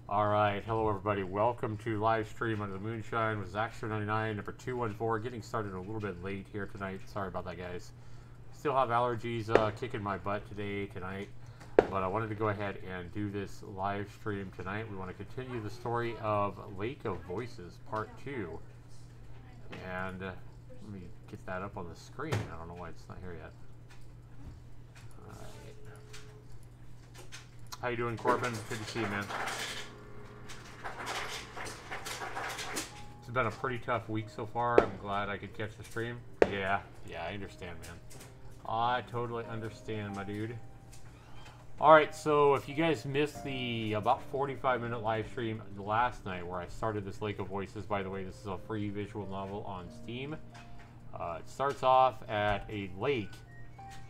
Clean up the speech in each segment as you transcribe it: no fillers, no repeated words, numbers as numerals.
Alright, hello everybody. Welcome to Livestream under the Moonshine with Zaxtor99, number 214. Getting started a little bit late here tonight. Sorry about that, guys. Still have allergies kicking my butt tonight. But I wanted to go ahead and do this live stream tonight. We want to continue the story of Lake of Voices, Part 2. And let me get that up on the screen. I don't know why it's not here yet. Alright. How you doing, Corbin? Good to see you, man. It's been a pretty tough week so far. I'm glad I could catch the stream. Yeah, I understand, man. I totally understand, my dude. Alright, so if you guys missed the about 45-minute live stream last night where I started this Lake of Voices, by the way, this is a free visual novel on Steam. It starts off at a lake,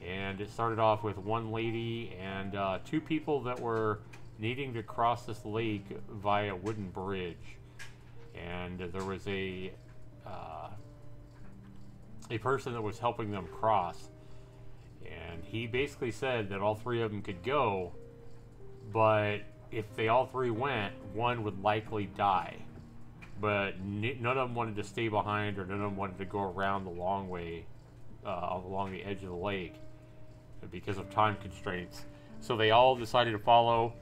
and it started off with one lady and two people that were needing to cross this lake via a wooden bridge. And there was a person that was helping them cross, and he basically said that all three of them could go, but if they all three went, one would likely die. But none of them wanted to stay behind, or none of them wanted to go around the long way along the edge of the lake because of time constraints. So they all decided to follow.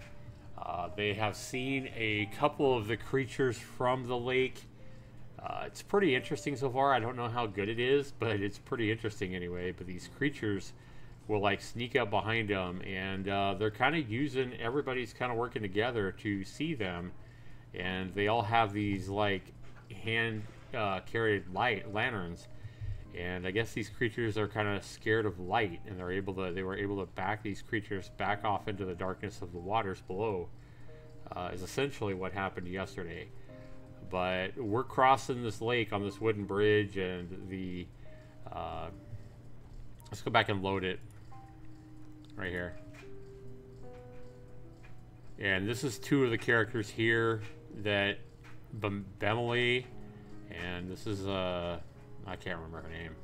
They have seen a couple of the creatures from the lake. It's pretty interesting so far. I don't know how good it is, but it's pretty interesting anyway. But these creatures will like sneak up behind them, and they're kind of using, everybody's kind of working together to see them. And they all have these like hand carried lanterns. And I guess these creatures are kind of scared of light, and they were able to back these creatures back off into the darkness of the waters below. Is essentially what happened yesterday. But we're crossing this lake on this wooden bridge, and the let's go back and load it right here. And this is two of the characters here, that Bemily, and this is I can't remember her name.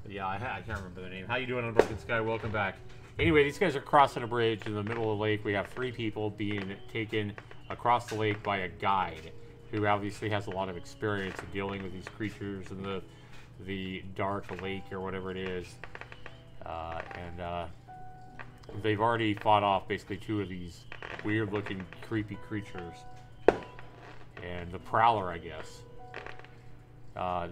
Yeah, I can't remember the name. How you doing, Unbroken Sky? Welcome back. Anyway, these guys are crossing a bridge in the middle of the lake. We have three people being taken across the lake by a guide who obviously has a lot of experience in dealing with these creatures in the dark lake or whatever it is. They've already fought off basically two of these weird-looking, creepy creatures. And the Prowler, I guess.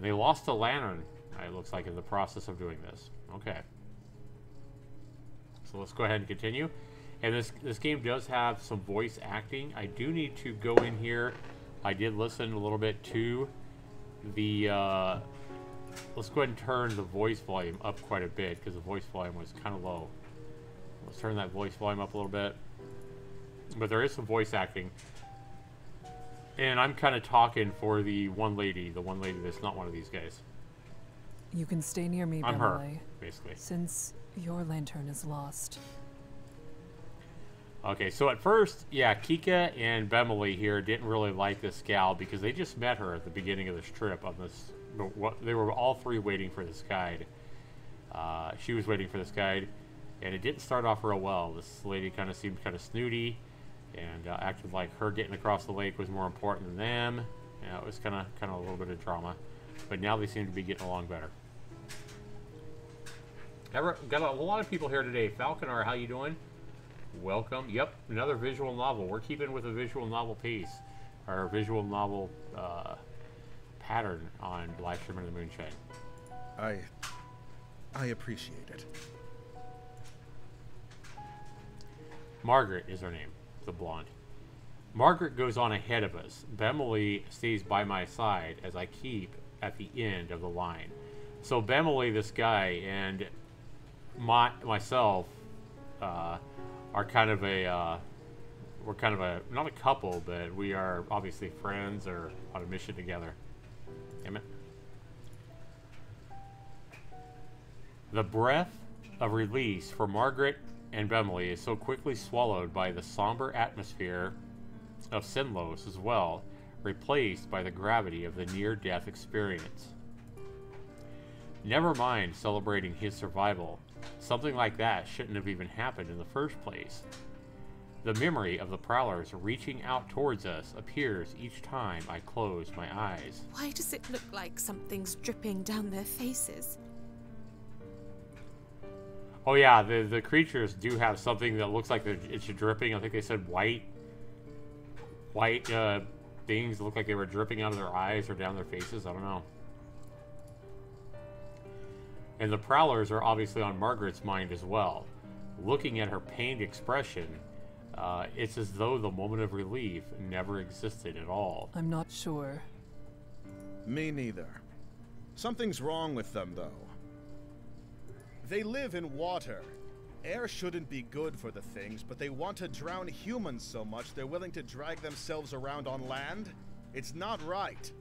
They lost a lantern, it looks like, in the process of doing this. Okay. So let's go ahead and continue. And this game does have some voice acting. I do need to go in here. I did listen a little bit to the... let's go ahead and turn the voice volume up quite a bit, because the voice volume was kind of low. Let's turn that voice volume up a little bit. But there is some voice acting. And I'm kind of talking for the one lady that's not one of these guys. You can stay near me, I'm Bemily, her, basically. since your lantern is lost. Okay, so at first, yeah, Kika and Bemily here didn't really like this gal because they just met her at the beginning of this trip on this. They were all three waiting for this guide. She was waiting for this guide, and it didn't start off real well. This lady kind of seemed kind of snooty, and acted like her getting across the lake was more important than them. Yeah, it was kind of a little bit of drama, but now they seem to be getting along better. Got a lot of people here today. Falconar, how you doing? Welcome. Yep, another visual novel. We're keeping with a visual novel pace, or visual novel pattern on Livestream under the Moonshine. I appreciate it. Margaret is her name, the blonde. Margaret goes on ahead of us. Bemily stays by my side as I keep at the end of the line. So Bemily, this guy, and myself are kind of we're kind of not a couple, but we are obviously friends or on a mission together. Damn it. The breath of release for Margaret and Bemily is so quickly swallowed by the somber atmosphere of Sinlos as well, replaced by the gravity of the near-death experience. Never mind celebrating his survival. Something like that shouldn't have even happened in the first place. The memory of the prowlers reaching out towards us appears each time I close my eyes. Why does it look like something's dripping down their faces? Oh yeah, the creatures do have something that looks like it's dripping. I think they said white things that look like they were dripping out of their eyes or down their faces. I don't know. And the prowlers are obviously on Margaret's mind as well. Looking at her pained expression, it's as though the moment of relief never existed at all. I'm not sure. Me neither. Something's wrong with them, though. They live in water. Air shouldn't be good for the things, but they want to drown humans so much they're willing to drag themselves around on land? It's not right.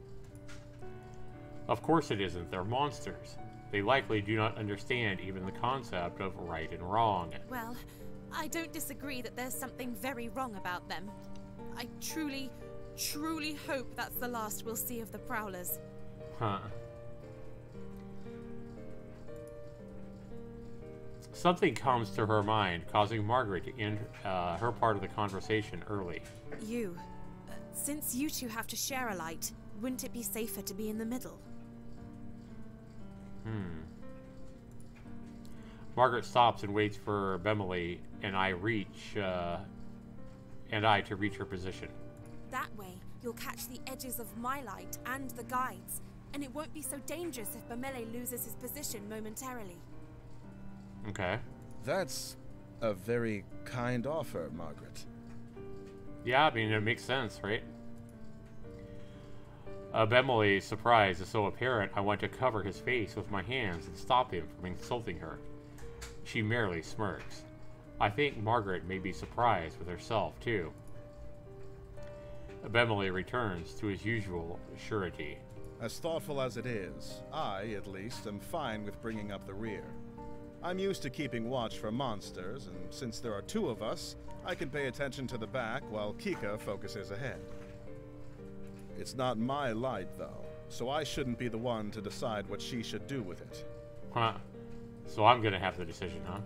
Of course it isn't. They're monsters. They likely do not understand even the concept of right and wrong. Well, I don't disagree that there's something very wrong about them. I truly, truly hope that's the last we'll see of the Prowlers. Huh. Something comes to her mind, causing Margaret to end her part of the conversation early. Since you two have to share a light, wouldn't it be safer to be in the middle? Margaret stops and waits for Bemily and I to reach her position. That way, you'll catch the edges of my light and the guides, and it won't be so dangerous if Bemele loses his position momentarily. Okay. That's a very kind offer, Margaret. Yeah, I mean, it makes sense, right? Bemele's surprise is so apparent, I want to cover his face with my hands and stop him from insulting her. She merely smirks. I think Margaret may be surprised with herself, too. Bemele returns to his usual surety. As thoughtful as it is, I, at least, am fine with bringing up the rear. I'm used to keeping watch for monsters, and since there are two of us, I can pay attention to the back while Kika focuses ahead. It's not my light, though, so I shouldn't be the one to decide what she should do with it. Huh. So I'm gonna have the decision, huh?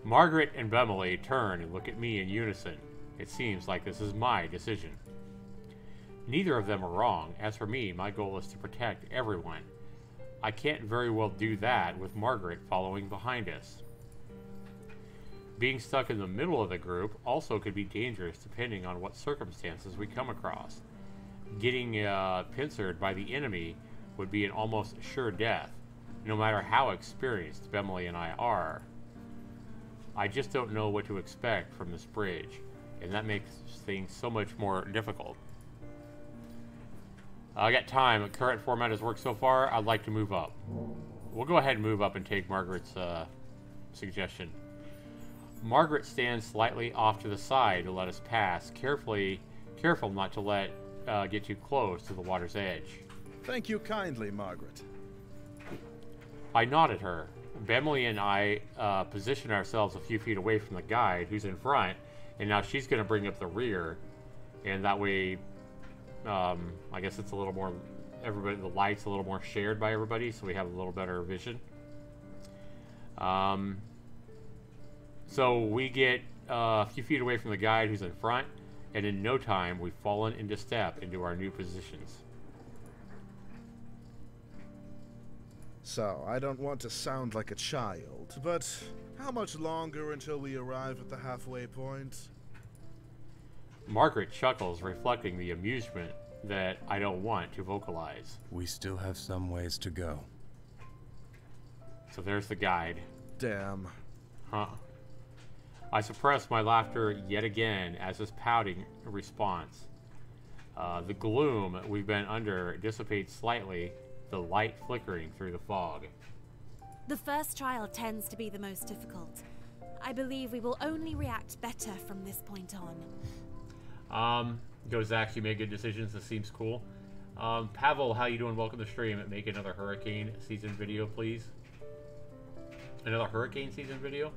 Margaret and Bemele turn and look at me in unison. It seems like this is my decision. Neither of them are wrong. As for me, my goal is to protect everyone. I can't very well do that with Margaret following behind us. Being stuck in the middle of the group also could be dangerous depending on what circumstances we come across. Getting pincered by the enemy would be an almost sure death, no matter how experienced Bemele and I are. I just don't know what to expect from this bridge, and that makes things so much more difficult. I got time. The current format has worked so far. I'd like to move up. We'll go ahead and move up and take Margaret's suggestion. Margaret stands slightly off to the side to let us pass, careful not to let get too close to the water's edge. Thank you kindly, Margaret. I nod at her. Bemele and I position ourselves a few feet away from the guide, who's in front, and now she's going to bring up the rear, and that way, I guess it's a little more, the light's a little more shared by everybody, so we have a little better vision. So we get a few feet away from the guide who's in front, and in no time, we've fallen into step into our new positions. So, I don't want to sound like a child, but how much longer until we arrive at the halfway point? Margaret chuckles, reflecting the amusement that I don't want to vocalize. We still have some ways to go. So there's the guide. Damn. Huh. I suppress my laughter yet again as his pouting response. The gloom we've been under dissipates slightly, the light flickering through the fog. The first trial tends to be the most difficult. I believe we will only react better from this point on. Go Zax, you made good decisions. This seems cool. Pavel, how you doing? Welcome to the stream. Make another hurricane season video, please. Another hurricane season video?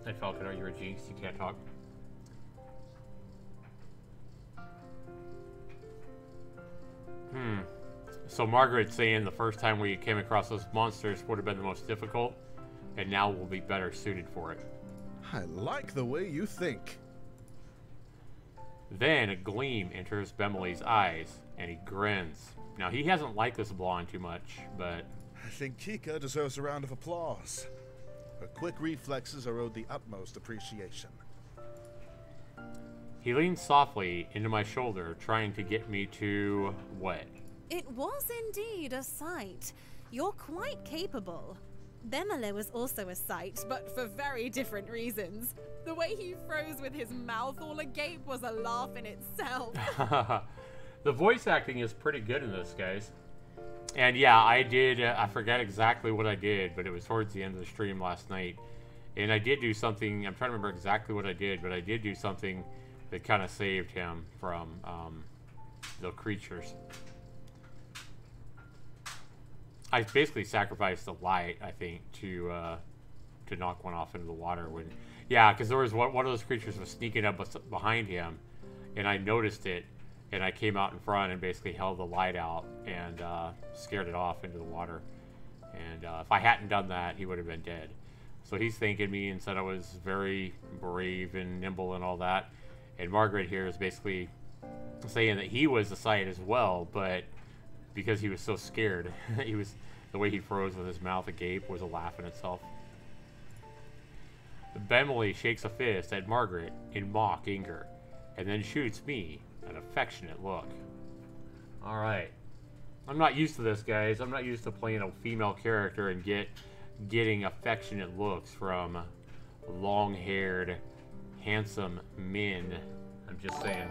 And Falcon, are you a jinx? You can't talk. So Margaret's saying the first time we came across those monsters would have been the most difficult, and now we'll be better suited for it. I like the way you think. Then a gleam enters Bemley's eyes, and he grins. Now, he hasn't liked this blonde too much, but... I think Kika deserves a round of applause. Her quick reflexes are owed the utmost appreciation. He leans softly into my shoulder, trying to get me to... what? It was indeed a sight. You're quite capable. Bemele was also a sight, but for very different reasons. The way he froze with his mouth all agape was a laugh in itself. The voice acting is pretty good in this, guys. And yeah, I did, I forget exactly what I did, but it was towards the end of the stream last night. And I did do something, I'm trying to remember exactly what I did, but I did do something that kind of saved him from the creatures. I basically sacrificed the light, I think, to knock one off into the water. When, yeah, because there was one of those creatures was sneaking up behind him, and I noticed it, and I came out in front and basically held the light out and scared it off into the water. And if I hadn't done that, he would have been dead. So he's thanking me and said I was very brave and nimble and all that. And Margaret here is basically saying that he was the sight as well, but because he was so scared, the way he froze with his mouth agape was a laugh in itself. Bemily shakes a fist at Margaret in mock anger, and then shoots me an affectionate look. Alright. I'm not used to this, guys. I'm not used to playing a female character and getting affectionate looks from long-haired, handsome men. I'm just saying.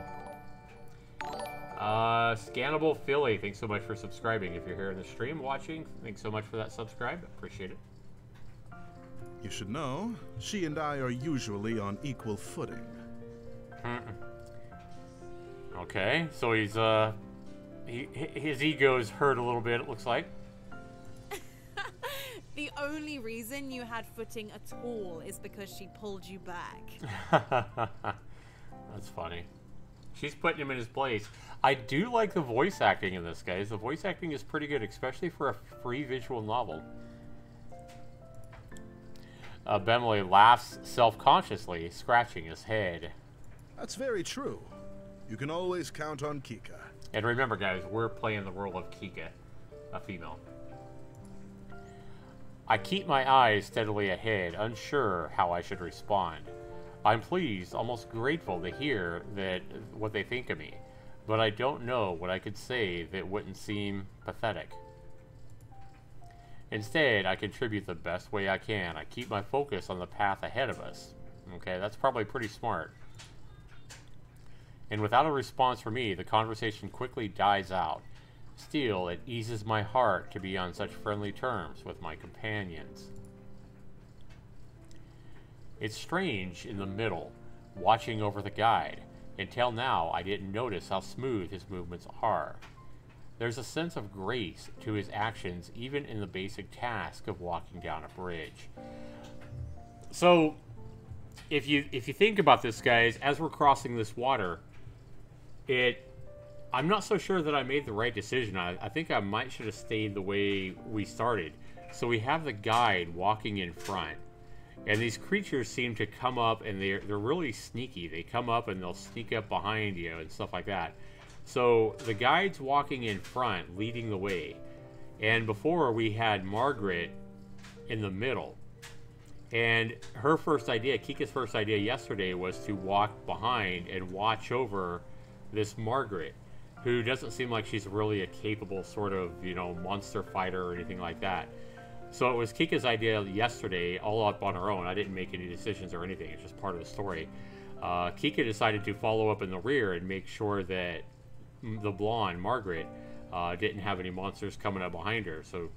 Scannable Philly, thanks so much for subscribing. If you're here in the stream watching, thanks so much for that subscribe. Appreciate it. You should know, she and I are usually on equal footing. Okay, so he's his ego's hurt a little bit, it looks like. The only reason you had footing at all is because she pulled you back. That's funny. She's putting him in his place. I do like the voice acting in this, guys. The voice acting is pretty good, especially for a free visual novel. Bemley laughs self-consciously, scratching his head. That's very true. You can always count on Kika. And remember, guys, we're playing the role of Kika, a female. I keep my eyes steadily ahead, unsure how I should respond. I'm pleased, almost grateful to hear what they think of me, but I don't know what I could say that wouldn't seem pathetic. Instead, I contribute the best way I can. I keep my focus on the path ahead of us. Okay, that's probably pretty smart. And without a response from me, the conversation quickly dies out. Still, it eases my heart to be on such friendly terms with my companions. It's strange in the middle, watching over the guide. Until now, I didn't notice how smooth his movements are. There's a sense of grace to his actions, even in the basic task of walking down a bridge. So, if you think about this, guys, as we're crossing this water, I'm not so sure that I made the right decision. I think I should have stayed the way we started. So we have the guide walking in front. And these creatures seem to come up, and they're really sneaky. They come up and they'll sneak up behind you and stuff like that. So the guide's walking in front, leading the way. And before, we had Margaret in the middle. And her first idea, Kika's first idea yesterday, was to walk behind and watch over this Margaret, who doesn't seem like she's really a capable sort of, monster fighter or anything like that. So it was Kika's idea yesterday, all up on her own. I didn't make any decisions or anything. It's just part of the story. Kika decided to follow up in the rear and make sure that the blonde, Margaret, didn't have any monsters coming up behind her. So,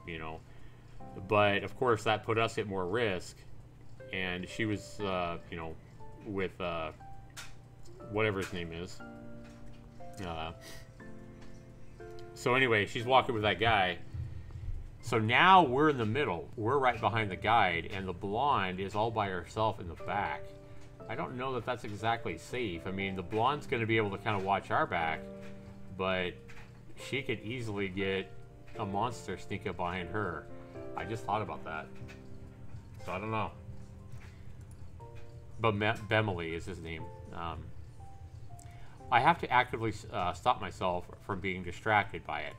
But, of course, that put us at more risk. And she was, with whatever his name is. So anyway, she's walking with that guy. So now we're in the middle. We're right behind the guide, and the blonde is all by herself in the back. I don't know that that's exactly safe. I mean, the blonde's going to be able to kind of watch our back, but she could easily get a monster sneak up behind her. I just thought about that. So I don't know. But Bemily is his name. I have to actively stop myself from being distracted by it.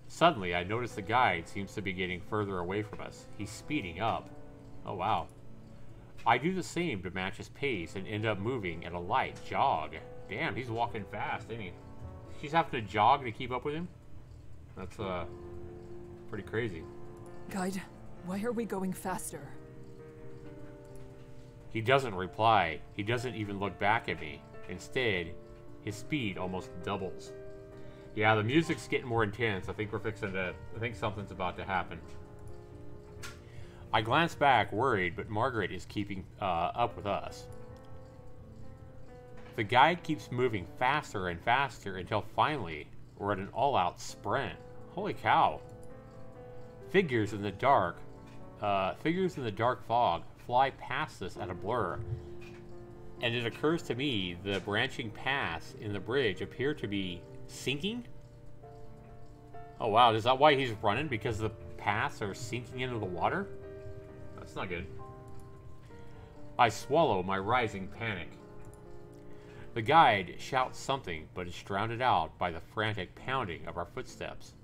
Suddenly, I notice the guide seems to be getting further away from us. He's speeding up. Oh, wow. I do the same to match his pace and end up moving at a light jog. Damn, he's walking fast, ain't he? She's having to jog to keep up with him? That's, pretty crazy. Guide, why are we going faster? He doesn't reply. He doesn't even look back at me. Instead, his speed almost doubles. Yeah, the music's getting more intense. I think something's about to happen. I glance back, worried, but Margaret is keeping up with us. The guide keeps moving faster and faster until finally we're at an all-out sprint. Holy cow. Figures in the dark fog fly past us at a blur. And it occurs to me the branching paths in the bridge appear to be sinking? Oh wow, is that why he's running? Because the paths are sinking into the water? That's not good. I swallow my rising panic. The guide shouts something, but is drowned out by the frantic pounding of our footsteps.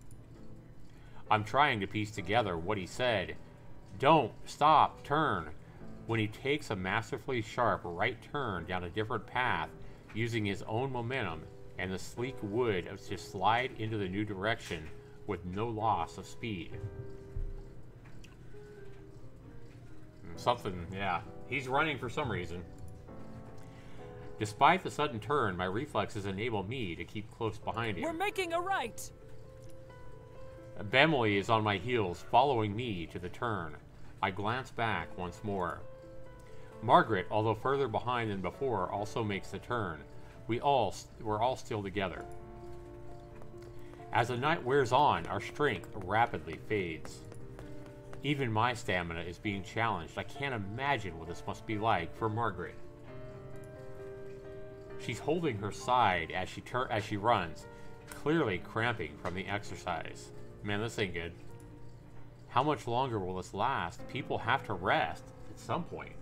I'm trying to piece together what he said. Don't, stop, turn. When he takes a masterfully sharp right turn down a different path, using his own momentum and the sleek wood to slide into the new direction with no loss of speed. Something, yeah. He's running for some reason. Despite the sudden turn, my reflexes enable me to keep close behind him. We're making a right! Bemily is on my heels, following me to the turn. I glance back once more. Margaret, although further behind than before, also makes the turn. We're all still together. As the night wears on, our strength rapidly fades. Even my stamina is being challenged. I can't imagine what this must be like for Margaret. She's holding her side as she runs, clearly cramping from the exercise. Man, this ain't good. How much longer will this last? People have to rest at some point.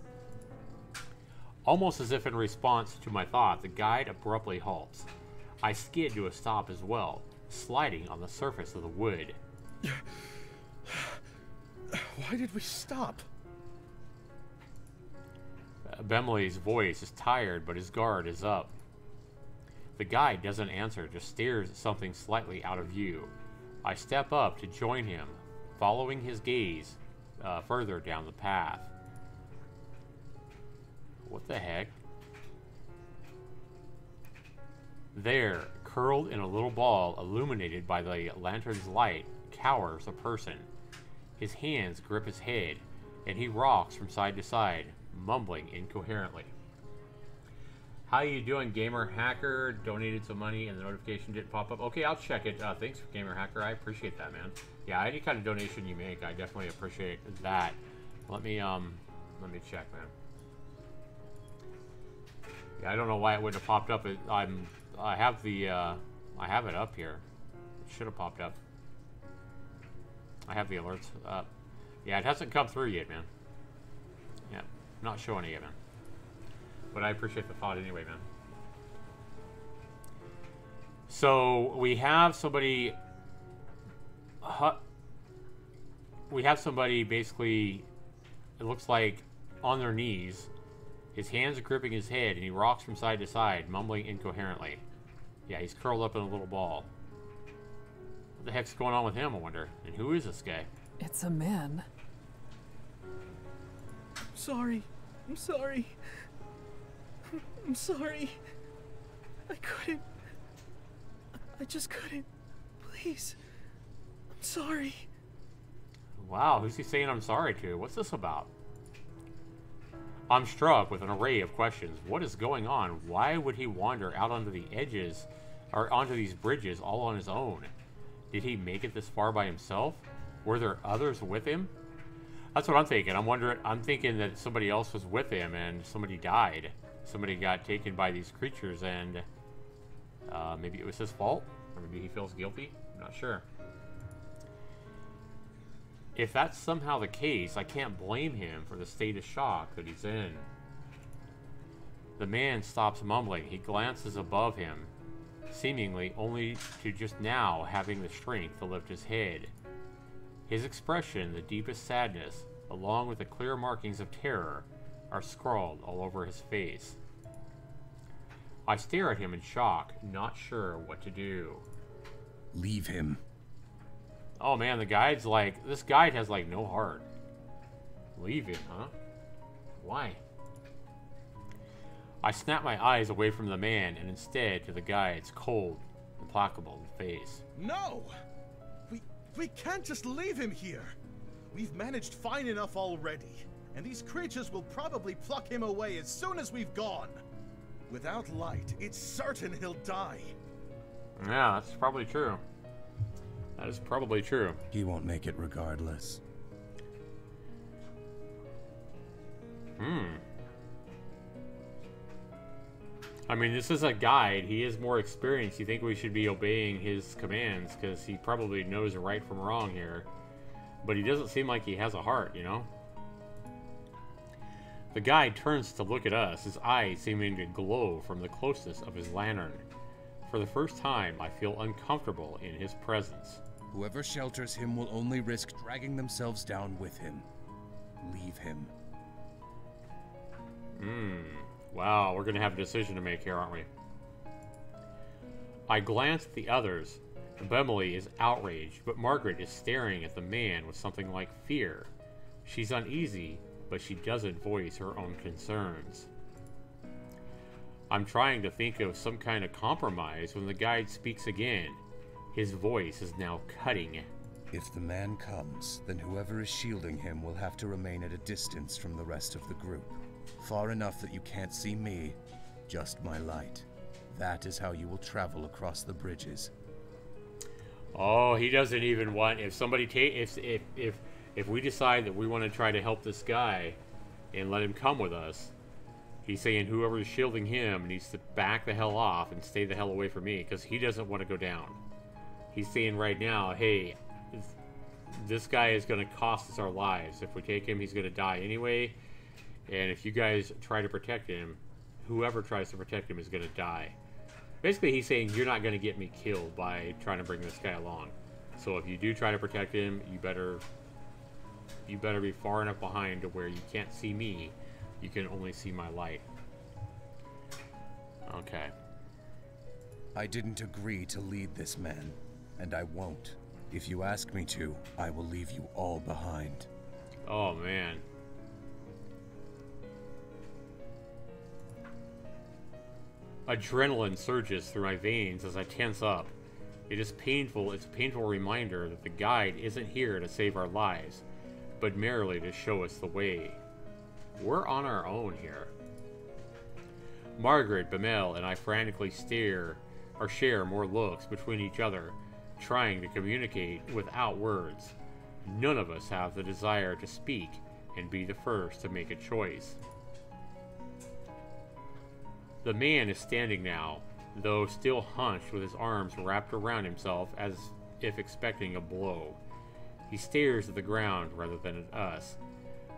Almost as if in response to my thought, the guide abruptly halts. I skid to a stop as well, sliding on the surface of the wood. Why did we stop? Bemily's voice is tired, but his guard is up. The guide doesn't answer, just stares at something slightly out of view. I step up to join him, following his gaze further down the path. What the heck? There, curled in a little ball illuminated by the lantern's light, cowers a person. His hands grip his head, and he rocks from side to side, mumbling incoherently. How you doing, Gamer Hacker? Donated some money and the notification didn't pop up. Okay, I'll check it. Thanks, Gamer Hacker. I appreciate that, man. Yeah, any kind of donation you make, I definitely appreciate that. Let me check, man. Yeah, I don't know why it wouldn't have popped up. I have it up here. It should have popped up. I have the alerts up. Yeah, it hasn't come through yet, man. Yeah, not showing it yet, man. But I appreciate the thought anyway, man. So we have somebody. We have somebody basically. It looks like on their knees. His hands are gripping his head, and he rocks from side to side, mumbling incoherently. Yeah, he's curled up in a little ball. What the heck's going on with him, I wonder? And who is this guy? It's a man. Sorry. I'm sorry. I'm sorry. I couldn't. I just couldn't. Please. I'm sorry. Wow, who's he saying I'm sorry to? What's this about? I'm struck with an array of questions. What is going on? Why would he wander out onto the edges, or onto these bridges all on his own? Did he make it this far by himself? Were there others with him? That's what I'm thinking. I'm thinking that somebody else was with him and somebody died. Somebody got taken by these creatures, and maybe it was his fault, or maybe he feels guilty. I'm not sure. if that's somehow the case, I can't blame him for the state of shock that he's in. The man stops mumbling. He glances above him, seemingly only to just now having the strength to lift his head. His expression, the deepest sadness, along with the clear markings of terror, are scrawled all over his face. I stare at him in shock, not sure what to do. Leave him. Oh man, the guide's like, this guide has like no heart. Leave him, huh? Why? I snap my eyes away from the man and instead to the guide's cold, implacable face. No! We can't just leave him here. We've managed fine enough already, and these creatures will probably pluck him away as soon as we've gone. Without light, it's certain he'll die. Yeah, that's probably true. That is probably true. He won't make it regardless. I mean, this is a guide. He is more experienced. You think we should be obeying his commands because he probably knows right from wrong here. But he doesn't seem like he has a heart, you know? The guide turns to look at us, his eyes seeming to glow from the closeness of his lantern. For the first time, I feel uncomfortable in his presence. Whoever shelters him will only risk dragging themselves down with him. Leave him. Wow, we're gonna have a decision to make here, aren't we? I glance at the others. Bemily is outraged, but Margaret is staring at the man with something like fear. She's uneasy, but she doesn't voice her own concerns. I'm trying to think of some kind of compromise when the guide speaks again. His voice is now cutting. If the man comes, then whoever is shielding him will have to remain at a distance from the rest of the group. Far enough that you can't see me, just my light. That is how you will travel across the bridges. Oh, he doesn't even want, if somebody if we decide that we want to try to help this guy and let him come with us, he's saying whoever is shielding him needs to back the hell off and stay the hell away from me because he doesn't want to go down. He's saying right now, hey, this guy is going to cost us our lives. If we take him, he's going to die anyway. And if you guys try to protect him, whoever tries to protect him is going to die. Basically, he's saying you're not going to get me killed by trying to bring this guy along. So if you do try to protect him, you better be far enough behind to where you can't see me. You can only see my light. Okay. I didn't agree to lead this man, and I won't. If you ask me to, I will leave you all behind. Oh, man. Adrenaline surges through my veins as I tense up. It is painful. It's a painful reminder that the guide isn't here to save our lives, but merely to show us the way. We're on our own here. Margaret, Bemel, and I frantically share more looks between each other, trying to communicate without words. None of us have the desire to speak and be the first to make a choice. The man is standing now, though still hunched with his arms wrapped around himself as if expecting a blow. He stares at the ground rather than at us.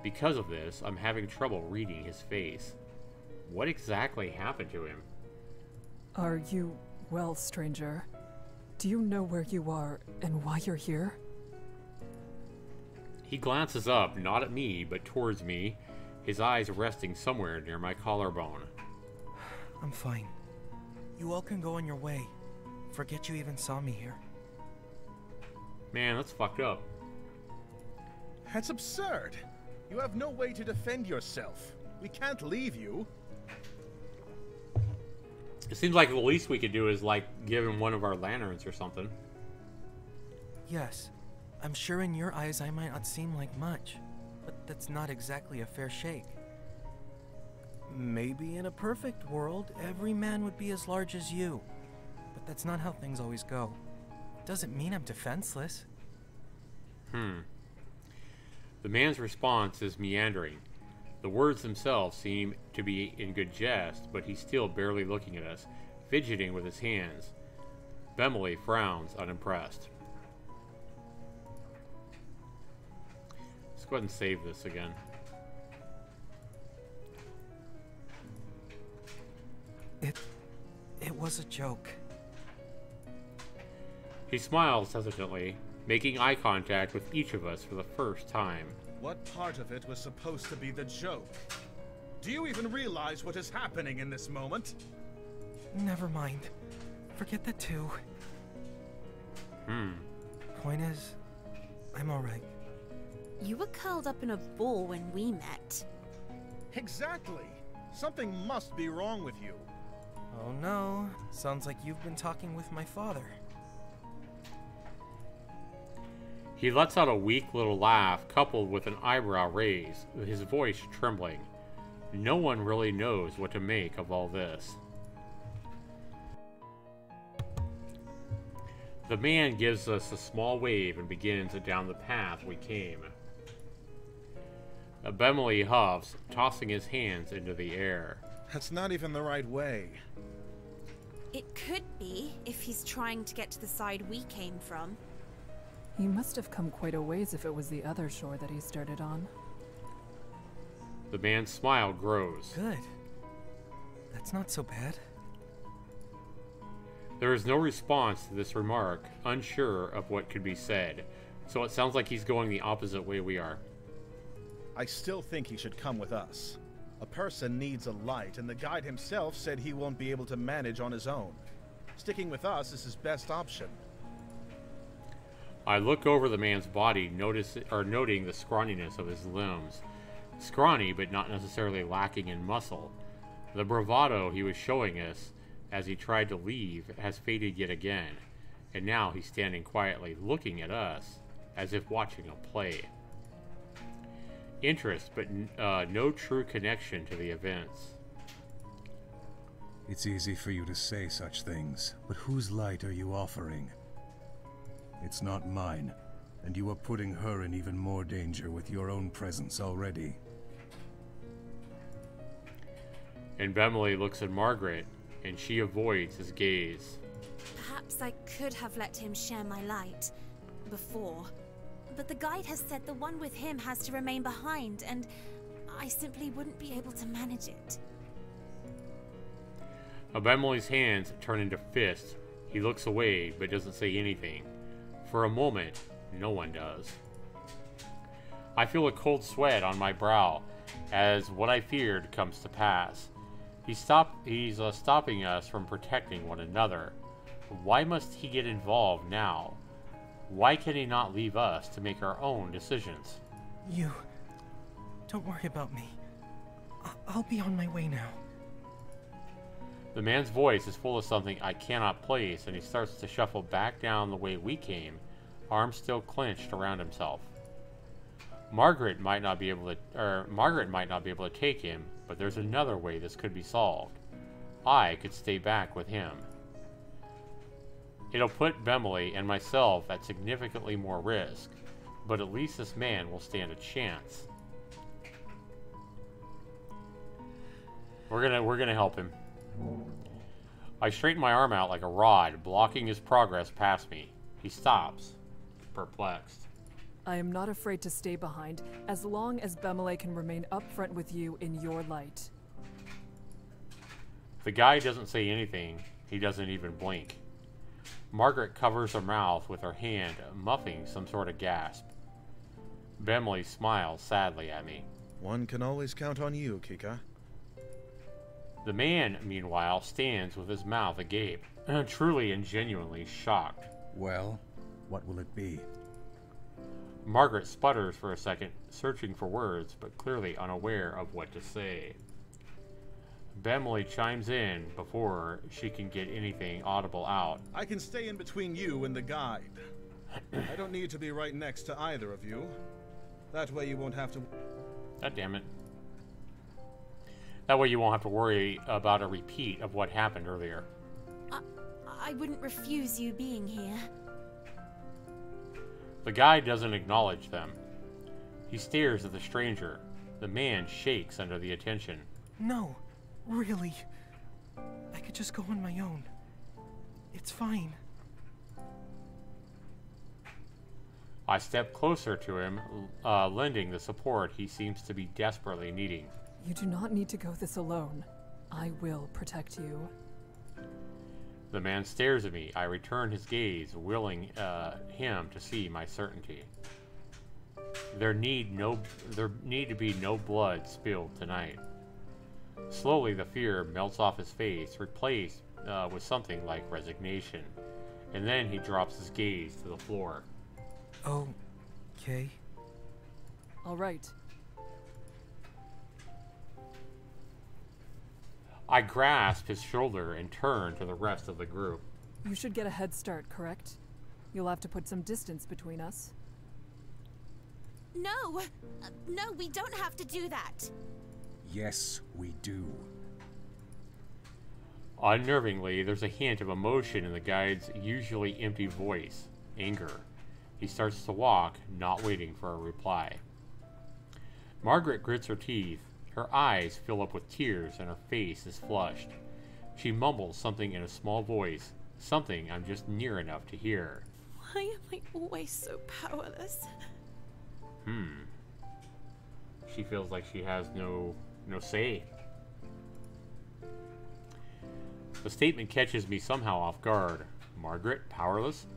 Because of this, I'm having trouble reading his face. What exactly happened to him? Are you well, stranger? Do you know where you are and why you're here? He glances up, not at me, but towards me, his eyes resting somewhere near my collarbone. I'm fine. You all can go on your way. Forget you even saw me here. Man, that's fucked up. That's absurd. You have no way to defend yourself. We can't leave you. It seems like the least we could do is, like, give him one of our lanterns or something. Yes, I'm sure in your eyes I might not seem like much, but that's not exactly a fair shake. Maybe in a perfect world, every man would be as large as you, but that's not how things always go. Doesn't mean I'm defenseless. The man's response is meandering. The words themselves seem to be in good jest, but he's still barely looking at us, fidgeting with his hands. Bemily frowns, unimpressed. Let's go ahead and save this again. It was a joke. He smiles hesitantly, making eye contact with each of us for the first time. What part of it was supposed to be the joke? Do you even realize what is happening in this moment? Never mind. Forget that too. Point is, I'm alright. You were curled up in a ball when we met. Exactly. Something must be wrong with you. Oh no, sounds like you've been talking with my father. He lets out a weak little laugh coupled with an eyebrow raise, his voice trembling. No one really knows what to make of all this. The man gives us a small wave and begins down the path we came. Abimelech huffs, tossing his hands into the air. That's not even the right way. It could be, if he's trying to get to the side we came from. He must have come quite a ways if it was the other shore that he started on. The man's smile grows. Good. That's not so bad. There is no response to this remark, unsure of what could be said, so it sounds like he's going the opposite way we are. I still think he should come with us. A person needs a light, and the guide himself said he won't be able to manage on his own. Sticking with us is his best option. I look over the man's body, noting the scrawniness of his limbs. Scrawny, but not necessarily lacking in muscle. The bravado he was showing us as he tried to leave has faded yet again, and now he's standing quietly looking at us, as if watching a play. Interest, but no true connection to the events. It's easy for you to say such things, but whose light are you offering? It's not mine, and you are putting her in even more danger with your own presence already. And Abimelech looks at Margaret, and she avoids his gaze. Perhaps I could have let him share my light before. But the guide has said the one with him has to remain behind, and I simply wouldn't be able to manage it. Abimelech's hands turn into fists. He looks away, but doesn't say anything. For a moment, no one does. I feel a cold sweat on my brow, as what I feared comes to pass. He's stopping us from protecting one another. Why must he get involved now? Why can he not leave us to make our own decisions? You... Don't worry about me. I'll be on my way now. The man's voice is full of something I cannot place, and he starts to shuffle back down the way we came, arms still clenched around himself. Margaret might not be able to take him, but there's another way this could be solved. I could stay back with him. It'll put Abimelech and myself at significantly more risk, but at least this man will stand a chance. We're gonna help him. I straighten my arm out like a rod, blocking his progress past me. He stops, perplexed. I am not afraid to stay behind, as long as Abimelech can remain up front with you in your light. The guy doesn't say anything. He doesn't even blink. Margaret covers her mouth with her hand, muffing some sort of gasp. Abimelech smiles sadly at me. One can always count on you, Kika. The man, meanwhile, stands with his mouth agape, truly and genuinely shocked. Well, what will it be? Margaret sputters for a second, searching for words, but clearly unaware of what to say. Abimelech chimes in before she can get anything audible out. I can stay in between you and the guide. I don't need to be right next to either of you. That way you won't have to... God damn it. That way you won't have to worry about a repeat of what happened earlier. I wouldn't refuse you being here. The guy doesn't acknowledge them. He stares at the stranger. The man shakes under the attention. No, really. I could just go on my own. It's fine. I step closer to him, lending the support he seems to be desperately needing. You do not need to go this alone. I will protect you. The man stares at me. I return his gaze, willing him to see my certainty. There need to be no blood spilled tonight. Slowly, the fear melts off his face, replaced with something like resignation. And then he drops his gaze to the floor. Okay. All right. I grasp his shoulder and turn to the rest of the group. You should get a head start, correct? You'll have to put some distance between us. No! No, we don't have to do that! Yes, we do. Unnervingly, there's a hint of emotion in the guide's usually empty voice. Anger. He starts to walk, not waiting for a reply. Margaret grits her teeth. Her eyes fill up with tears and her face is flushed. She mumbles something in a small voice, something I'm just near enough to hear. Why am I always so powerless? She feels like she has no say. The statement catches me somehow off guard. Margaret, powerless?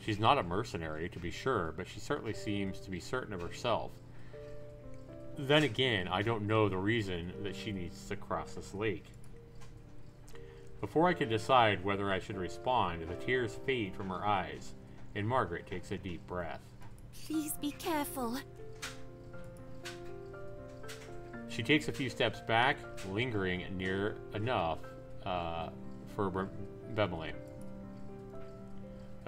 She's not a mercenary, to be sure, but she certainly seems to be certain of herself. Then again, I don't know the reason that she needs to cross this lake. Before I can decide whether I should respond, the tears fade from her eyes, and Margaret takes a deep breath. Please be careful. She takes a few steps back, lingering near enough for Bemily.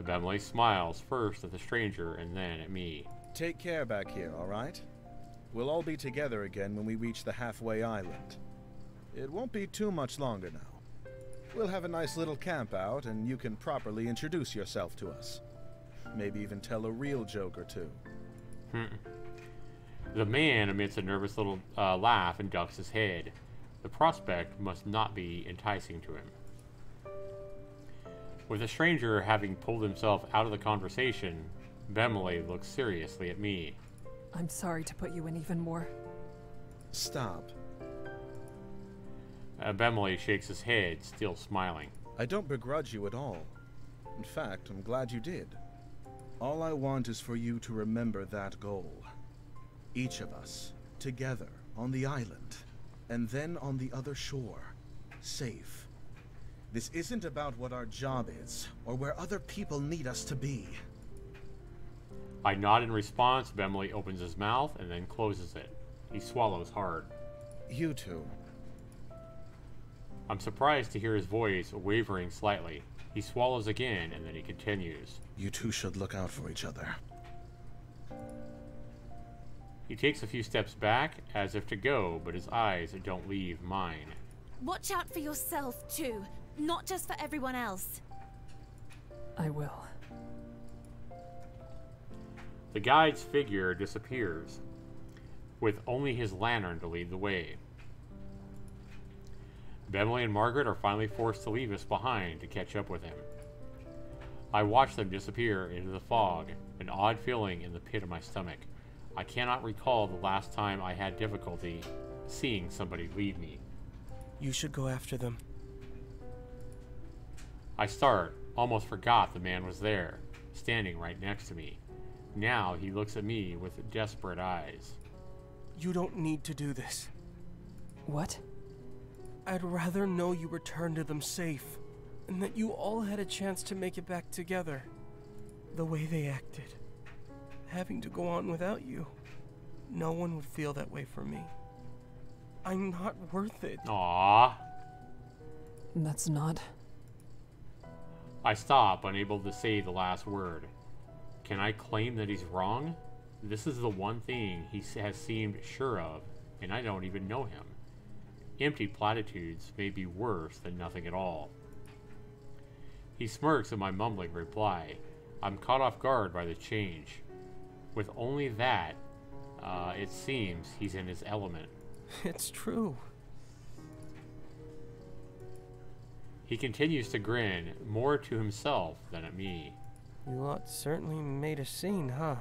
Bemily smiles first at the stranger and then at me. Take care back here, all right? We'll all be together again when we reach the halfway island. It won't be too much longer now. We'll have a nice little camp out, and you can properly introduce yourself to us. Maybe even tell a real joke or two. The man emits a nervous little laugh and ducks his head. The prospect must not be enticing to him. With the stranger having pulled himself out of the conversation, Bemily looks seriously at me. I'm sorry to put you in even more. Stop. Bemily shakes his head, still smiling. I don't begrudge you at all. In fact, I'm glad you did. All I want is for you to remember that goal. Each of us, together, on the island, and then on the other shore, safe. This isn't about what our job is, or where other people need us to be. I nod in response. Bemily opens his mouth and then closes it. He swallows hard. You two. I'm surprised to hear his voice wavering slightly. He swallows again and then he continues. You two should look out for each other. He takes a few steps back, as if to go, but his eyes don't leave mine. Watch out for yourself, too. Not just for everyone else. I will. The guide's figure disappears, with only his lantern to lead the way. Bemily and Margaret are finally forced to leave us behind to catch up with him. I watch them disappear into the fog, an odd feeling in the pit of my stomach. I cannot recall the last time I had difficulty seeing somebody leave me. You should go after them. I almost forgot the man was there, standing right next to me. Now he looks at me with desperate eyes. You don't need to do this. What? I'd rather know you returned to them safe, and that you all had a chance to make it back together. The way they acted. Having to go on without you. No one would feel that way for me. I'm not worth it. Aww. That's not... I stop, unable to say the last word. Can I claim that he's wrong? This is the one thing he has seemed sure of, and I don't even know him. Empty platitudes may be worse than nothing at all. He smirks at my mumbling reply. I'm caught off guard by the change. With only that, it seems he's in his element. It's true. He continues to grin, more to himself than at me. You lot certainly made a scene, huh?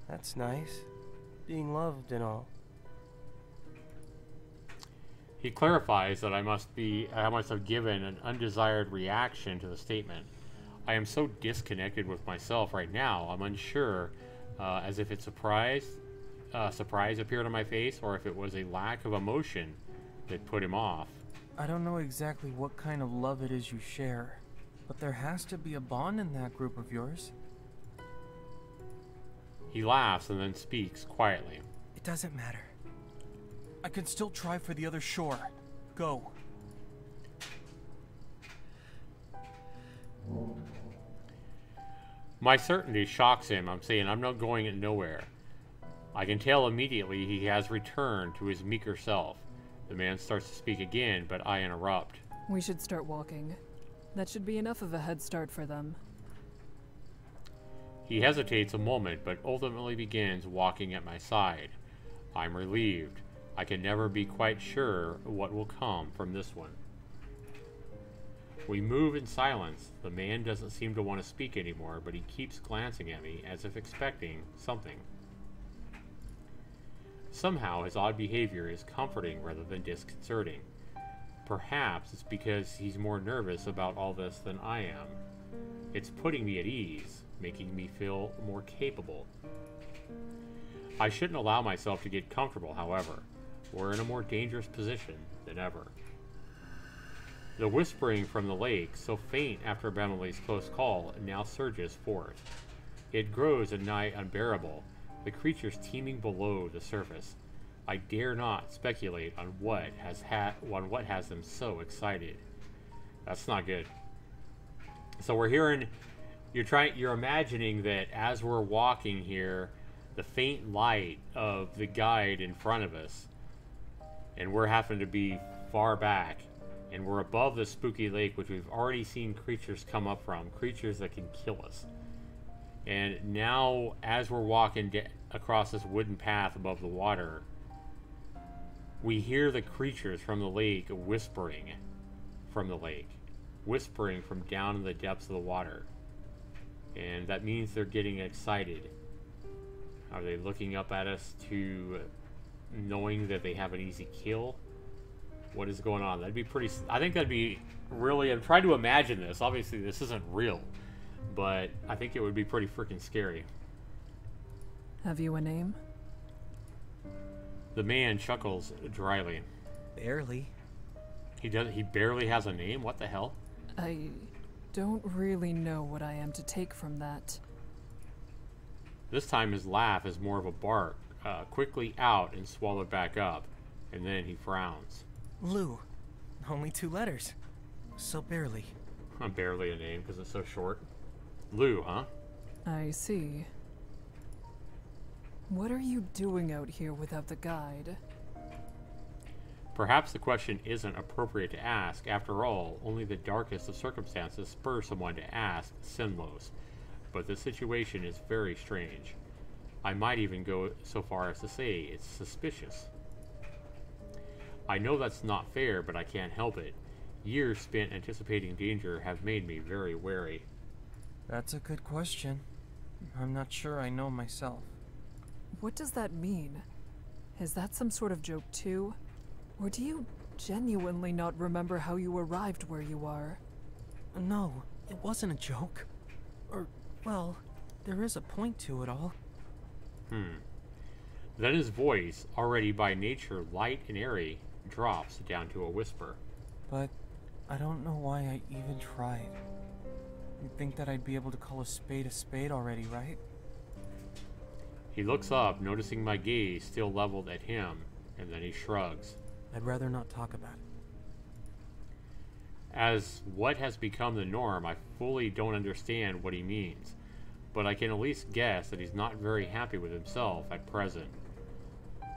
That's nice. Being loved and all. He clarifies that I must have given an undesired reaction to the statement. I am so disconnected with myself right now, I'm unsure as if it's surprise appeared on my face or if it was a lack of emotion that put him off. I don't know exactly what kind of love it is you share, but there has to be a bond in that group of yours. He laughs and then speaks quietly. It doesn't matter. I can still try for the other shore. Go. My certainty shocks him. I'm saying I'm not going nowhere. I can tell immediately he has returned to his meeker self. The man starts to speak again, but I interrupt. We should start walking. That should be enough of a head start for them. He hesitates a moment, but ultimately begins walking at my side. I'm relieved. I can never be quite sure what will come from this one. We move in silence. The man doesn't seem to want to speak anymore, but he keeps glancing at me as if expecting something. Somehow his odd behavior is comforting rather than disconcerting. Perhaps it's because he's more nervous about all this than I am. It's putting me at ease, making me feel more capable. I shouldn't allow myself to get comfortable, however. We're in a more dangerous position than ever. The whispering from the lake, so faint after Beverly's close call, now surges forth. It grows and nigh unbearable, the creatures teeming below the surface. I dare not speculate on what has them so excited. That's not good. So we're hearing, you're imagining that as we're walking here, the faint light of the guide in front of us, and we're having to be far back, and we're above the spooky lake, which we've already seen creatures come up from, creatures that can kill us. And now, as we're walking across this wooden path above the water, we hear the creatures from the lake whispering from the lake, whispering from down in the depths of the water. And that means they're getting excited. Are they looking up at us to knowing that they have an easy kill? What is going on? That'd be pretty... I think that'd be really... I'm trying to imagine this. Obviously, this isn't real. But I think it would be pretty freaking scary. Have you a name? The man chuckles dryly. Barely. He barely has a name? What the hell? I don't really know what I am to take from that. This time his laugh is more of a bark, quickly out and swallowed back up, and then he frowns. Lou. Only 2 letters. So barely. Barely a name because it's so short. Lou, huh? I see. What are you doing out here without the guide? Perhaps the question isn't appropriate to ask. After all, only the darkest of circumstances spur someone to ask Sinlos. But the situation is very strange. I might even go so far as to say it's suspicious. I know that's not fair, but I can't help it. Years spent anticipating danger have made me very wary. That's a good question. I'm not sure I know myself. What does that mean? Is that some sort of joke too? Or do you genuinely not remember how you arrived where you are? No, it wasn't a joke. Or, well, there is a point to it all. Then his voice, already by nature light and airy, drops down to a whisper. But I don't know why I even tried. You'd think that I'd be able to call a spade already, right? He looks up, noticing my gaze still leveled at him, and then he shrugs. I'd rather not talk about it. As what has become the norm, I fully don't understand what he means, but I can at least guess that he's not very happy with himself at present.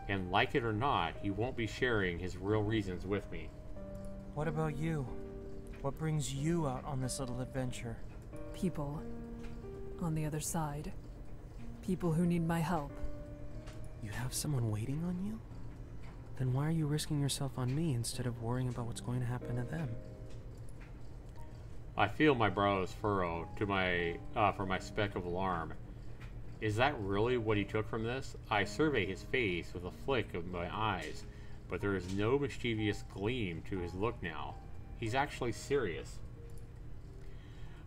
And like it or not, he won't be sharing his real reasons with me. What about you? What brings you out on this little adventure? People. On the other side. People who need my help. You have someone waiting on you? Then why are you risking yourself on me instead of worrying about what's going to happen to them? I feel my brows furrow to my for my speck of alarm. Is that really what he took from this? I survey his face with a flick of my eyes, but there is no mischievous gleam to his look now. He's actually serious.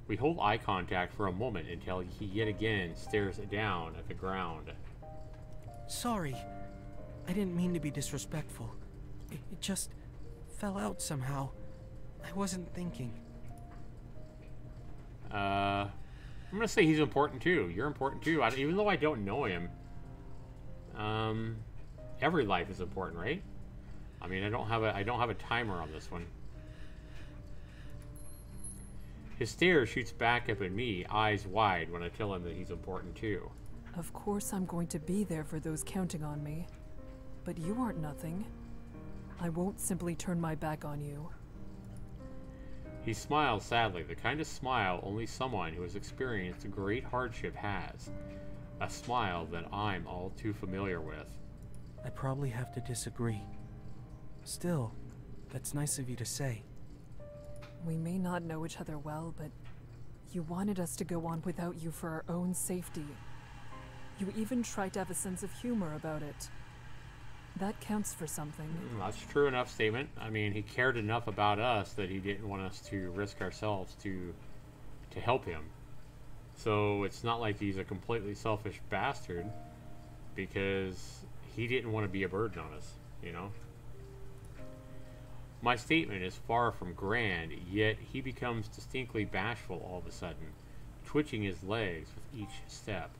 We hold eye contact for a moment until he yet again stares down at the ground. Sorry. I didn't mean to be disrespectful. It just fell out somehow. I wasn't thinking. I'm gonna say he's important too. You're important too. Even though I don't know him. Every life is important, right? I mean, I don't have a timer on this one. His stare shoots back up at me, eyes wide, when I tell him that he's important too. Of course I'm going to be there for those counting on me. But you aren't nothing. I won't simply turn my back on you. He smiles sadly, the kind of smile only someone who has experienced great hardship has. A smile that I'm all too familiar with. I probably have to disagree. Still, that's nice of you to say. We may not know each other well, but you wanted us to go on without you for our own safety. You even tried to have a sense of humor about it. That counts for something. That's a true enough statement. I mean, he cared enough about us that he didn't want us to risk ourselves to help him. So it's not like he's a completely selfish bastard, because he didn't want to be a burden on us, you know? My statement is far from grand, yet he becomes distinctly bashful all of a sudden, twitching his legs with each step.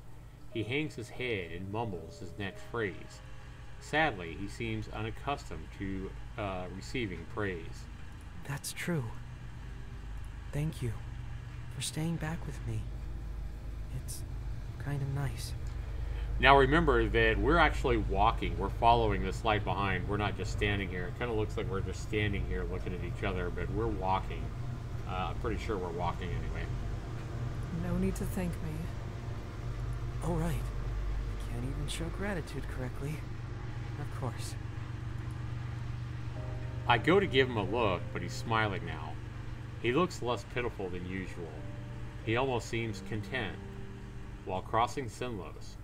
He hangs his head and mumbles his next phrase. Sadly, he seems unaccustomed to receiving praise. That's true. Thank you for staying back with me. It's kind of nice. Now remember that we're actually walking. We're following this light behind. We're not just standing here. It kind of looks like we're just standing here looking at each other, but we're walking. I'm pretty sure we're walking anyway. No need to thank me. Oh, right. I can't even show gratitude correctly. Of course. I go to give him a look, but he's smiling now. He looks less pitiful than usual. He almost seems content while crossing Sinlos.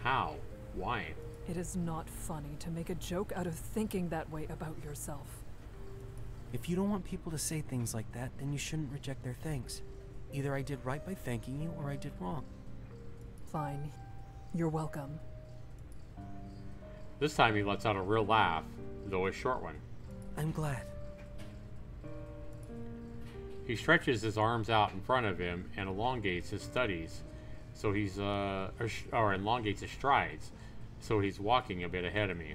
How? Why? It is not funny to make a joke out of thinking that way about yourself. If you don't want people to say things like that, then you shouldn't reject their thanks. Either I did right by thanking you, or I did wrong. Fine. You're welcome. This time he lets out a real laugh, though a short one. I'm glad. He stretches his arms out in front of him and elongates his studies, so he's elongates his strides, so he's walking a bit ahead of me.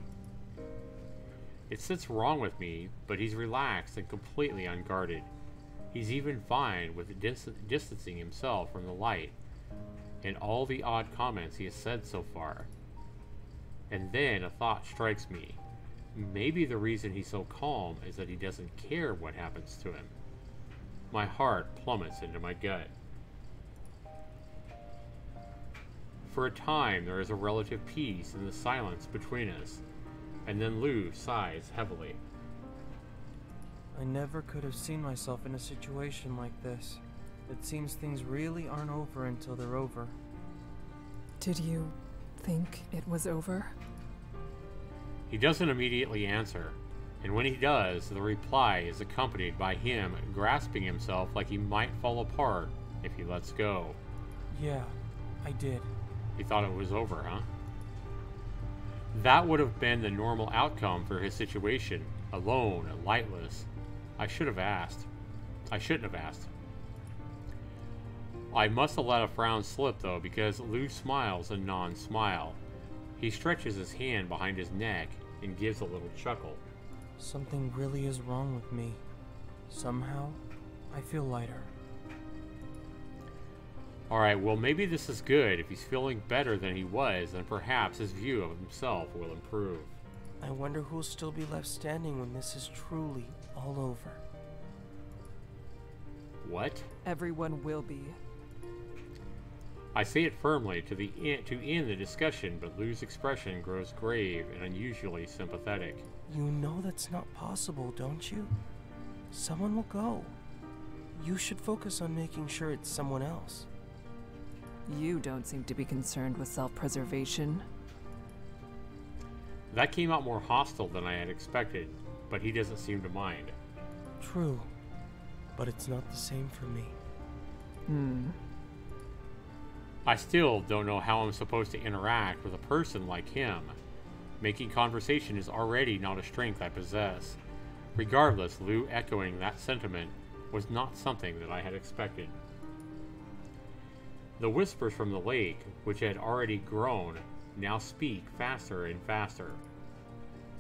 It sits wrong with me, but he's relaxed and completely unguarded. He's even fine with distancing himself from the light and all the odd comments he has said so far. And then a thought strikes me. Maybe the reason he's so calm is that he doesn't care what happens to him. My heart plummets into my gut. For a time, there is a relative peace in the silence between us, and then Lou sighs heavily. I never could have seen myself in a situation like this. It seems things really aren't over until they're over. Did you think it was over? He doesn't immediately answer, and when he does, the reply is accompanied by him grasping himself like he might fall apart if he lets go. Yeah, I did. He thought it was over, huh? That would have been the normal outcome for his situation, alone and lightless. I shouldn't have asked. I must have let a frown slip, though, because Lou smiles a non-smile. He stretches his hand behind his neck and gives a little chuckle. Something really is wrong with me. Somehow, I feel lighter. Alright, well maybe this is good. If he's feeling better than he was, then perhaps his view of himself will improve. I wonder who'll still be left standing when this is truly all over. What? Everyone will be. I say it firmly to end the discussion, but Lou's expression grows grave and unusually sympathetic. You know that's not possible, don't you? Someone will go. You should focus on making sure it's someone else. You don't seem to be concerned with self-preservation. That came out more hostile than I had expected, but he doesn't seem to mind. True, but it's not the same for me. I still don't know how I'm supposed to interact with a person like him. Making conversation is already not a strength I possess. Regardless, Lou echoing that sentiment was not something that I had expected. The whispers from the lake, which had already grown, now speak faster and faster.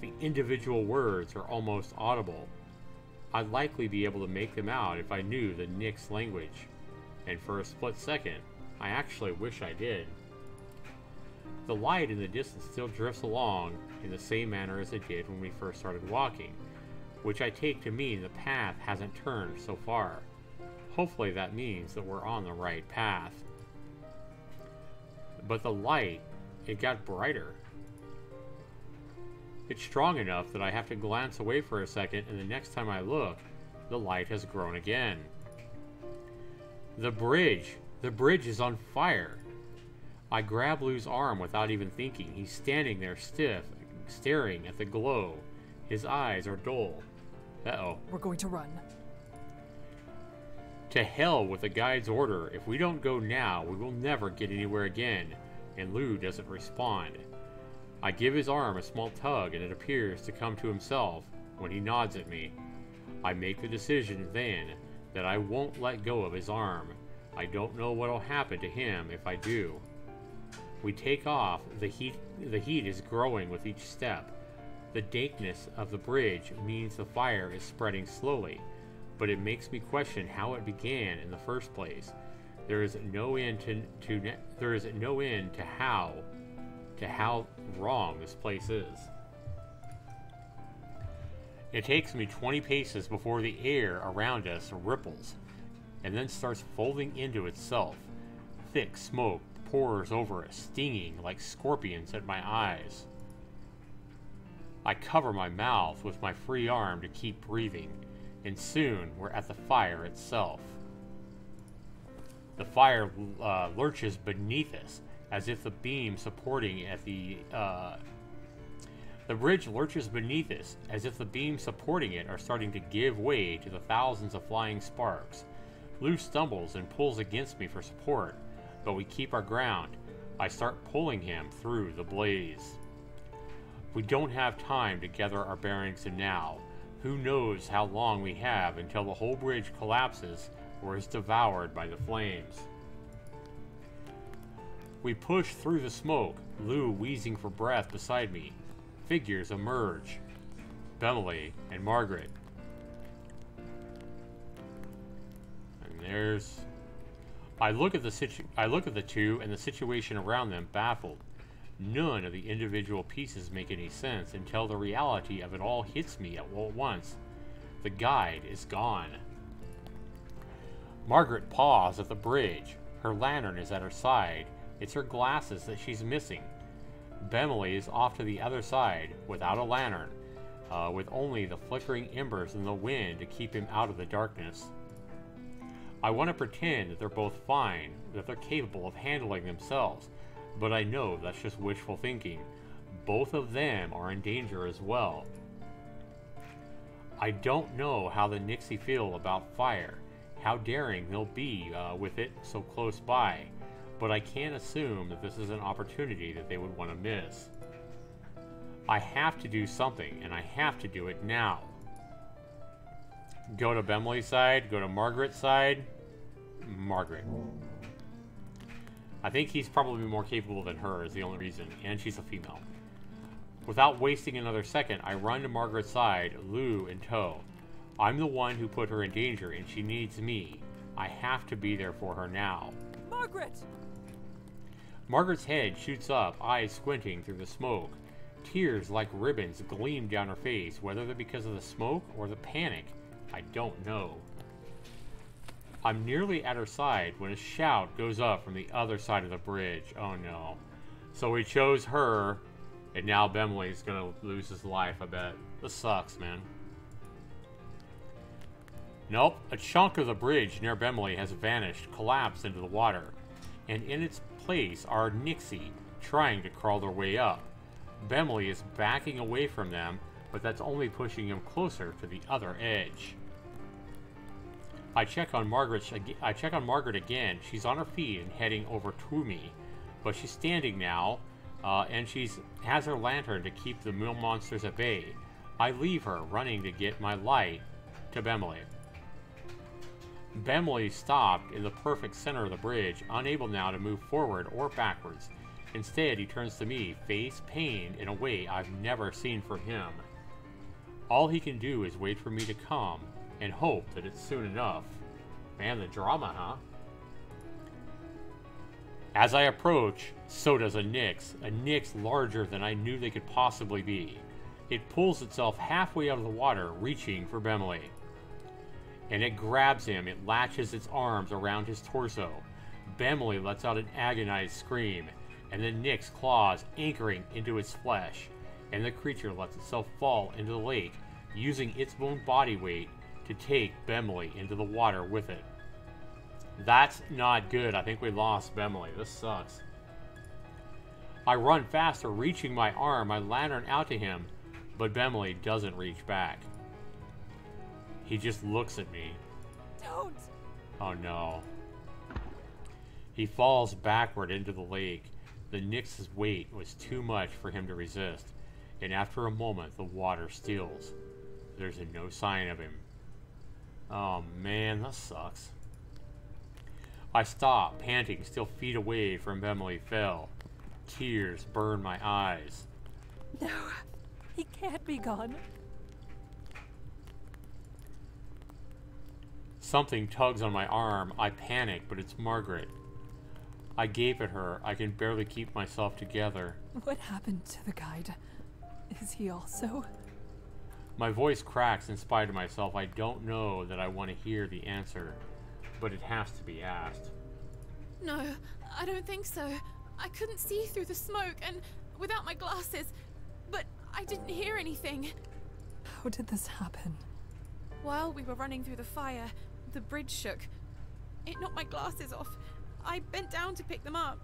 The individual words are almost audible. I'd likely be able to make them out if I knew the Nyx language, and for a split second, I actually wish I did. The light in the distance still drifts along in the same manner as it did when we first started walking, which I take to mean the path hasn't turned so far. Hopefully that means that we're on the right path. But the light, it got brighter. It's strong enough that I have to glance away for a second, and the next time I look, the light has grown again. The bridge is on fire. I grab Lou's arm without even thinking. He's standing there stiff, staring at the glow. His eyes are dull. Uh-oh. We're going to run. To hell with the guide's order. If we don't go now, we will never get anywhere again. And Lou doesn't respond. I give his arm a small tug and it appears to come to himself when he nods at me. I make the decision then that I won't let go of his arm. I don't know what'll happen to him if I do. We take off. The heat is growing with each step. The dankness of the bridge means the fire is spreading slowly, but it makes me question how it began in the first place. There is no end to how wrong this place is. It takes me 20 paces before the air around us ripples and then starts folding into itself. Thick smoke pours over us, stinging like scorpions at my eyes. I cover my mouth with my free arm to keep breathing, and soon we're at the fire itself. The fire lurches beneath us, as if the beam supporting at the bridge lurches beneath us, as if the beams supporting it are starting to give way to the thousands of flying sparks. Lou stumbles and pulls against me for support, but we keep our ground. I start pulling him through the blaze. We don't have time to gather our bearings, and now, who knows how long we have until the whole bridge collapses or is devoured by the flames. We push through the smoke, Lou wheezing for breath beside me. Figures emerge. Bemily and Margaret. And there's... I look at the two and the situation around them, baffled. None of the individual pieces make any sense until the reality of it all hits me at once. The guide is gone. Margaret paused at the bridge. Her lantern is at her side. It's her glasses that she's missing. Bemily is off to the other side, without a lantern, with only the flickering embers in the wind to keep him out of the darkness. I want to pretend that they're both fine, that they're capable of handling themselves, but I know that's just wishful thinking. Both of them are in danger as well. I don't know how the Nixie feel about fire, how daring they'll be with it so close by, but I can't assume that this is an opportunity that they would want to miss. I have to do something, and I have to do it now. Go to Bemily's side, go to Margaret's side. Margaret. I think he's probably more capable than her is the only reason, and she's a female. Without wasting another second, I run to Margaret's side, Lou in tow. I'm the one who put her in danger, and she needs me. I have to be there for her now. Margaret! Margaret's head shoots up, eyes squinting through the smoke. Tears like ribbons gleam down her face, whether they're because of the smoke or the panic. I don't know. I'm nearly at her side when a shout goes up from the other side of the bridge. Oh no. So we chose her, and now Bemily's gonna lose his life, I bet. This sucks, man. Nope, a chunk of the bridge near Bemily has vanished, collapsed into the water. and in its place are Nixie, trying to crawl their way up. Bemley is backing away from them, but that's only pushing him closer to the other edge. I check on Margaret again. She's on her feet and heading over to me, but she's standing now, and has her lantern to keep the mill monsters at bay. I leave her, running to get my light to Bemley. Bemley stopped in the perfect center of the bridge, unable now to move forward or backwards. Instead, he turns to me, face pained in a way I've never seen from him. All he can do is wait for me to come and hope that it's soon enough. Man, the drama, huh? As I approach, so does a Nyx larger than I knew they could possibly be. It pulls itself halfway out of the water, reaching for Bemley. And it grabs him. It latches its arms around his torso. Bemley lets out an agonized scream, and the Nyx claws anchoring into its flesh, and the creature lets itself fall into the lake, using its own body weight to take Bemley into the water with it. That's not good. I think we lost Bemley. This sucks. I run faster, reaching my arm, my lantern out to him, but Bemley doesn't reach back. He just looks at me. Don't! Oh no. He falls backward into the lake. The Nyx's weight was too much for him to resist, and after a moment the water stills. There's no sign of him. Oh man, that sucks. I stop, panting, still feet away from Bemley fell. Tears burn my eyes. No, he can't be gone. Something tugs on my arm. I panic, but it's Margaret. I gape at her. I can barely keep myself together. What happened to the guide? Is he also? My voice cracks in spite of myself. I don't know that I want to hear the answer, but it has to be asked. No, I don't think so. I couldn't see through the smoke and without my glasses, but I didn't hear anything. How did this happen? While we were running through the fire, the bridge shook. It knocked my glasses off. I bent down to pick them up.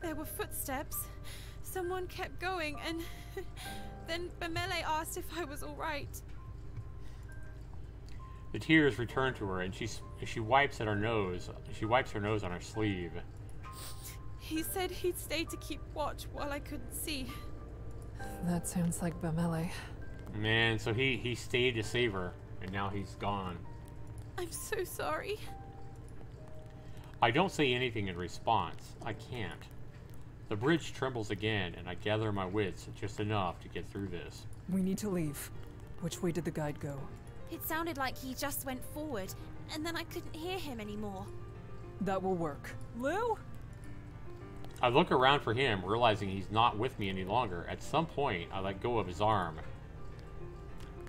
There were footsteps. Someone kept going, and then Bemele asked if I was all right. The tears return to her, and she wipes at her nose. She wipes her nose on her sleeve. He said he'd stay to keep watch while I couldn't see. That sounds like Bemele. Man, so he stayed to save her, and now he's gone. I'm so sorry. I don't say anything in response. I can't. The bridge trembles again, and I gather my wits just enough to get through this. We need to leave. Which way did the guide go? It sounded like he just went forward, and then I couldn't hear him anymore. That will work. Lou? I look around for him, realizing he's not with me any longer. At some point, I let go of his arm.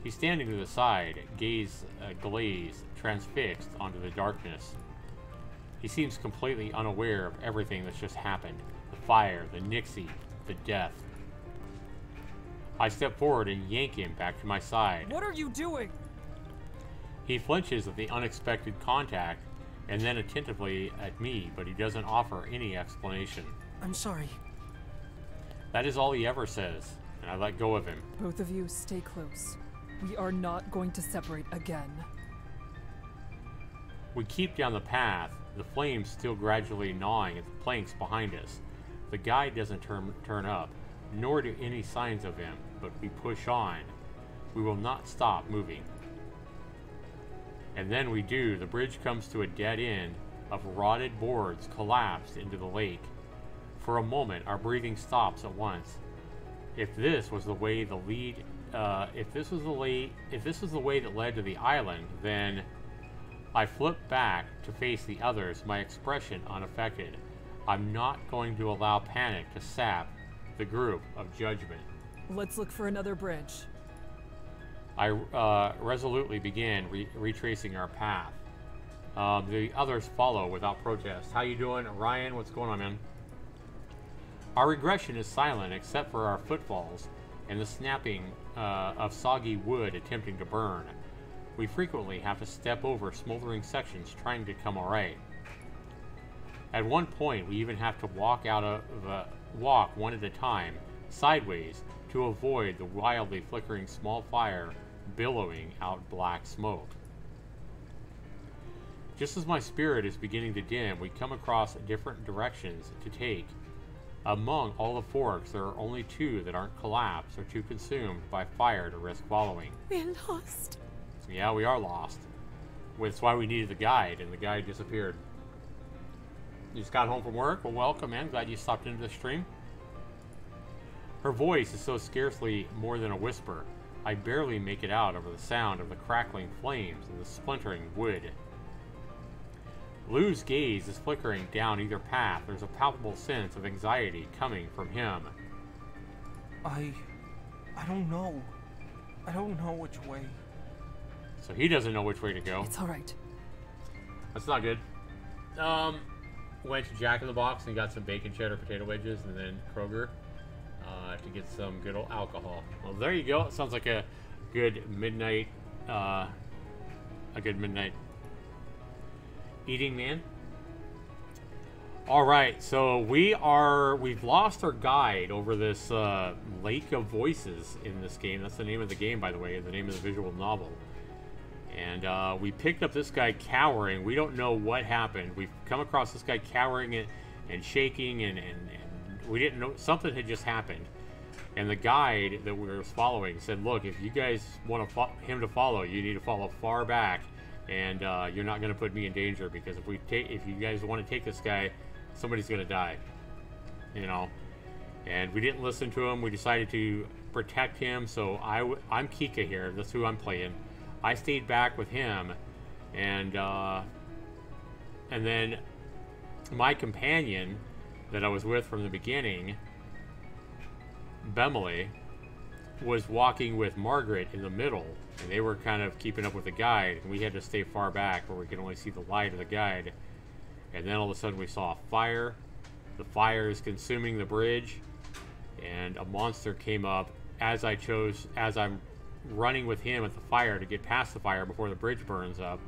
He's standing to the side, gaze glazed, transfixed onto the darkness. He seems completely unaware of everything that's just happened. The fire, the Nixie, the death. I step forward and yank him back to my side. What are you doing? He flinches at the unexpected contact, and then attentively at me, but he doesn't offer any explanation. I'm sorry. That is all he ever says, and I let go of him. Both of you stay close. We are not going to separate again. We keep down the path, the flames still gradually gnawing at the planks behind us. The guide doesn't turn up, nor do any signs of him, but we push on. We will not stop moving. And then we do. The bridge comes to a dead end of rotted boards collapsed into the lake. For a moment, our breathing stops at once. If this was the way that led to the island, then I flip back to face the others, my expression unaffected. I'm not going to allow panic to sap the group of judgment. Let's look for another bridge. I resolutely begin retracing our path. The others follow without protest. How you doing, Ryan? What's going on, man? Our regression is silent except for our footfalls and the snapping of soggy wood attempting to burn. We frequently have to step over smoldering sections trying to come alright. At one point, we even have to walk one at a time, sideways, to avoid the wildly flickering small fire billowing out black smoke. Just as my spirit is beginning to dim, we come across different directions to take. Among all the forks, there are only 2 that aren't collapsed or too consumed by fire to risk following. We're lost. Yeah, we are lost. That's why we needed the guide, and the guide disappeared. You just got home from work? Well, welcome, man. Glad you stopped into the stream. Her voice is so scarcely more than a whisper. I barely make it out over the sound of the crackling flames and the splintering wood. Lou's gaze is flickering down either path. There's a palpable sense of anxiety coming from him. I don't know. I don't know which way. So he doesn't know which way to go. It's all right. That's not good. Went to Jack in the Box and got some bacon cheddar potato wedges, and then Kroger to get some good old alcohol. Well, there you go. It sounds like a good midnight eating, man. All right, so we've lost our guide over this lake of voices in this game. That's the name of the game, by the way, the name of the visual novel. And we picked up this guy cowering. We don't know what happened. We've come across this guy cowering and shaking, and we didn't know, something had just happened. And the guide that we were following said, look, if you guys want him to follow, you need to follow far back, and you're not going to put me in danger, because if you guys want to take this guy, somebody's going to die, you know. And we didn't listen to him. We decided to protect him. So I'm Kika here. That's who I'm playing. I stayed back with him, and then my companion that I was with from the beginning, Bemily, was walking with Margaret in the middle, and they were kind of keeping up with the guide, and we had to stay far back where we could only see the light of the guide. And then all of a sudden we saw a fire. The fire is consuming the bridge, and a monster came up as I'm running with him at the fire to get past the fire before the bridge burns up.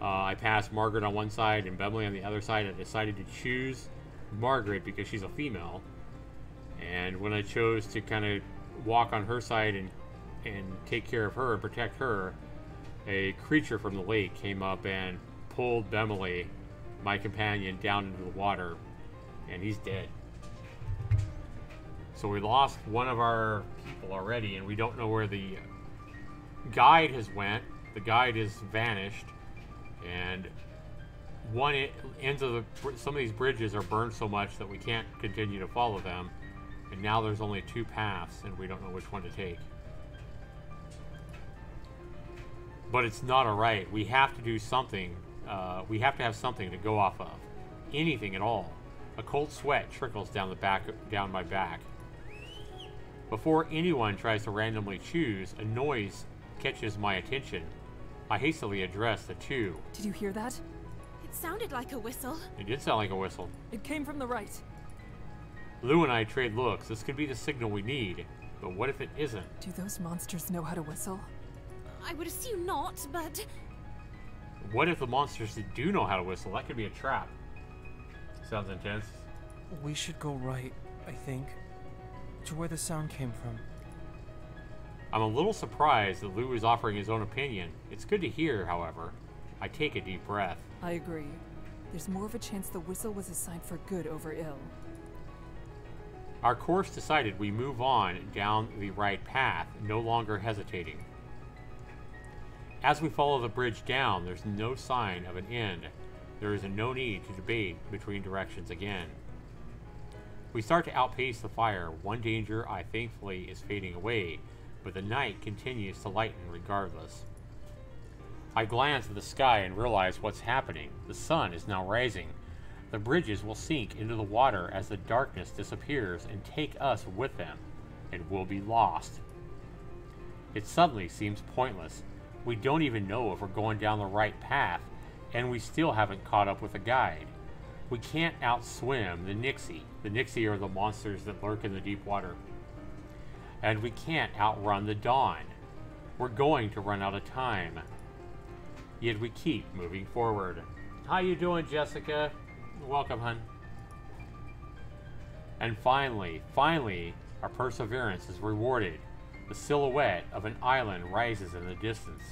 I passed Margaret on one side and Bemily on the other side. I decided to choose Margaret because she's a female. And when I chose to kind of walk on her side and take care of her and protect her, a creature from the lake came up and pulled Bemily, my companion, down into the water, and he's dead. So we lost one of our people already, and we don't know where the guide has went. The guide has vanished, and some of these bridges are burned so much that we can't continue to follow them. And now there's only 2 paths, and we don't know which one to take. But it's not alright. We have to do something. We have to have something to go off of. Anything at all. A cold sweat trickles down my back. Before anyone tries to randomly choose, a noise catches my attention. I hastily address the 2. Did you hear that? It sounded like a whistle. It did sound like a whistle. It came from the right. Lou and I trade looks. This could be the signal we need. But what if it isn't? Do those monsters know how to whistle? I would assume not, but... What if the monsters do know how to whistle? That could be a trap. Sounds intense. We should go right, I think. To where the sound came from. I'm a little surprised that Lou is offering his own opinion. It's good to hear, however. I take a deep breath. I agree. There's more of a chance the whistle was assigned for good over ill. Our course decided, we move on down the right path, no longer hesitating. As we follow the bridge down, there's no sign of an end. There is no need to debate between directions again. We start to outpace the fire. One danger, thankfully, is fading away, but the night continues to lighten regardless. I glance at the sky and realize what's happening. The sun is now rising. The bridges will sink into the water as the darkness disappears and take us with them, and we'll be lost. It suddenly seems pointless. We don't even know if we're going down the right path, and we still haven't caught up with the guide. We can't outswim the Nixie. The Nixie are the monsters that lurk in the deep water. And we can't outrun the dawn. We're going to run out of time. Yet we keep moving forward. How you doing, Jessica? Welcome, hun. And finally, our perseverance is rewarded. The silhouette of an island rises in the distance.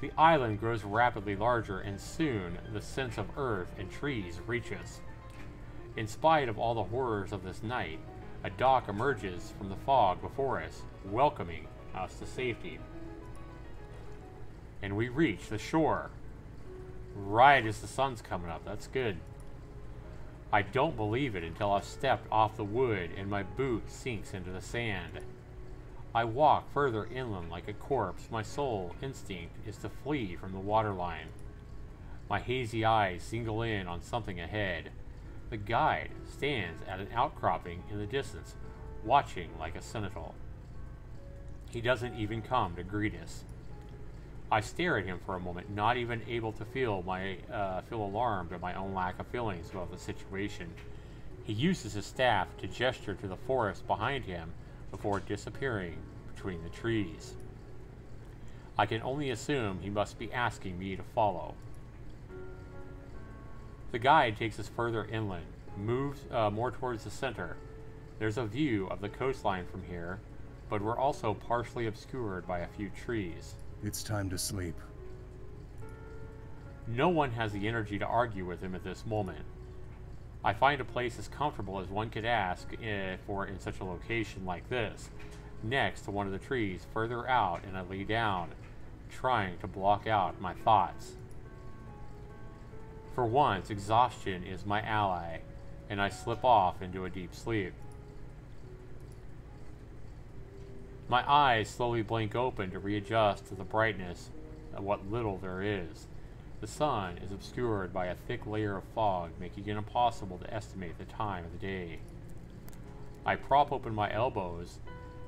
The island grows rapidly larger, and soon the sense of earth and trees reach us. In spite of all the horrors of this night, a dock emerges from the fog before us, welcoming us to safety. And we reach the shore. Right as the sun's coming up. That's good. I don't believe it until I've stepped off the wood and my boot sinks into the sand. I walk further inland like a corpse. My sole instinct is to flee from the waterline. My hazy eyes single in on something ahead. The guide stands at an outcropping in the distance, watching like a sentinel. He doesn't even come to greet us. I stare at him for a moment, not even able to feel alarmed at my own lack of feelings about the situation. He uses his staff to gesture to the forest behind him before disappearing between the trees. I can only assume he must be asking me to follow. The guide takes us further inland, moves more towards the center. There's a view of the coastline from here, but we're also partially obscured by a few trees. It's time to sleep. No one has the energy to argue with him at this moment. I find a place as comfortable as one could ask for in such a location like this, next to one of the trees further out, and I lay down, trying to block out my thoughts. For once, exhaustion is my ally, and I slip off into a deep sleep. My eyes slowly blink open to readjust to the brightness of what little there is. The sun is obscured by a thick layer of fog, making it impossible to estimate the time of the day. I prop open my elbows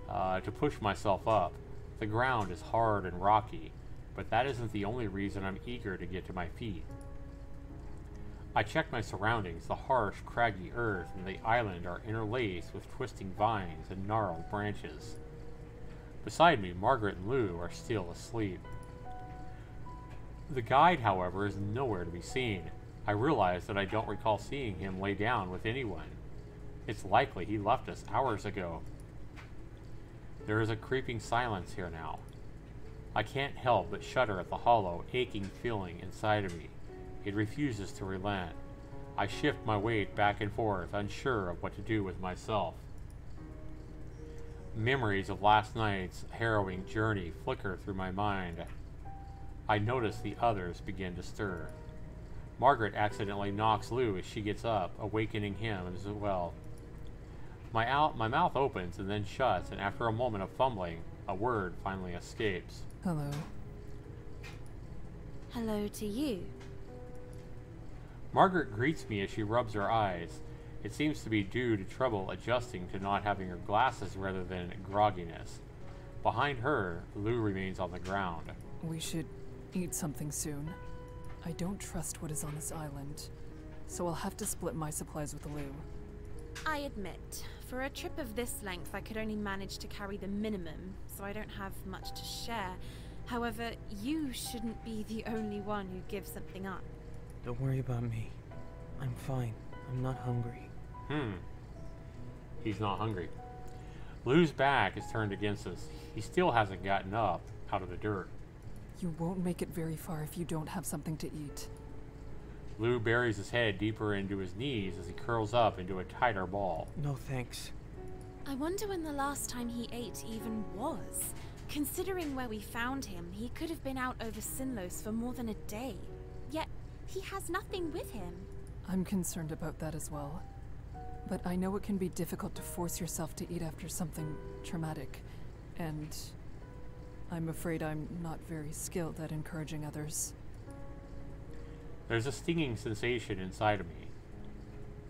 to push myself up. The ground is hard and rocky, but that isn't the only reason I'm eager to get to my feet. I check my surroundings. The harsh, craggy earth and the island are interlaced with twisting vines and gnarled branches. Beside me, Margaret and Lou are still asleep. The guide, however, is nowhere to be seen. I realize that I don't recall seeing him lay down with anyone. It's likely he left us hours ago. There is a creeping silence here now. I can't help but shudder at the hollow, aching feeling inside of me. It refuses to relent. I shift my weight back and forth, unsure of what to do with myself. Memories of last night's harrowing journey flicker through my mind. I notice the others begin to stir. Margaret accidentally knocks Lou as she gets up, awakening him as well. My mouth opens and then shuts, and after a moment of fumbling, a word finally escapes. Hello. Hello to you. Margaret greets me as she rubs her eyes. It seems to be due to trouble adjusting to not having her glasses rather than grogginess. Behind her, Lou remains on the ground. We should eat something soon. I don't trust what is on this island, so I'll have to split my supplies with Lou. I admit, for a trip of this length, I could only manage to carry the minimum, so I don't have much to share. However, you shouldn't be the only one who gives something up. Don't worry about me. I'm fine. I'm not hungry. He's not hungry. Lou's back is turned against us. He still hasn't gotten up out of the dirt. You won't make it very far if you don't have something to eat. Lou buries his head deeper into his knees as he curls up into a tighter ball. No thanks. I wonder when the last time he ate even was. Considering where we found him, he could have been out over Sinlos for more than a day. Yet, he has nothing with him. I'm concerned about that as well. But I know it can be difficult to force yourself to eat after something traumatic, and I'm afraid I'm not very skilled at encouraging others. There's a stinging sensation inside of me.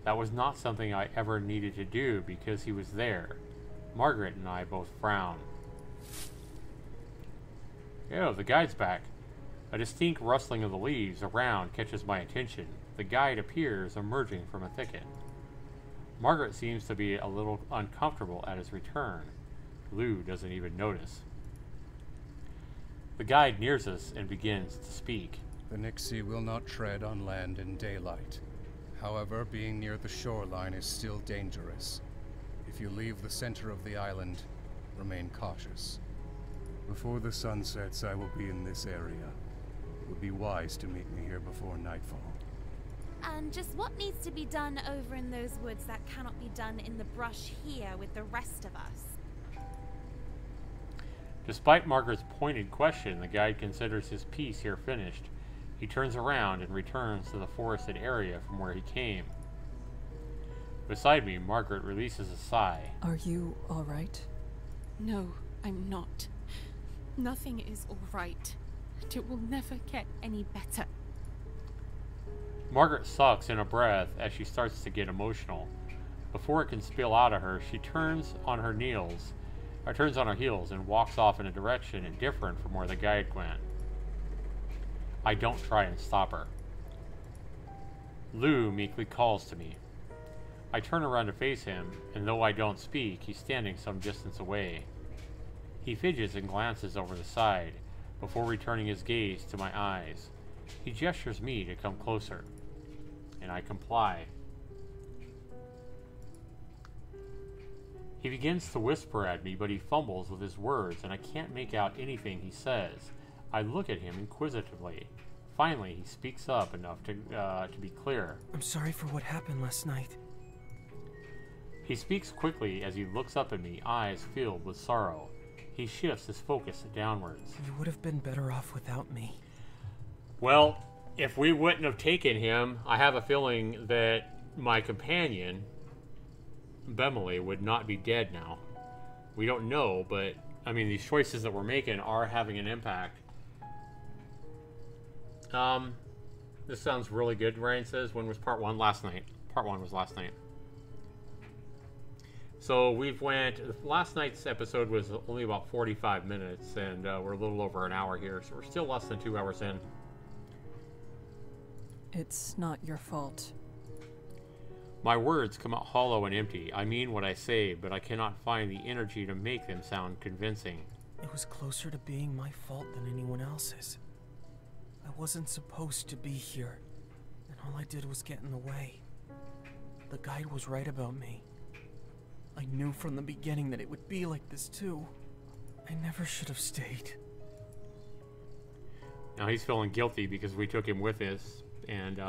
That was not something I ever needed to do because he was there. Margaret and I both frown. Yo, the guide's back. A distinct rustling of the leaves around catches my attention. The guide appears emerging from a thicket. Margaret seems to be a little uncomfortable at his return. Lou doesn't even notice. The guide nears us and begins to speak. The Nixie will not tread on land in daylight. However, being near the shoreline is still dangerous. If you leave the center of the island, remain cautious. Before the sun sets, I will be in this area. It would be wise to meet me here before nightfall. And just what needs to be done over in those woods that cannot be done in the brush here with the rest of us? Despite Margaret's pointed question, the guide considers his piece here finished. He turns around and returns to the forested area from where he came. Beside me, Margaret releases a sigh. Are you all right? No, I'm not. Nothing is all right. It will never get any better. Margaret sucks in a breath as she starts to get emotional. Before it can spill out of her, she turns on her heels and walks off in a direction different from where the guide went. I don't try and stop her. Lou meekly calls to me. I turn around to face him, and though I don't speak, he's standing some distance away. He fidgets and glances over the side, before returning his gaze to my eyes. He gestures me to come closer, and I comply. He begins to whisper at me, but he fumbles with his words, and I can't make out anything he says. I look at him inquisitively. Finally, he speaks up enough to be clear. I'm sorry for what happened last night. He speaks quickly as he looks up at me, eyes filled with sorrow. He shifts his focus downwards. You would have been better off without me. Well, if we wouldn't have taken him, I have a feeling that my companion, Bemily, would not be dead now. We don't know, but, I mean, these choices that we're making are having an impact. This sounds really good, Ryan says. When was part 1? Last night. Part 1 was last night. So last night's episode was only about 45 minutes, and we're a little over an hour here, so we're still less than 2 hours in. It's not your fault. My words come out hollow and empty. I mean what I say, but I cannot find the energy to make them sound convincing. It was closer to being my fault than anyone else's. I wasn't supposed to be here, and all I did was get in the way. The guide was right about me. I knew from the beginning that it would be like this too. I never should have stayed. Now he's feeling guilty because we took him with us, and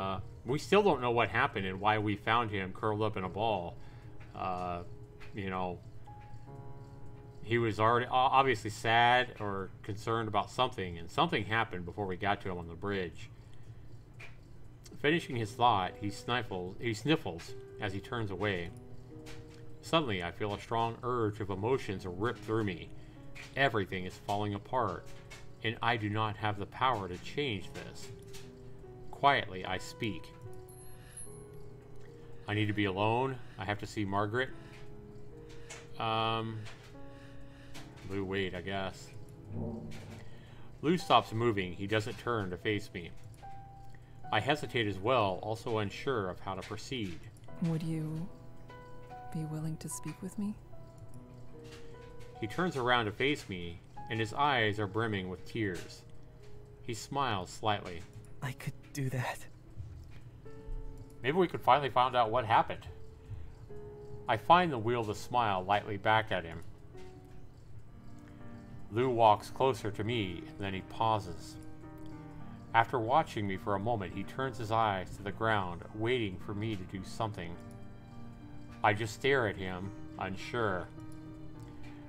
we still don't know what happened and why we found him curled up in a ball. You know, he was already obviously sad or concerned about something, and something happened before we got to him on the bridge. Finishing his thought, he sniffles as he turns away. Suddenly, I feel a strong urge of emotions rip through me. Everything is falling apart, and I do not have the power to change this. Quietly, I speak. I need to be alone. I have to see Margaret. Lou, wait, I guess. Lou stops moving. He doesn't turn to face me. I hesitate as well, also unsure of how to proceed. Would you be willing to speak with me? He turns around to face me, and his eyes are brimming with tears. He smiles slightly. I could do that. Maybe we could finally find out what happened. I find the will to smile lightly back at him. Lou walks closer to me, and then he pauses. After watching me for a moment, he turns his eyes to the ground, waiting for me to do something. I just stare at him, unsure.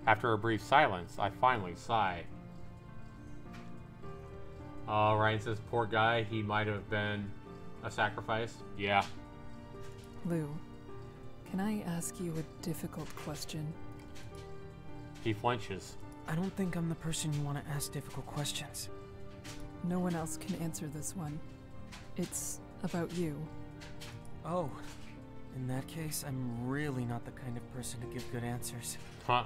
After a brief silence, I finally sigh. Ryan says, poor guy, he might have been a sacrifice. Yeah. Lou, can I ask you a difficult question? He flinches. I don't think I'm the person you want to ask difficult questions. No one else can answer this one. It's about you. Oh, in that case, I'm really not the kind of person to give good answers. Huh.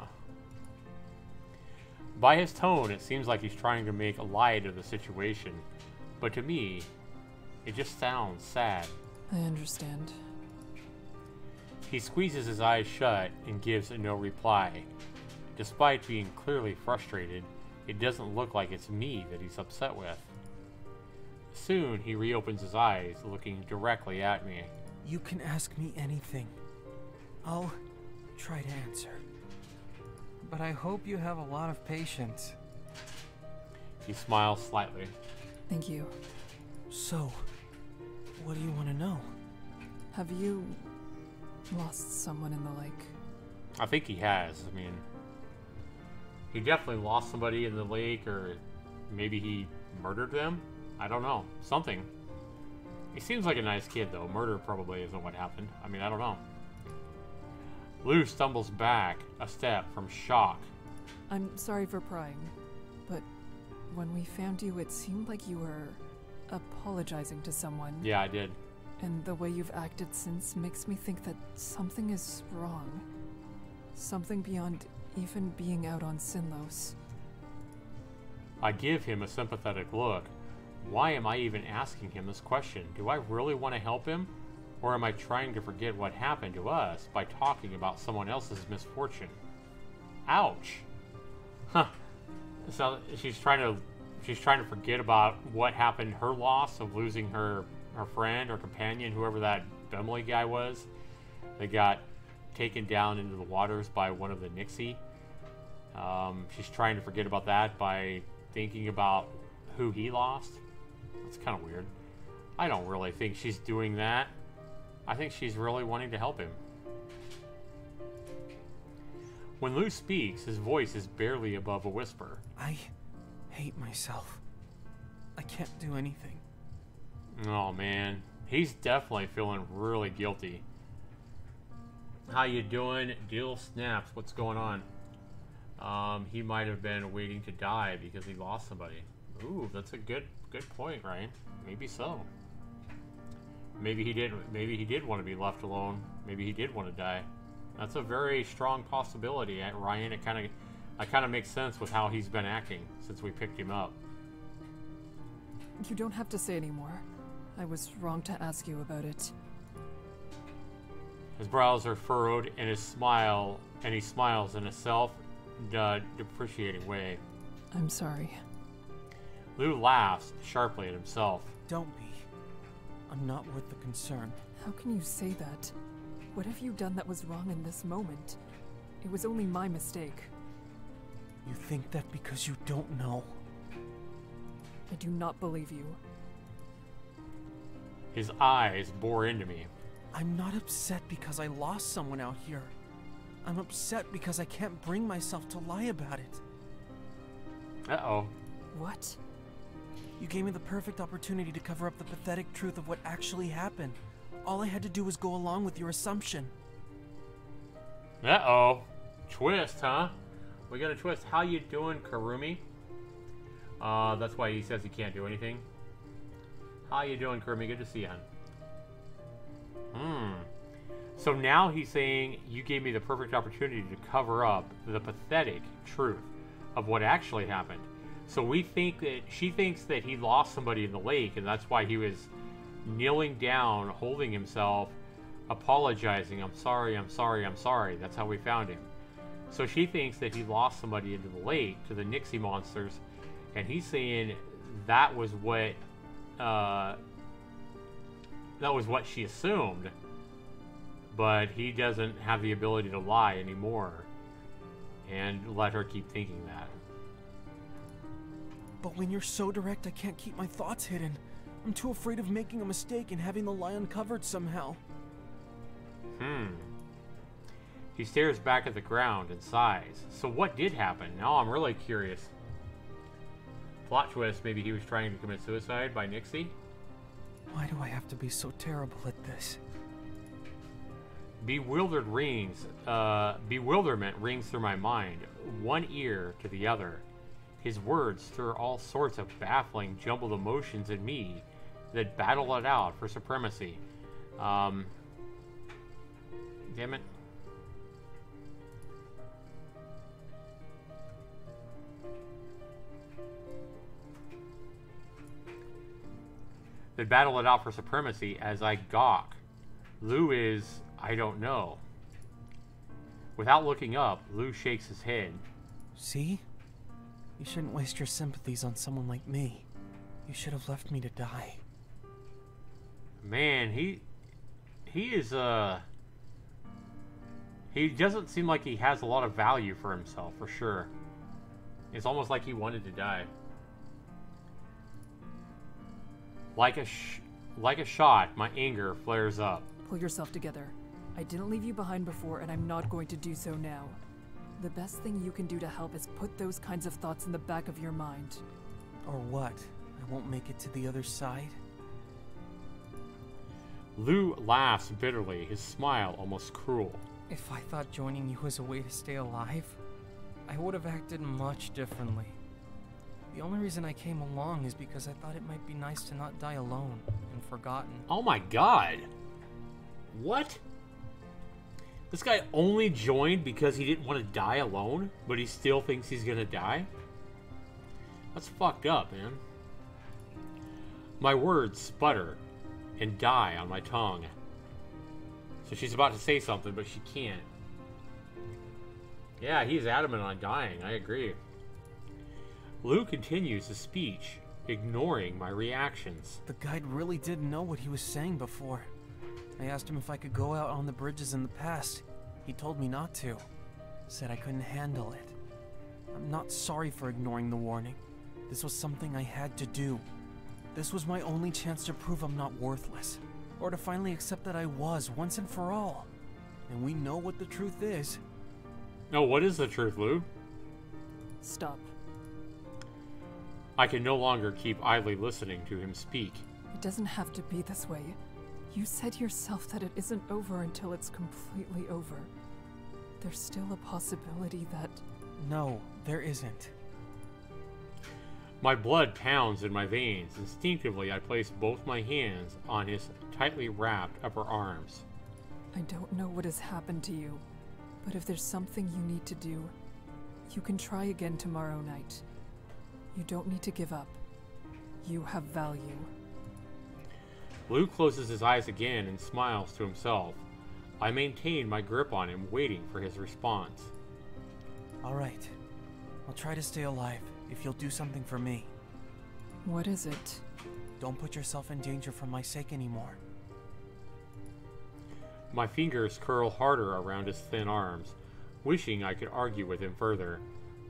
By his tone, it seems like he's trying to make light of the situation, but to me, it just sounds sad. I understand. He squeezes his eyes shut and gives no reply. Despite being clearly frustrated, it doesn't look like it's me that he's upset with. Soon, he reopens his eyes, looking directly at me. You can ask me anything. I'll try to answer. But I hope you have a lot of patience. He smiles slightly. Thank you. So, what do you want to know? Have you lost someone in the lake? I think he has. I mean, he definitely lost somebody in the lake, or maybe he murdered them. I don't know. Something. He seems like a nice kid, though. Murder probably isn't what happened. I mean, I don't know. Lou stumbles back a step from shock. I'm sorry for prying, but when we found you, it seemed like you were apologizing to someone. Yeah, I did. And the way you've acted since makes me think that something is wrong. Something beyond even being out on Sinlos. I give him a sympathetic look. Why am I even asking him this question? Do I really want to help him? Or am I trying to forget what happened to us by talking about someone else's misfortune? Ouch. Huh. So she's trying to forget about what happened, her loss of losing her friend or companion, whoever that Bemley guy was, that got taken down into the waters by one of the Nixie. She's trying to forget about that by thinking about who he lost. That's kind of weird. I don't really think she's doing that. I think she's really wanting to help him. When Lou speaks, his voice is barely above a whisper. I hate myself. I can't do anything. Oh man, he's definitely feeling really guilty. How you doing? Deal snaps. What's going on? He might have been waiting to die because he lost somebody. Ooh, that's a good point, Ryan. Maybe so. Maybe he did want to be left alone. Maybe he did want to die. That's a very strong possibility, Ryan. It kind of makes sense with how he's been acting since we picked him up. You don't have to say anymore. I was wrong to ask you about it. His brows are furrowed, and he smiles in a self-depreciating way. I'm sorry. Lou laughs sharply at himself. Don't be. I'm not worth the concern. How can you say that? What have you done that was wrong in this moment? It was only my mistake. You think that because you don't know? I do not believe you. His eyes bore into me. I'm not upset because I lost someone out here. I'm upset because I can't bring myself to lie about it. Uh-oh. What? You gave me the perfect opportunity to cover up the pathetic truth of what actually happened. All I had to do was go along with your assumption. Uh-oh. Twist, huh? We got a twist. How you doing, Karumi? That's why he says he can't do anything. How you doing, Karumi? Good to see you, hon. So now he's saying, you gave me the perfect opportunity to cover up the pathetic truth of what actually happened. So we think that she thinks that he lost somebody in the lake, and that's why he was kneeling down, holding himself, apologizing. I'm sorry, I'm sorry, I'm sorry. That's how we found him. So she thinks that he lost somebody into the lake to the Nixie monsters, and he's saying that was what she assumed, but he doesn't have the ability to lie anymore and let her keep thinking that. But when you're so direct, I can't keep my thoughts hidden. I'm too afraid of making a mistake and having the lie uncovered somehow. He stares back at the ground and sighs. So what did happen? Now I'm really curious. Plot twist, maybe he was trying to commit suicide by Nixie? Why do I have to be so terrible at this? Bewilderment rings through my mind, one ear to the other. His words stir all sorts of baffling, jumbled emotions in me that battle it out for supremacy. Damn it. That battle it out for supremacy as I gawk. Lou is, I don't know. Without looking up, Lou shakes his head. See? You shouldn't waste your sympathies on someone like me. You should have left me to die. Man, he is, he doesn't seem like he has a lot of value for himself, for sure. It's almost like he wanted to die. Like a shot, my anger flares up. Pull yourself together. I didn't leave you behind before, and I'm not going to do so now. The best thing you can do to help is put those kinds of thoughts in the back of your mind. Or what? I won't make it to the other side? Lou laughs bitterly, his smile almost cruel. If I thought joining you was a way to stay alive, I would have acted much differently. The only reason I came along is because I thought it might be nice to not die alone and forgotten. Oh my god! What? This guy only joined because he didn't want to die alone, but he still thinks he's gonna die? That's fucked up, man. My words sputter and die on my tongue. So she's about to say something, but she can't. Yeah, he's adamant on dying, I agree. Lou continues his speech, ignoring my reactions. The guide really didn't know what he was saying before. I asked him if I could go out on the bridges in the past. He told me not to. Said I couldn't handle it. I'm not sorry for ignoring the warning. This was something I had to do. This was my only chance to prove I'm not worthless. Or to finally accept that I was, once and for all. And we know what the truth is. No, what is the truth, Lou? Stop. I can no longer keep idly listening to him speak. It doesn't have to be this way. You said yourself that it isn't over until it's completely over. There's still a possibility that... No, there isn't. My blood pounds in my veins. Instinctively, I place both my hands on his tightly wrapped upper arms. I don't know what has happened to you, but if there's something you need to do, you can try again tomorrow night. You don't need to give up. You have value. Lou closes his eyes again and smiles to himself. I maintain my grip on him, waiting for his response. All right. I'll try to stay alive if you'll do something for me. What is it? Don't put yourself in danger for my sake anymore. My fingers curl harder around his thin arms, wishing I could argue with him further.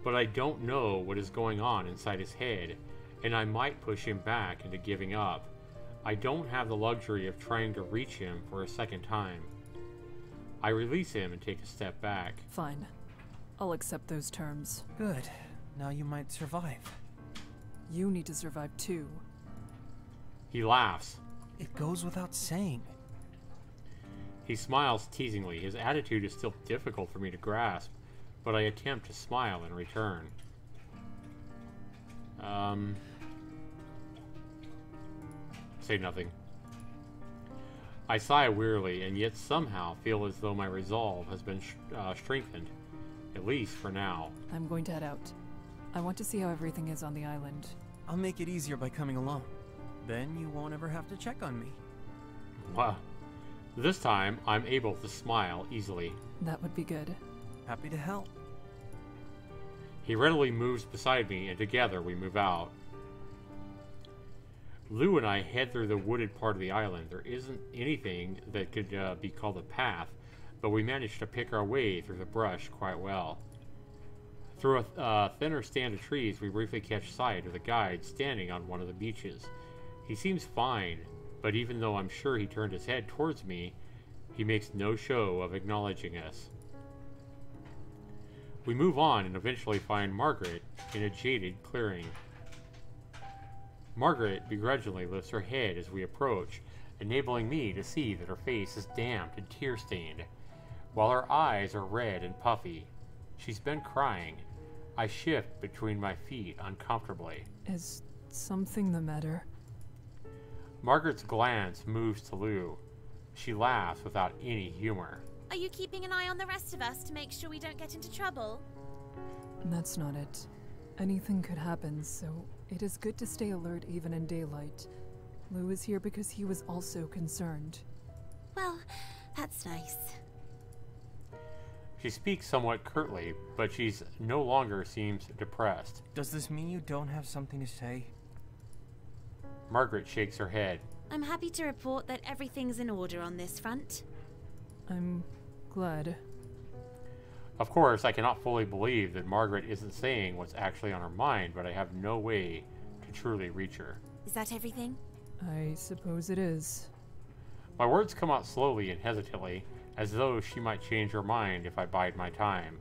But I don't know what is going on inside his head, and I might push him back into giving up. I don't have the luxury of trying to reach him for a second time. I release him and take a step back. Fine. I'll accept those terms. Good. Now you might survive. You need to survive too. He laughs. It goes without saying. He smiles teasingly. His attitude is still difficult for me to grasp, but I attempt to smile in return. Say nothing. I sigh wearily, and yet somehow feel as though my resolve has been strengthened, at least for now. I'm going to head out. I want to see how everything is on the island. I'll make it easier by coming along. Then you won't ever have to check on me. Wow. This time, I'm able to smile easily. That would be good. Happy to help. He readily moves beside me, and together we move out. Lou and I head through the wooded part of the island. There isn't anything that could be called a path, but we manage to pick our way through the brush quite well. Through a thinner stand of trees, we briefly catch sight of the guide standing on one of the beaches. He seems fine, but even though I'm sure he turned his head towards me, he makes no show of acknowledging us. We move on and eventually find Margaret in a jaded clearing. Margaret begrudgingly lifts her head as we approach, enabling me to see that her face is damp and tear-stained, while her eyes are red and puffy. She's been crying. I shift between my feet uncomfortably. Is something the matter? Margaret's glance moves to Lou. She laughs without any humor. Are you keeping an eye on the rest of us to make sure we don't get into trouble? That's not it. Anything could happen, so it is good to stay alert even in daylight. Lou is here because he was also concerned. Well, that's nice. She speaks somewhat curtly, but she's no longer seems depressed. Does this mean you don't have something to say? Margaret shakes her head. I'm happy to report that everything's in order on this front. I'm glad. Of course, I cannot fully believe that Margaret isn't saying what's actually on her mind, but I have no way to truly reach her. Is that everything? I suppose it is. My words come out slowly and hesitantly, as though she might change her mind if I bide my time.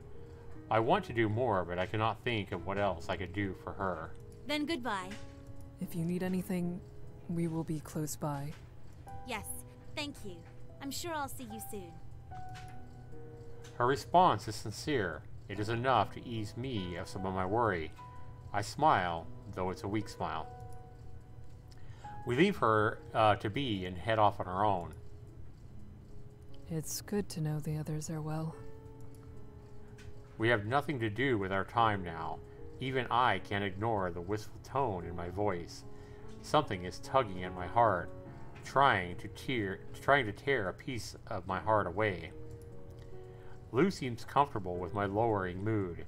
I want to do more, but I cannot think of what else I could do for her. Then goodbye. If you need anything, we will be close by. Yes, thank you. I'm sure I'll see you soon. Her response is sincere. It is enough to ease me of some of my worry. I smile, though it's a weak smile. We leave her to be and head off on our own. It's good to know the others are well. We have nothing to do with our time now. Even I can't ignore the wistful tone in my voice. Something is tugging at my heart, trying to tear a piece of my heart away. Lou seems comfortable with my lowering mood.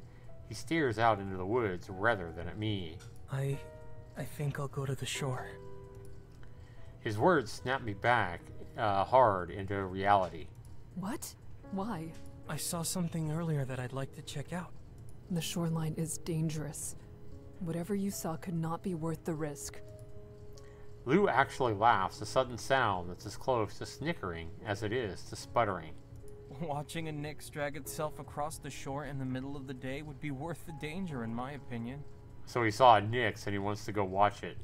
He stares out into the woods rather than at me. I think I'll go to the shore. His words snap me back hard into reality. What? Why? I saw something earlier that I'd like to check out. The shoreline is dangerous. Whatever you saw could not be worth the risk. Lou actually laughs, a sudden sound that's as close to snickering as it is to sputtering. Watching a Nyx drag itself across the shore in the middle of the day would be worth the danger, in my opinion. So he saw a Nyx and he wants to go watch it.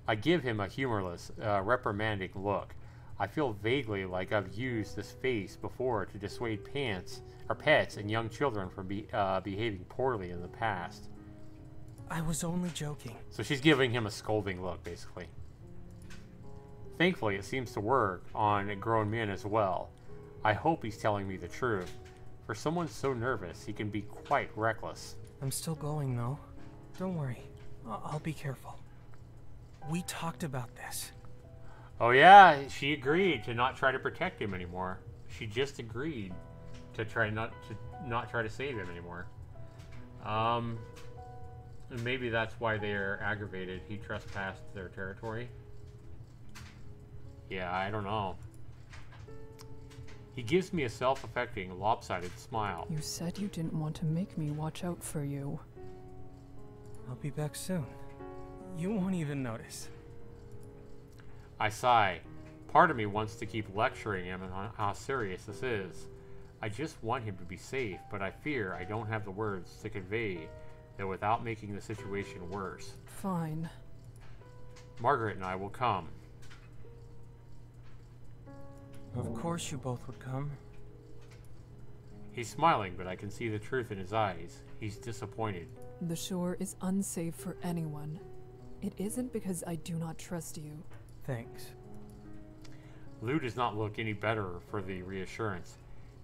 I give him a humorless, reprimanding look. I feel vaguely like I've used this face before to dissuade pets and young children from behaving poorly in the past. I was only joking. So she's giving him a scolding look, basically. Thankfully, it seems to work on grown men as well. I hope he's telling me the truth. For someone so nervous, he can be quite reckless. I'm still going, though. Don't worry. I'll be careful. We talked about this. Oh yeah, she agreed to not try to protect him anymore. She just agreed to not try to save him anymore. And maybe that's why they're aggravated. He trespassed their territory. Yeah, I don't know. He gives me a self-affecting, lopsided smile. You said you didn't want to make me watch out for you. I'll be back soon. You won't even notice. I sigh. Part of me wants to keep lecturing him on how serious this is. I just want him to be safe, but I fear I don't have the words to convey that without making the situation worse. Fine. Margaret and I will come. Of course you both would come. He's smiling, but I can see the truth in his eyes. He's disappointed. The shore is unsafe for anyone. It isn't because I do not trust you. Thanks. Lou does not look any better for the reassurance.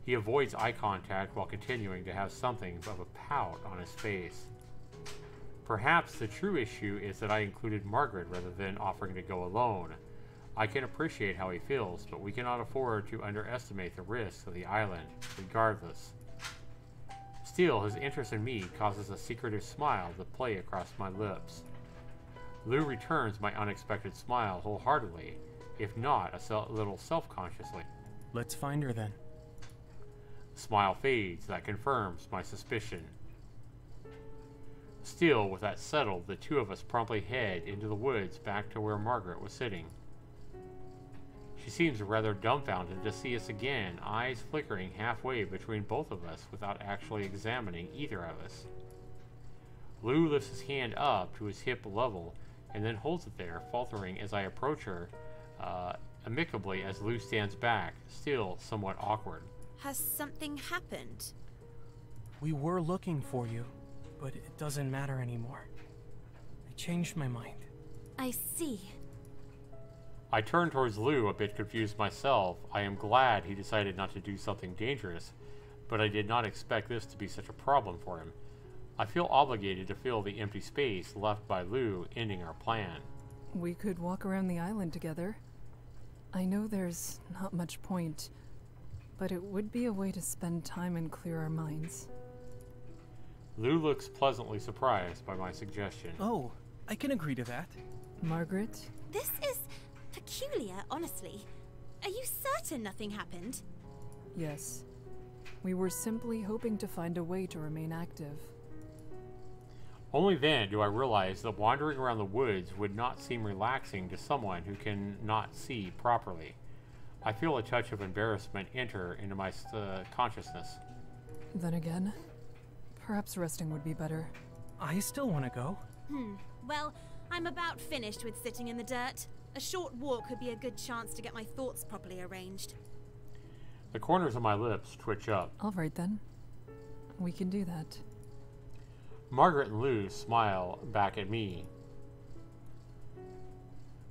He avoids eye contact while continuing to have something of a pout on his face. Perhaps the true issue is that I included Margaret rather than offering to go alone. I can appreciate how he feels, but we cannot afford to underestimate the risks of the island, regardless. Still, his interest in me causes a secretive smile to play across my lips. Lou returns my unexpected smile wholeheartedly, if not a little self-consciously. Let's find her then. The smile fades. That confirms my suspicion. Still, with that settled, the two of us promptly head into the woods back to where Margaret was sitting. She seems rather dumbfounded to see us again, eyes flickering halfway between both of us without actually examining either of us. Lou lifts his hand up to his hip level and then holds it there, faltering as I approach her, amicably as Lou stands back, still somewhat awkward. Has something happened? We were looking for you, but it doesn't matter anymore. I changed my mind. I see. I turn towards Lou, a bit confused myself. I am glad he decided not to do something dangerous, but I did not expect this to be such a problem for him. I feel obligated to fill the empty space left by Lou, ending our plan. We could walk around the island together. I know there's not much point, but it would be a way to spend time and clear our minds. Lou looks pleasantly surprised by my suggestion. Oh, I can agree to that. Margaret? This is Peculiar, honestly. Are you certain nothing happened? Yes. We were simply hoping to find a way to remain active. Only then do I realize that wandering around the woods would not seem relaxing to someone who can not see properly. I feel a touch of embarrassment enter into my consciousness. Then again, perhaps resting would be better. I still want to go. Well, I'm about finished with sitting in the dirt. A short walk could be a good chance to get my thoughts properly arranged. The corners of my lips twitch up. All right then. We can do that. Margaret and Lou smile back at me.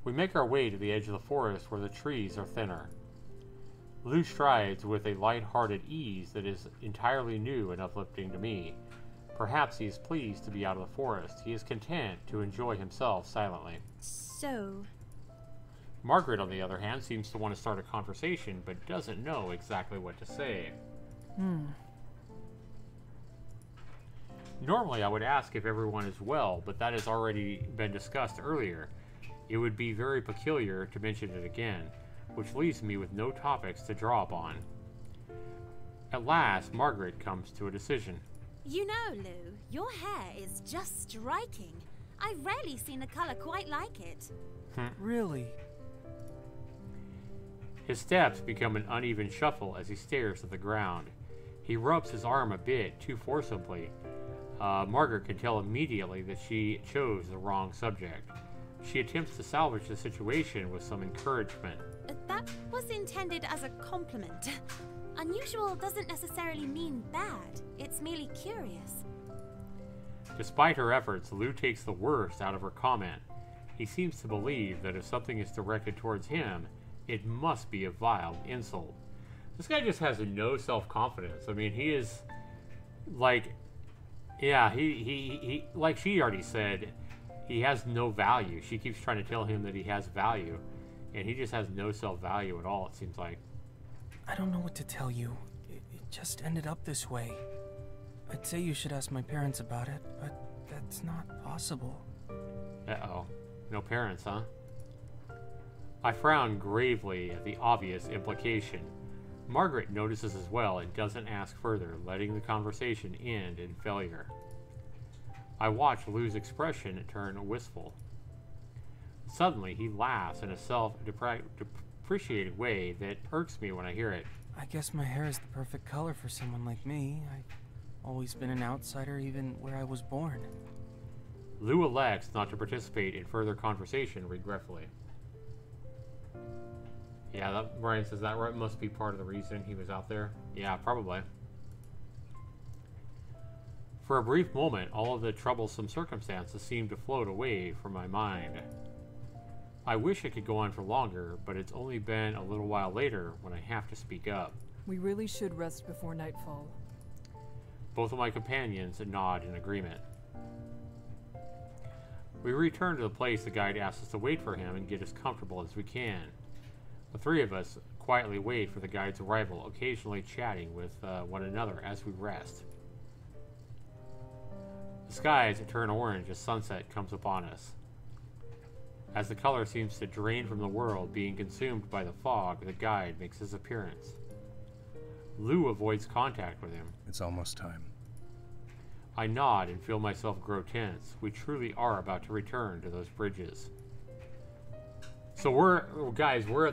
We make our way to the edge of the forest where the trees are thinner. Lou strides with a light-hearted ease that is entirely new and uplifting to me. Perhaps he is pleased to be out of the forest. He is content to enjoy himself silently. So... Margaret, on the other hand, seems to want to start a conversation, but doesn't know exactly what to say. Normally, I would ask if everyone is well, but that has already been discussed earlier. It would be very peculiar to mention it again, which leaves me with no topics to draw upon. At last, Margaret comes to a decision. You know, Lou, your hair is just striking. I've rarely seen a color quite like it. Really? His steps become an uneven shuffle as he stares at the ground. He rubs his arm a bit too forcibly. Margaret can tell immediately that she chose the wrong subject. She attempts to salvage the situation with some encouragement. That was intended as a compliment. Unusual doesn't necessarily mean bad. It's merely curious. Despite her efforts, Lou takes the worst out of her comment. He seems to believe that if something is directed towards him, it must be a vile insult. This guy just has no self-confidence. I mean, he is like, yeah, he like she already said, he has no value. She keeps trying to tell him that he has value, and he just has no self-value at all, it seems like. I don't know what to tell you. It just ended up this way. I'd say you should ask my parents about it, but that's not possible. Uh-oh. No parents, huh? I frown gravely at the obvious implication. Margaret notices as well and doesn't ask further, letting the conversation end in failure. I watch Lou's expression turn wistful. Suddenly, he laughs in a self-depreciating way that irks me when I hear it. I guess my hair is the perfect color for someone like me. I've always been an outsider even where I was born. Lou elects not to participate in further conversation regretfully. Yeah, Brian says that must be part of the reason he was out there. Yeah, probably. For a brief moment, all of the troublesome circumstances seemed to float away from my mind. I wish it could go on for longer, but it's only been a little while later when I have to speak up. We really should rest before nightfall. Both of my companions nod in agreement. We return to the place the guide asks us to wait for him and get as comfortable as we can. The three of us quietly wait for the guide's arrival, occasionally chatting with one another as we rest. The skies turn orange as sunset comes upon us. As the color seems to drain from the world, being consumed by the fog, the guide makes his appearance. Lou avoids contact with him. It's almost time. I nod and feel myself grow tense. We truly are about to return to those bridges. So we're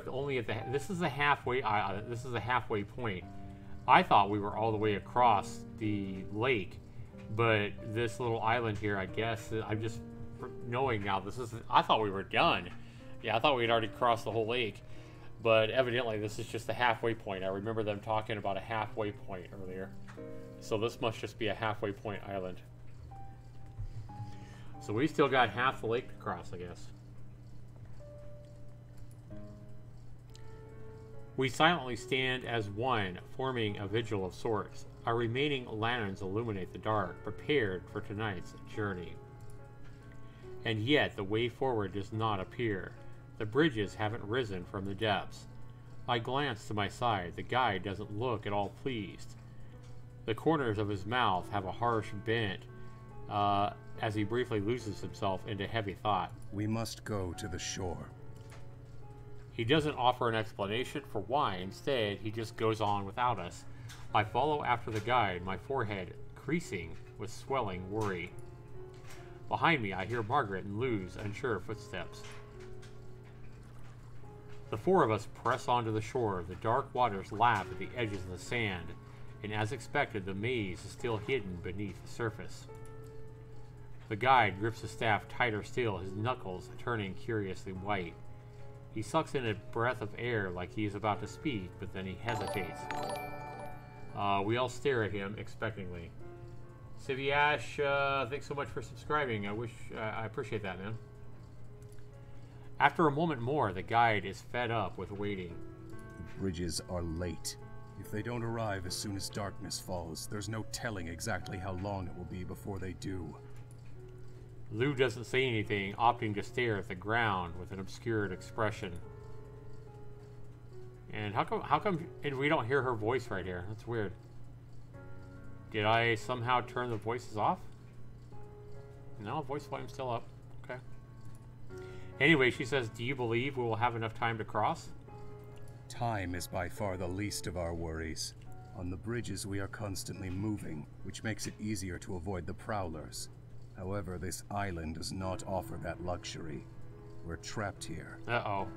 only at the. This is the halfway. This is the halfway point. I thought we were all the way across the lake, but this little island here, I guess, I'm just knowing now. I thought we were done. Yeah, I thought we had already crossed the whole lake, but evidently this is just the halfway point. I remember them talking about a halfway point earlier, so this must just be a halfway point island. So we still got half the lake to cross, I guess. We silently stand as one, forming a vigil of sorts. Our remaining lanterns illuminate the dark, prepared for tonight's journey. And yet the way forward does not appear. The bridges haven't risen from the depths. I glance to my side. The guide doesn't look at all pleased. The corners of his mouth have a harsh bent as he briefly loses himself into heavy thought. We must go to the shore. He doesn't offer an explanation for why. Instead, he just goes on without us. I follow after the guide, my forehead creasing with swelling worry. Behind me, I hear Margaret and Lou's unsure footsteps. The four of us press onto the shore. The dark waters lap at the edges of the sand, and as expected, the maze is still hidden beneath the surface. The guide grips his staff tighter still, his knuckles turning curiously white. He sucks in a breath of air like he is about to speak, but then he hesitates. We all stare at him expectantly. Civvy Ash, thanks so much for subscribing. I appreciate that, man. After a moment more, the guide is fed up with waiting. The bridges are late. If they don't arrive as soon as darkness falls, there's no telling exactly how long it will be before they do. Lou doesn't say anything, opting to stare at the ground with an obscured expression. And how come we don't hear her voice right here? That's weird. Did I somehow turn the voices off? No, voice volume's still up. Okay. Anyway, she says, do you believe we will have enough time to cross? Time is by far the least of our worries. On the bridges, we are constantly moving, which makes it easier to avoid the prowlers. However, this island does not offer that luxury. We're trapped here. Uh-oh.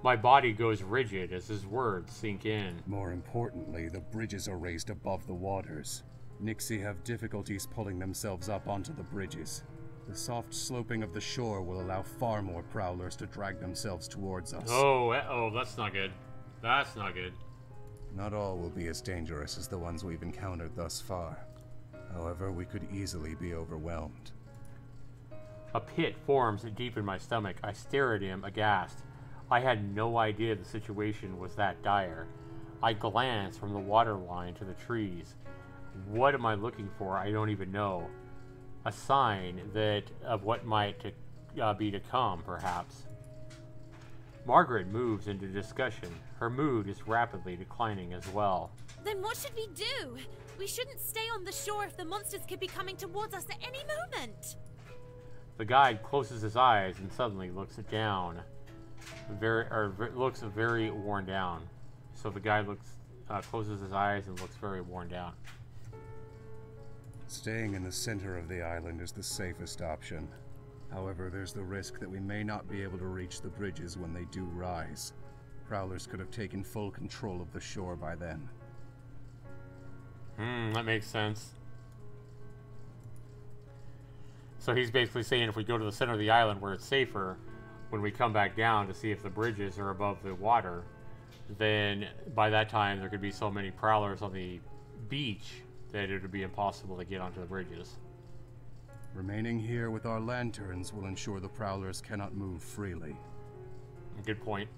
My body goes rigid as his words sink in. More importantly, the bridges are raised above the waters. Nixie have difficulties pulling themselves up onto the bridges. The soft sloping of the shore will allow far more prowlers to drag themselves towards us. Oh, uh-oh, that's not good. That's not good. Not all will be as dangerous as the ones we've encountered thus far. However, we could easily be overwhelmed. A pit forms deep in my stomach. I stare at him, aghast. I had no idea the situation was that dire. I glance from the waterline to the trees. What am I looking for? I don't even know. A sign of what might be to come, perhaps. Margaret moves into discussion. Her mood is rapidly declining as well. Then what should we do? We shouldn't stay on the shore if the monsters could be coming towards us at any moment. The guide closes his eyes and suddenly looks down. Looks very worn down. So the guide closes his eyes and looks very worn down. Staying in the center of the island is the safest option. However, there's the risk that we may not be able to reach the bridges when they do rise. Prowlers could have taken full control of the shore by then. That makes sense. So he's basically saying if we go to the center of the island where it's safer, when we come back down to see if the bridges are above the water, then by that time there could be so many prowlers on the beach that it would be impossible to get onto the bridges. Remaining here with our lanterns will ensure the prowlers cannot move freely. Good point.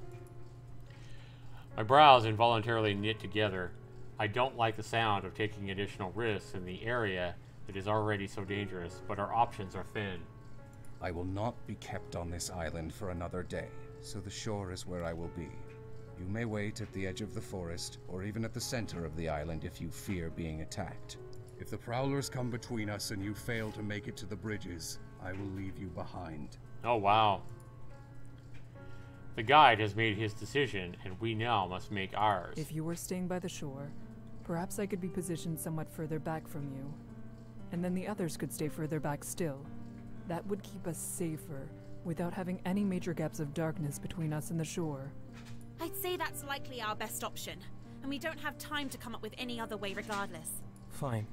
My brows involuntarily knit together. I don't like the sound of taking additional risks in the area that is already so dangerous, but our options are thin. I will not be kept on this island for another day, so the shore is where I will be. You may wait at the edge of the forest, or even at the center of the island if you fear being attacked. If the prowlers come between us and you fail to make it to the bridges, I will leave you behind. Oh, wow. The guide has made his decision, and we now must make ours. If you were staying by the shore, perhaps I could be positioned somewhat further back from you, and then the others could stay further back still. That would keep us safer, without having any major gaps of darkness between us and the shore. I'd say that's likely our best option, and we don't have time to come up with any other way regardless. Fine.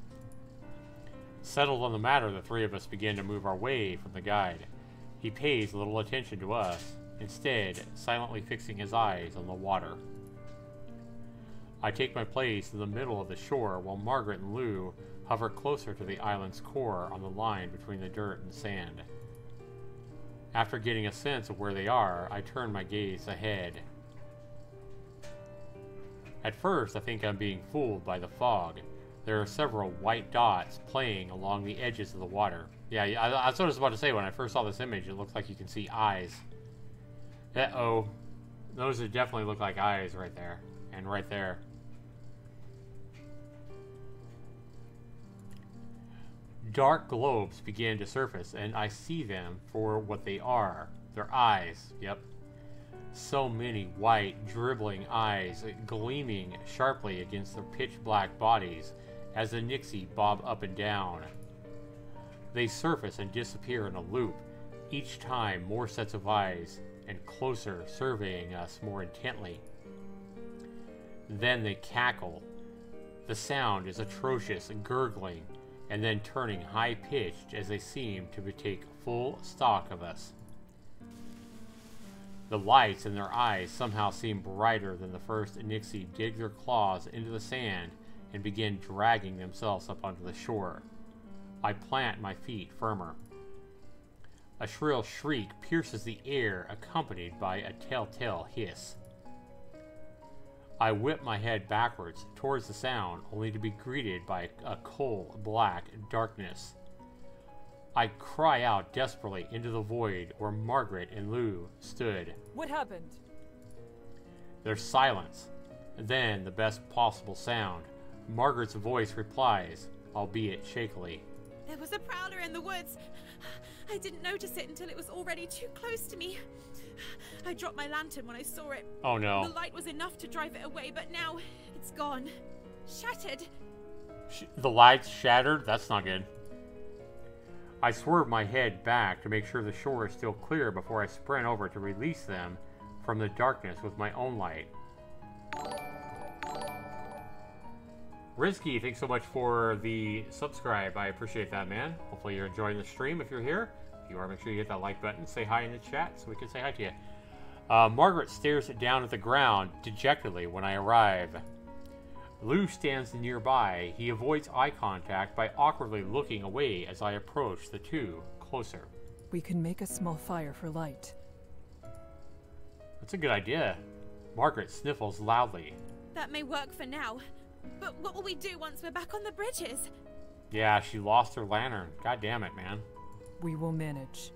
Settled on the matter, the three of us begin to move our way from the guide. He pays little attention to us, instead silently fixing his eyes on the water. I take my place in the middle of the shore while Margaret and Lou hover closer to the island's core on the line between the dirt and sand. After getting a sense of where they are, I turn my gaze ahead. At first, I think I'm being fooled by the fog. There are several white dots playing along the edges of the water. Yeah, that's what I was about to say. When I first saw this image, it looks like you can see eyes. Uh-oh. Those definitely look like eyes right there. And right there. Dark globes begin to surface, and I see them for what they are. They're eyes, yep. So many white, dribbling eyes gleaming sharply against their pitch-black bodies as the Nixie bob up and down. They surface and disappear in a loop, each time more sets of eyes and closer, surveying us more intently. Then they cackle. The sound is atrocious, gurgling, and then turning high-pitched as they seem to take full stock of us. The lights in their eyes somehow seem brighter than the first Nixie dig their claws into the sand and begin dragging themselves up onto the shore. I plant my feet firmer. A shrill shriek pierces the air, accompanied by a telltale hiss. I whip my head backwards towards the sound, only to be greeted by a coal-black darkness. I cry out desperately into the void where Margaret and Lou stood. What happened? There's silence. Then the best possible sound. Margaret's voice replies, albeit shakily. There was a prowler in the woods. I didn't notice it until it was already too close to me. I dropped my lantern when I saw it. Oh no. The light was enough to drive it away, but now it's gone. Shattered. The lights shattered? That's not good. I swerve my head back to make sure the shore is still clear before I sprint over to release them from the darkness with my own light. Risky, thanks so much for the subscribe. I appreciate that, man. Hopefully you're enjoying the stream if you're here. If you are, make sure you hit that like button. Say hi in the chat so we can say hi to you. Margaret stares down at the ground dejectedly when I arrive. Lou stands nearby. He avoids eye contact by awkwardly looking away as I approach the two closer. We can make a small fire for light. That's a good idea. Margaret sniffles loudly. That may work for now, but what will we do once we're back on the bridges? Yeah, she lost her lantern. God damn it, man. We will manage.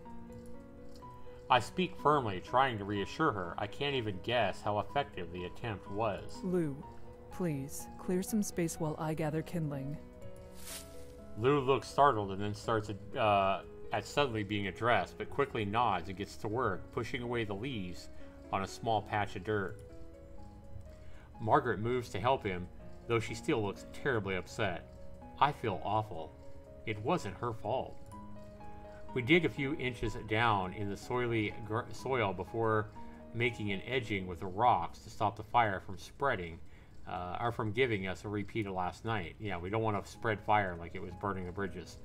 I speak firmly, trying to reassure her. I can't even guess how effective the attempt was. Lou, please, clear some space while I gather kindling. Lou looks startled and then starts at suddenly being addressed, but quickly nods and gets to work, pushing away the leaves on a small patch of dirt. Margaret moves to help him, though she still looks terribly upset. I feel awful. It wasn't her fault. We dig a few inches down in the soily soil before making an edging with the rocks to stop the fire from spreading, or from giving us a repeat of last night. Yeah, we don't want to spread fire like it was burning the bridges.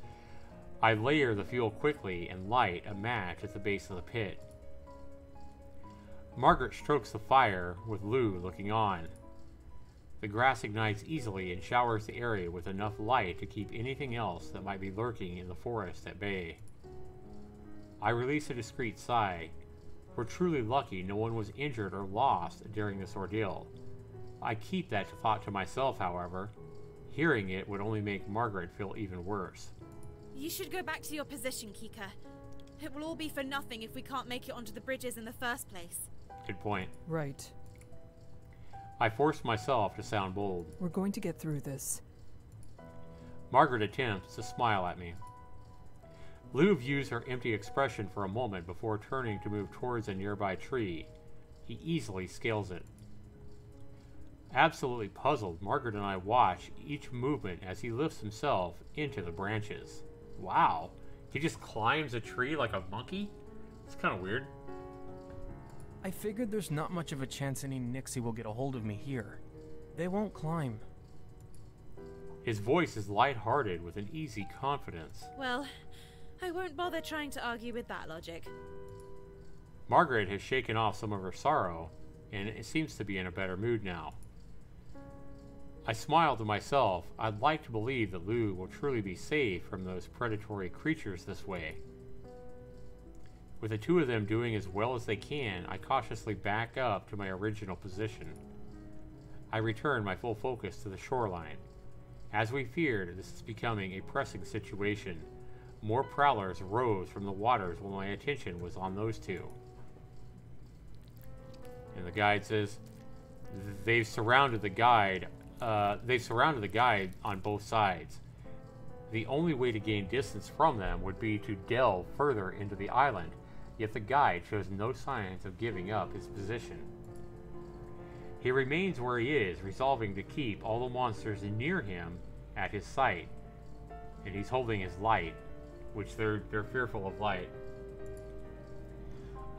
I layer the fuel quickly and light a match at the base of the pit. Margaret strokes the fire, with Lou looking on. The grass ignites easily and showers the area with enough light to keep anything else that might be lurking in the forest at bay. I release a discreet sigh. We're truly lucky no one was injured or lost during this ordeal. I keep that thought to myself, however. Hearing it would only make Margaret feel even worse. You should go back to your position, Kika. It will all be for nothing if we can't make it onto the bridges in the first place. Good point. Right. I force myself to sound bold. We're going to get through this. Margaret attempts to smile at me. Lou views her empty expression for a moment before turning to move towards a nearby tree. He easily scales it. Absolutely puzzled, Margaret and I watch each movement as he lifts himself into the branches. Wow, he just climbs a tree like a monkey? It's kind of weird. I figured there's not much of a chance any Nixie will get a hold of me here. They won't climb. His voice is lighthearted with an easy confidence. Well, I won't bother trying to argue with that logic. Margaret has shaken off some of her sorrow, and it seems to be in a better mood now. I smile to myself. I'd like to believe that Lou will truly be safe from those predatory creatures this way. With the two of them doing as well as they can, I cautiously back up to my original position. I return my full focus to the shoreline. As we feared, this is becoming a pressing situation. More prowlers rose from the waters while my attention was on those two. And the guide says, they've surrounded the guide on both sides. The only way to gain distance from them would be to delve further into the island, yet the guide shows no signs of giving up his position. He remains where he is, resolving to keep all the monsters near him at his sight. And he's holding his light, which they're fearful of light.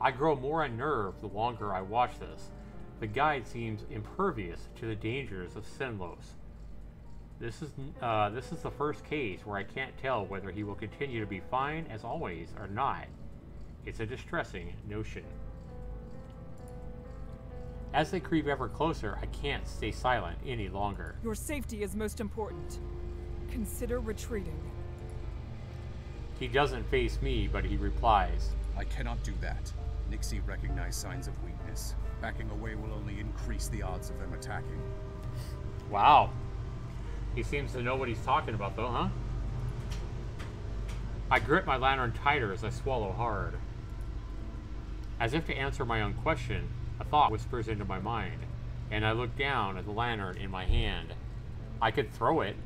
I grow more unnerved the longer I watch this. The guide seems impervious to the dangers of Sinlos. This is the first case where I can't tell whether he will continue to be fine as always or not. It's a distressing notion. As they creep ever closer, I can't stay silent any longer. Your safety is most important. Consider retreating. He doesn't face me, but he replies, I cannot do that. Nixie recognized signs of weakness. Backing away will only increase the odds of them attacking. Wow. He seems to know what he's talking about, though, huh? I grip my lantern tighter as I swallow hard. As if to answer my own question, a thought whispers into my mind, and I look down at the lantern in my hand. I could throw it.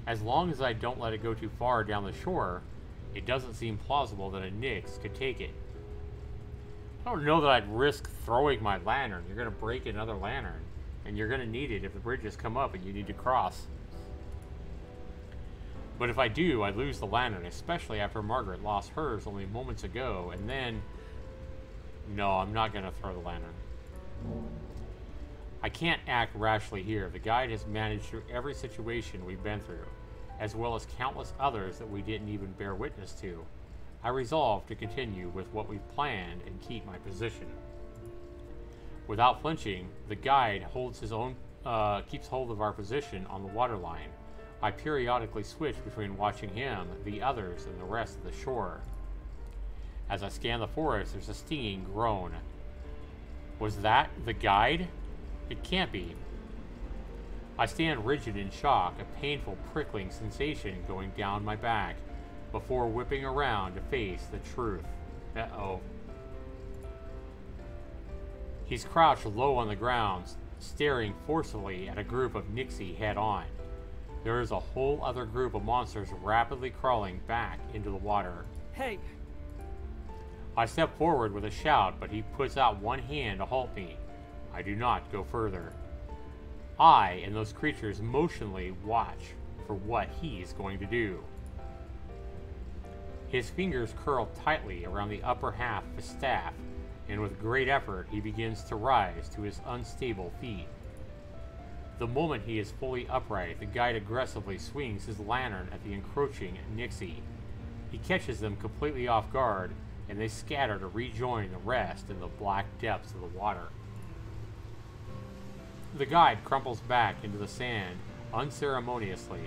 As long as I don't let it go too far down the shore, it doesn't seem plausible that a Nyx could take it. I don't know that I'd risk throwing my lantern. You're going to break another lantern, and you're going to need it if the bridges come up and you need to cross. But if I do, I lose the lantern, especially after Margaret lost hers only moments ago, and then... No, I'm not going to throw the lantern. I can't act rashly here. The guide has managed through every situation we've been through, as well as countless others that we didn't even bear witness to. I resolve to continue with what we've planned and keep my position. Without flinching, the guide holds his own, keeps hold of our position on the waterline. I periodically switch between watching him, the others, and the rest of the shore. As I scan the forest, there's a stinging groan. Was that the guide? It can't be. I stand rigid in shock, a painful prickling sensation going down my back, before whipping around to face the truth. Uh-oh. He's crouched low on the ground, staring forcefully at a group of Nixie head-on. There is a whole other group of monsters rapidly crawling back into the water. Hey! I step forward with a shout, but he puts out one hand to halt me. I do not go further. I and those creatures motionally watch for what he is going to do. His fingers curl tightly around the upper half of his staff, and with great effort he begins to rise to his unstable feet. The moment he is fully upright, the guide aggressively swings his lantern at the encroaching Nixie. He catches them completely off guard, and they scatter to rejoin the rest in the black depths of the water. The guide crumples back into the sand unceremoniously.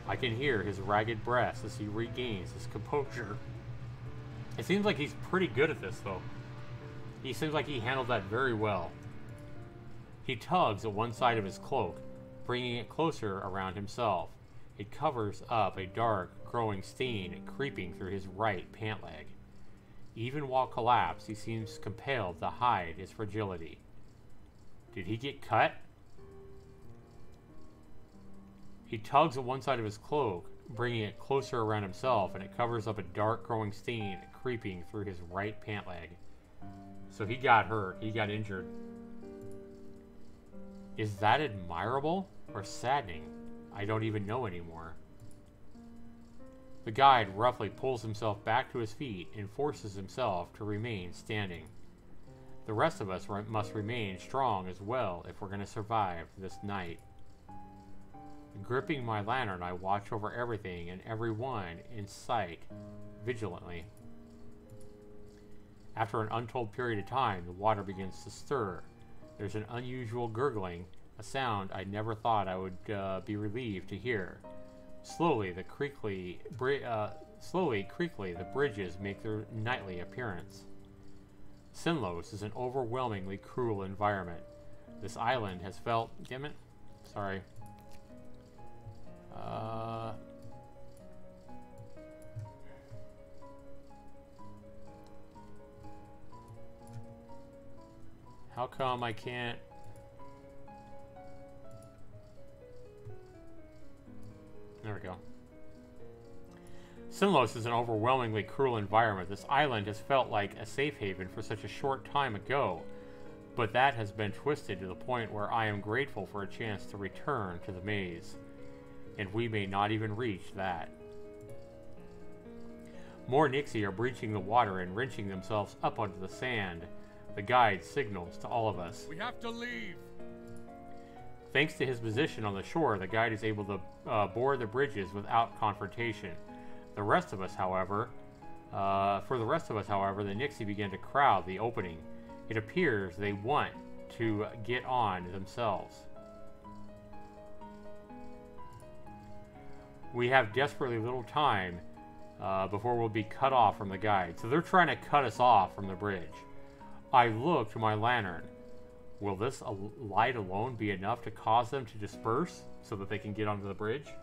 I can hear his ragged breaths as he regains his composure. It seems like he's pretty good at this, though. He seems like he handled that very well. He tugs at one side of his cloak, bringing it closer around himself. It covers up a dark, growing stain creeping through his right pant leg. Even while collapsed, he seems compelled to hide his fragility. Did he get cut? He tugs at one side of his cloak, bringing it closer around himself, and it covers up a dark, growing stain creeping through his right pant leg. So he got hurt. He got injured. Is that admirable or saddening? I don't even know anymore. The guide roughly pulls himself back to his feet and forces himself to remain standing. The rest of us must remain strong as well if we're going to survive this night. Gripping my lantern, I watch over everything and everyone in sight vigilantly. After an untold period of time, the water begins to stir. There's an unusual gurgling, a sound I never thought I would be relieved to hear. Slowly, creakly, the bridges make their nightly appearance. Sinlos is an overwhelmingly cruel environment. This island has felt... Damn it. Sorry. How come I can't... There we go. Sinlos is an overwhelmingly cruel environment. This island has felt like a safe haven for such a short time ago, but that has been twisted to the point where I am grateful for a chance to return to the maze, and we may not even reach that. More Nixie are breaching the water and wrenching themselves up onto the sand. The guide signals to all of us. We have to leave! Thanks to his position on the shore, the guide is able to board the bridges without confrontation. For the rest of us, however, the Nixie begin to crowd the opening. It appears they want to get on themselves. We have desperately little time before we'll be cut off from the guide. So they're trying to cut us off from the bridge. I look to my lantern. Will this light alone be enough to cause them to disperse so that they can get onto the bridge?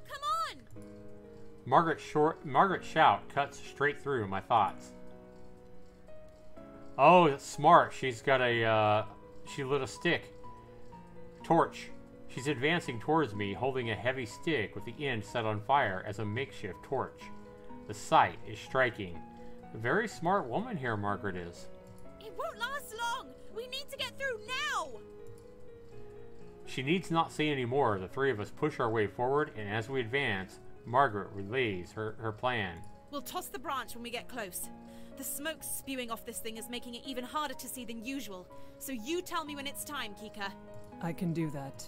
Come on! Margaret's shout cuts straight through my thoughts. Oh, that's smart. She's got she lit a stick. Torch. She's advancing towards me, holding a heavy stick with the end set on fire as a makeshift torch. The sight is striking. A very smart woman here, Margaret is. It won't last long! We need to get through now! She needs not say any more. The three of us push our way forward, and as we advance, Margaret relays her plan. We'll toss the branch when we get close. The smoke spewing off this thing is making it even harder to see than usual. So you tell me when it's time, Kika. I can do that.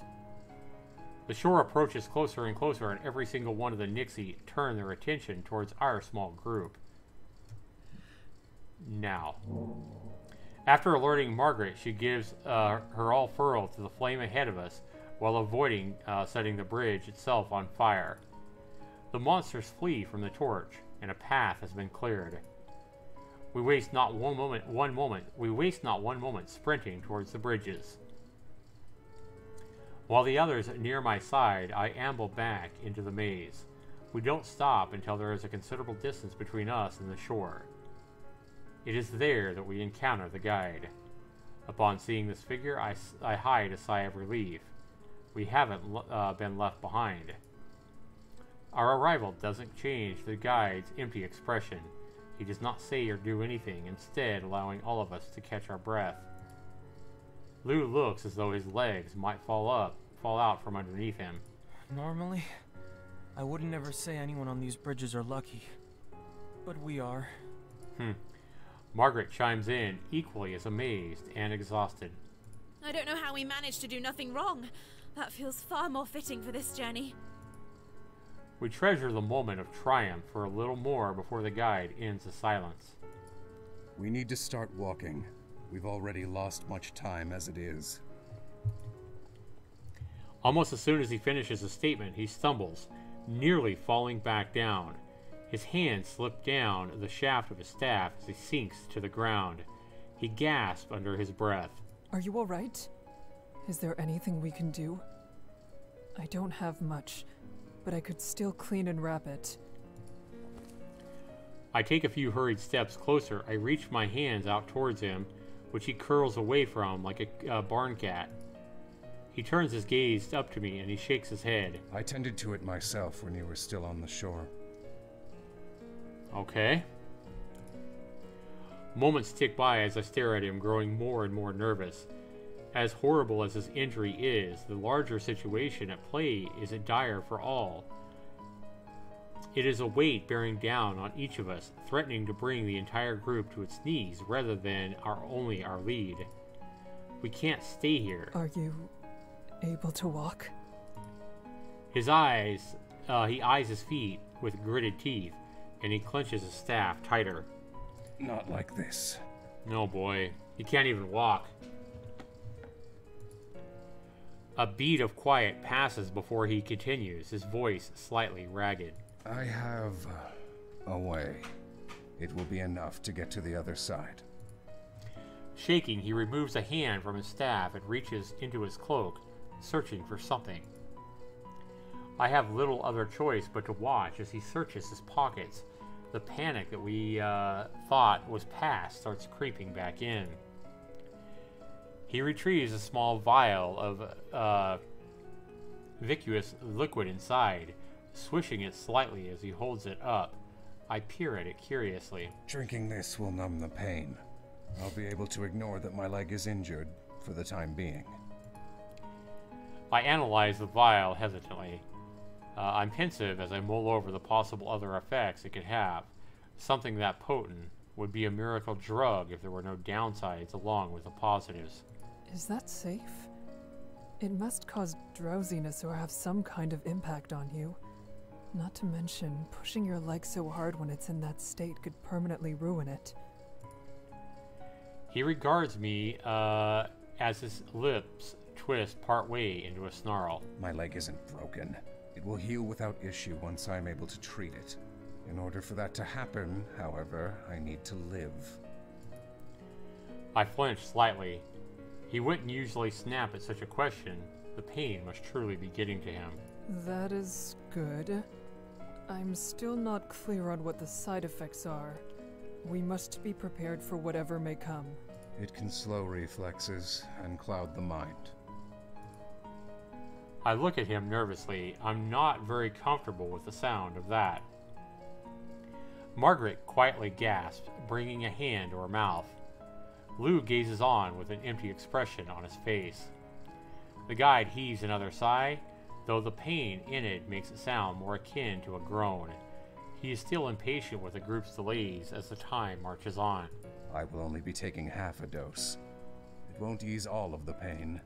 The shore approaches closer and closer, and every single one of the Nixie turn their attention towards our small group. Now, after alerting Margaret, she gives her all furl to the flame ahead of us while avoiding setting the bridge itself on fire. The monsters flee from the torch, and a path has been cleared. We waste not one moment sprinting towards the bridges. While the others near my side, I amble back into the maze. We don't stop until there is a considerable distance between us and the shore. It is there that we encounter the guide. Upon seeing this figure, I hide a sigh of relief. We haven't been left behind. Our arrival doesn't change the guide's empty expression. He does not say or do anything, instead allowing all of us to catch our breath. Lou looks as though his legs might fall out from underneath him. Normally, I wouldn't ever say anyone on these bridges are lucky. But we are. Margaret chimes in, equally as amazed and exhausted. I don't know how we managed to do nothing wrong. That feels far more fitting for this journey. We treasure the moment of triumph for a little more before the guide ends the silence. We need to start walking. We've already lost much time as it is. Almost as soon as he finishes his statement, he stumbles, nearly falling back down. His hand slipped down the shaft of his staff as he sinks to the ground. He gasps under his breath. Are you all right? Is there anything we can do? I don't have much, but I could still clean and wrap it. I take a few hurried steps closer. I reach my hands out towards him, which he curls away from like a barn cat. He turns his gaze up to me and he shakes his head. I tended to it myself when you were still on the shore. Okay. Moments tick by as I stare at him, growing more and more nervous. As horrible as his injury is, the larger situation at play is dire for all. It is a weight bearing down on each of us, threatening to bring the entire group to its knees rather than only our lead. We can't stay here. Are you able to walk? He eyes his feet with gritted teeth, and he clenches his staff tighter. Not like this. No, boy. He can't even walk. A beat of quiet passes before he continues, his voice slightly ragged. I have a way. It will be enough to get to the other side. Shaking, he removes a hand from his staff and reaches into his cloak, searching for something. I have little other choice but to watch as he searches his pockets. The panic that we thought was past starts creeping back in. He retrieves a small vial of viscous liquid inside, swishing it slightly as he holds it up. I peer at it curiously. Drinking this will numb the pain. I'll be able to ignore that my leg is injured for the time being. I analyze the vial hesitantly. I'm pensive as I mull over the possible other effects it could have. Something that potent would be a miracle drug if there were no downsides along with the positives. Is that safe? It must cause drowsiness or have some kind of impact on you. Not to mention, pushing your leg so hard when it's in that state could permanently ruin it. He regards me as his lips twist partway into a snarl. My leg isn't broken. It will heal without issue once I'm able to treat it. In order for that to happen, however, I need to live. I flinch slightly. He wouldn't usually snap at such a question. The pain must truly be getting to him. That is good. I'm still not clear on what the side effects are. We must be prepared for whatever may come. It can slow reflexes and cloud the mind. I look at him nervously. I'm not very comfortable with the sound of that. Margaret quietly gasps, bringing a hand to her mouth. Lou gazes on with an empty expression on his face. The guide heaves another sigh, though the pain in it makes it sound more akin to a groan. He is still impatient with the group's delays as the time marches on. I will only be taking half a dose. It won't ease all of the pain.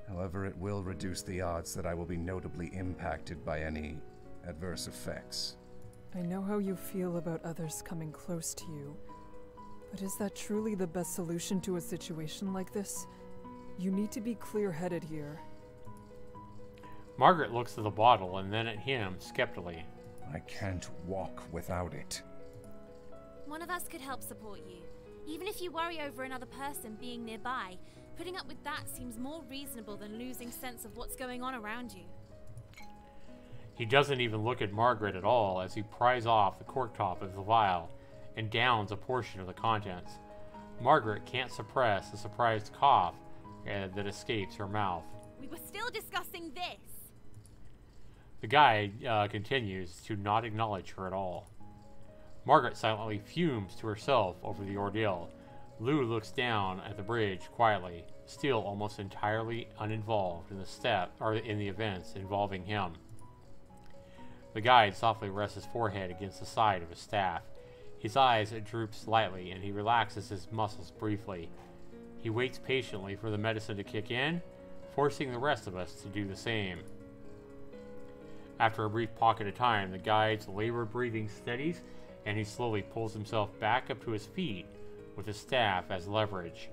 However, it will reduce the odds that I will be notably impacted by any adverse effects. I know how you feel about others coming close to you, but is that truly the best solution to a situation like this? You need to be clear-headed here. Margaret looks at the bottle and then at him skeptically. I can't walk without it. One of us could help support you. Even if you worry over another person being nearby, putting up with that seems more reasonable than losing sense of what's going on around you. He doesn't even look at Margaret at all as he pries off the cork top of the vial and downs a portion of the contents. Margaret can't suppress the surprised cough that escapes her mouth. We were still discussing this. The guide continues to not acknowledge her at all. Margaret silently fumes to herself over the ordeal. Lou looks down at the bridge quietly, still almost entirely uninvolved in the events involving him. The guide softly rests his forehead against the side of his staff. His eyes droop slightly, and he relaxes his muscles briefly. He waits patiently for the medicine to kick in, forcing the rest of us to do the same. After a brief pocket of time, the guide's labored breathing steadies, and he slowly pulls himself back up to his feet with his staff as leverage.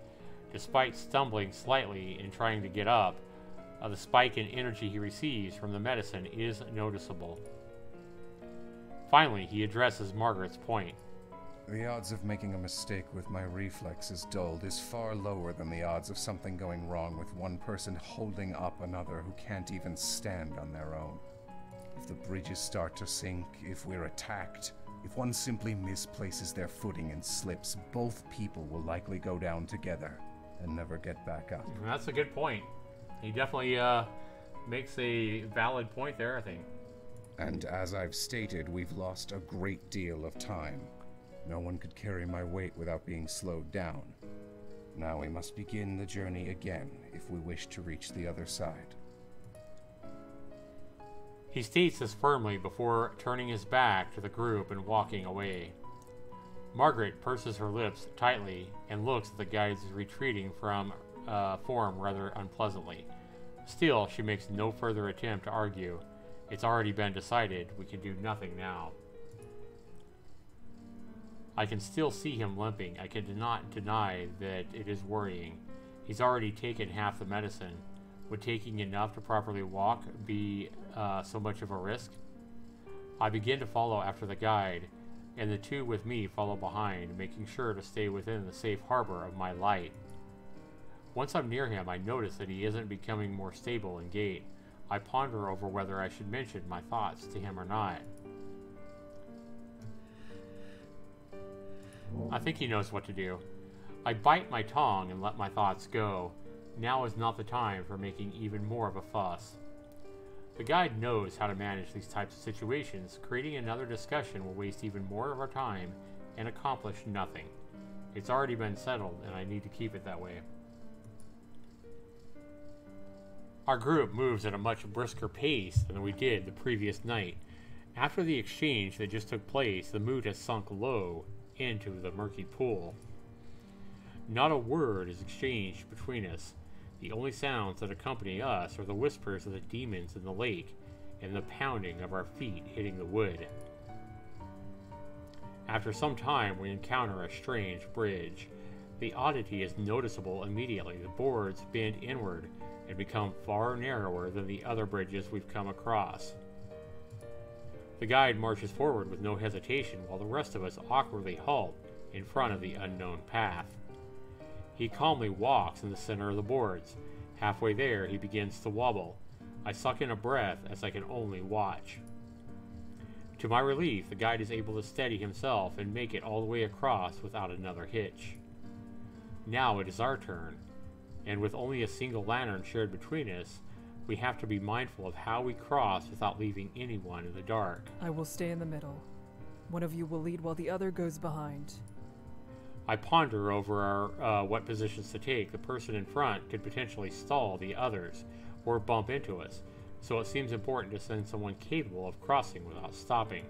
Despite stumbling slightly in trying to get up, the spike in energy he receives from the medicine is noticeable. Finally, he addresses Margaret's point. The odds of making a mistake with my reflexes dulled is far lower than the odds of something going wrong with one person holding up another who can't even stand on their own. If the bridges start to sink, if we're attacked, if one simply misplaces their footing and slips, both people will likely go down together and never get back up. That's a good point. He definitely makes a valid point there, I think. And as I've stated, we've lost a great deal of time. No one could carry my weight without being slowed down. Now we must begin the journey again if we wish to reach the other side. He states this firmly before turning his back to the group and walking away. Margaret purses her lips tightly and looks at the guide's retreating form rather unpleasantly. Still, she makes no further attempt to argue. It's already been decided. We can do nothing now. I can still see him limping. I cannot deny that it is worrying. He's already taken half the medicine. Would taking enough to properly walk be so much of a risk? I begin to follow after the guide, and the two with me follow behind, making sure to stay within the safe harbor of my light. Once I'm near him, I notice that he isn't becoming more stable in gait. I ponder over whether I should mention my thoughts to him or not. I think he knows what to do. I bite my tongue and let my thoughts go. Now is not the time for making even more of a fuss. The guide knows how to manage these types of situations. Creating another discussion will waste even more of our time and accomplish nothing. It's already been settled, and I need to keep it that way. Our group moves at a much brisker pace than we did the previous night. After the exchange that just took place, the mood has sunk low into the murky pool. Not a word is exchanged between us. The only sounds that accompany us are the whispers of the demons in the lake and the pounding of our feet hitting the wood. After some time, we encounter a strange bridge. The oddity is noticeable immediately. The boards bend inward and become far narrower than the other bridges we've come across. The guide marches forward with no hesitation, while the rest of us awkwardly halt in front of the unknown path. He calmly walks in the center of the boards. Halfway there, he begins to wobble. I suck in a breath as I can only watch. To my relief, the guide is able to steady himself and make it all the way across without another hitch. Now it is our turn, and with only a single lantern shared between us, we have to be mindful of how we cross without leaving anyone in the dark. I will stay in the middle. One of you will lead while the other goes behind. I ponder over what positions to take. The person in front could potentially stall the others or bump into us, so it seems important to send someone capable of crossing without stopping.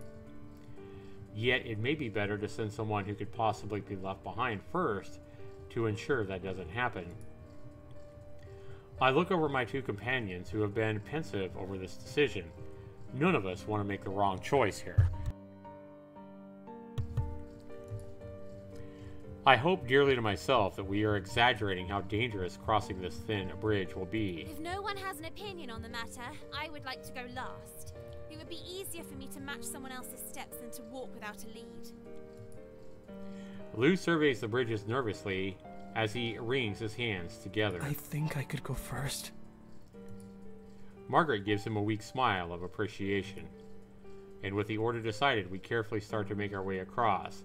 Yet it may be better to send someone who could possibly be left behind first to ensure that doesn't happen. I look over my two companions who have been pensive over this decision. None of us want to make the wrong choice here. I hope dearly to myself that we are exaggerating how dangerous crossing this thin bridge will be. If no one has an opinion on the matter, I would like to go last. It would be easier for me to match someone else's steps than to walk without a lead. Lou surveys the bridges nervously as he wrings his hands together. I think I could go first. Margaret gives him a weak smile of appreciation. And with the order decided, we carefully start to make our way across.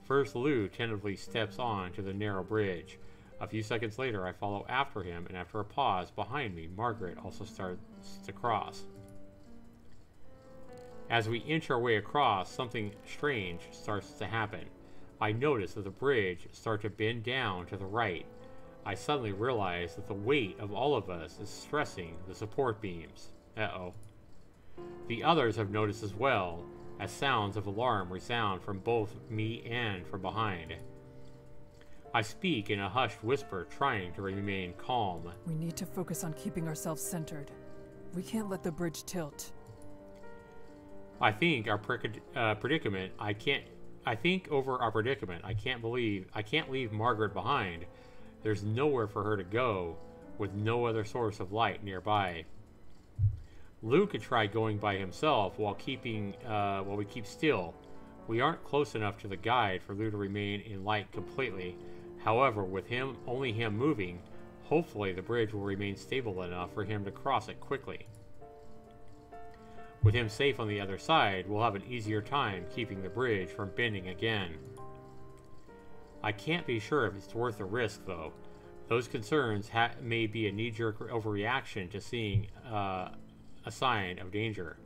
First, Lou tentatively steps on to the narrow bridge. A few seconds later, I follow after him, and after a pause behind me, Margaret also starts to cross. As we inch our way across, something strange starts to happen. I notice that the bridge starts to bend down to the right. I suddenly realize that the weight of all of us is stressing the support beams. Uh-oh. The others have noticed as well, as sounds of alarm resound from both me and from behind. I speak in a hushed whisper, trying to remain calm. We need to focus on keeping ourselves centered. We can't let the bridge tilt. I think over our predicament. I can't leave Margaret behind. There's nowhere for her to go, with no other source of light nearby. Lou could try going by himself while we keep still. We aren't close enough to the guide for Lou to remain in light completely. However, with only him moving, hopefully the bridge will remain stable enough for him to cross it quickly. With him safe on the other side, we'll have an easier time keeping the bridge from bending again. I can't be sure if it's worth the risk, though. Those concerns may be a knee-jerk overreaction to seeing a sign of danger.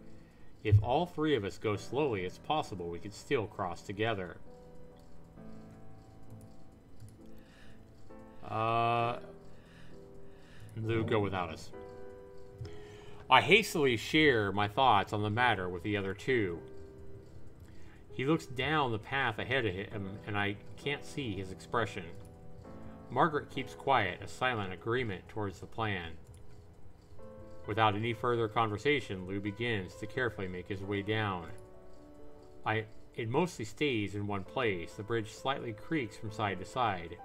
If all three of us go slowly, it's possible we could still cross together. Lou, go without us. I hastily share my thoughts on the matter with the other two. He looks down the path ahead of him, and I can't see his expression. Margaret keeps quiet, a silent agreement towards the plan. Without any further conversation, Lou begins to carefully make his way down. It mostly stays in one place. The bridge slightly creaks from side to side.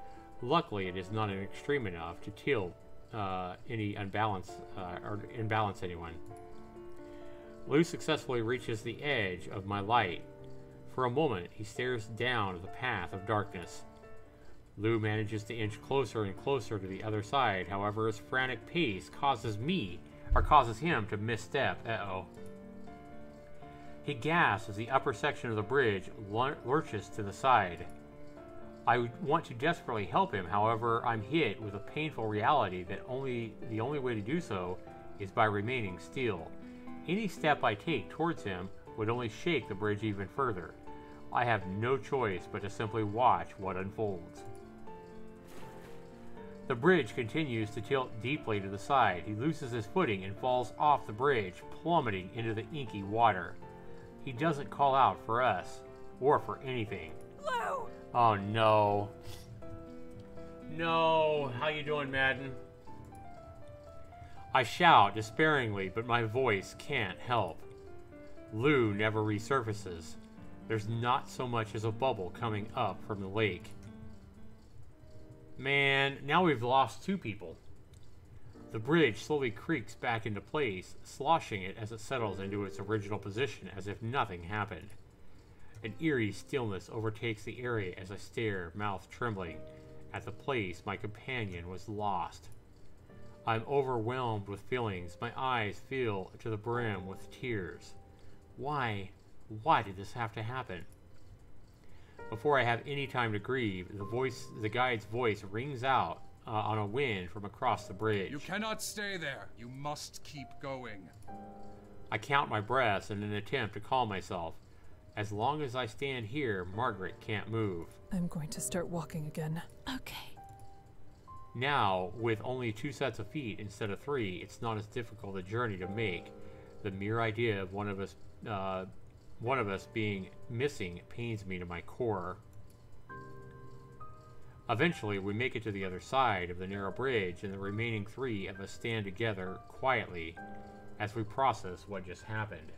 Luckily, it is not extreme enough to tilt any unbalance or imbalance anyone. Lou successfully reaches the edge of my light. For a moment, he stares down the path of darkness. Lou manages to inch closer and closer to the other side. However, his frantic pace causes him to misstep. Uh-oh. He gasps as the upper section of the bridge lurches to the side. I want to desperately help him, however, I'm hit with a painful reality that the only way to do so is by remaining still. Any step I take towards him would only shake the bridge even further. I have no choice but to simply watch what unfolds. The bridge continues to tilt deeply to the side. He loses his footing and falls off the bridge, plummeting into the inky water. He doesn't call out for us, or for anything. Lou! Oh no. No, how you doing, Madden? I shout despairingly, but my voice can't help. Lou never resurfaces. There's not so much as a bubble coming up from the lake. Man, now we've lost 2 people. The bridge slowly creaks back into place, sloshing it as it settles into its original position as if nothing happened. An eerie stillness overtakes the area as I stare, mouth trembling, at the place my companion was lost. I'm overwhelmed with feelings. My eyes fill to the brim with tears. Why did this have to happen? Before I have any time to grieve, the guide's voice rings out on a wind from across the bridge. You cannot stay there. You must keep going. I count my breaths in an attempt to calm myself. As long as I stand here, Margaret can't move. I'm going to start walking again. Okay. Now, with only 2 sets of feet instead of 3, it's not as difficult a journey to make. The mere idea of one of us being missing pains me to my core. Eventually, we make it to the other side of the narrow bridge, and the remaining 3 of us stand together quietly as we process what just happened.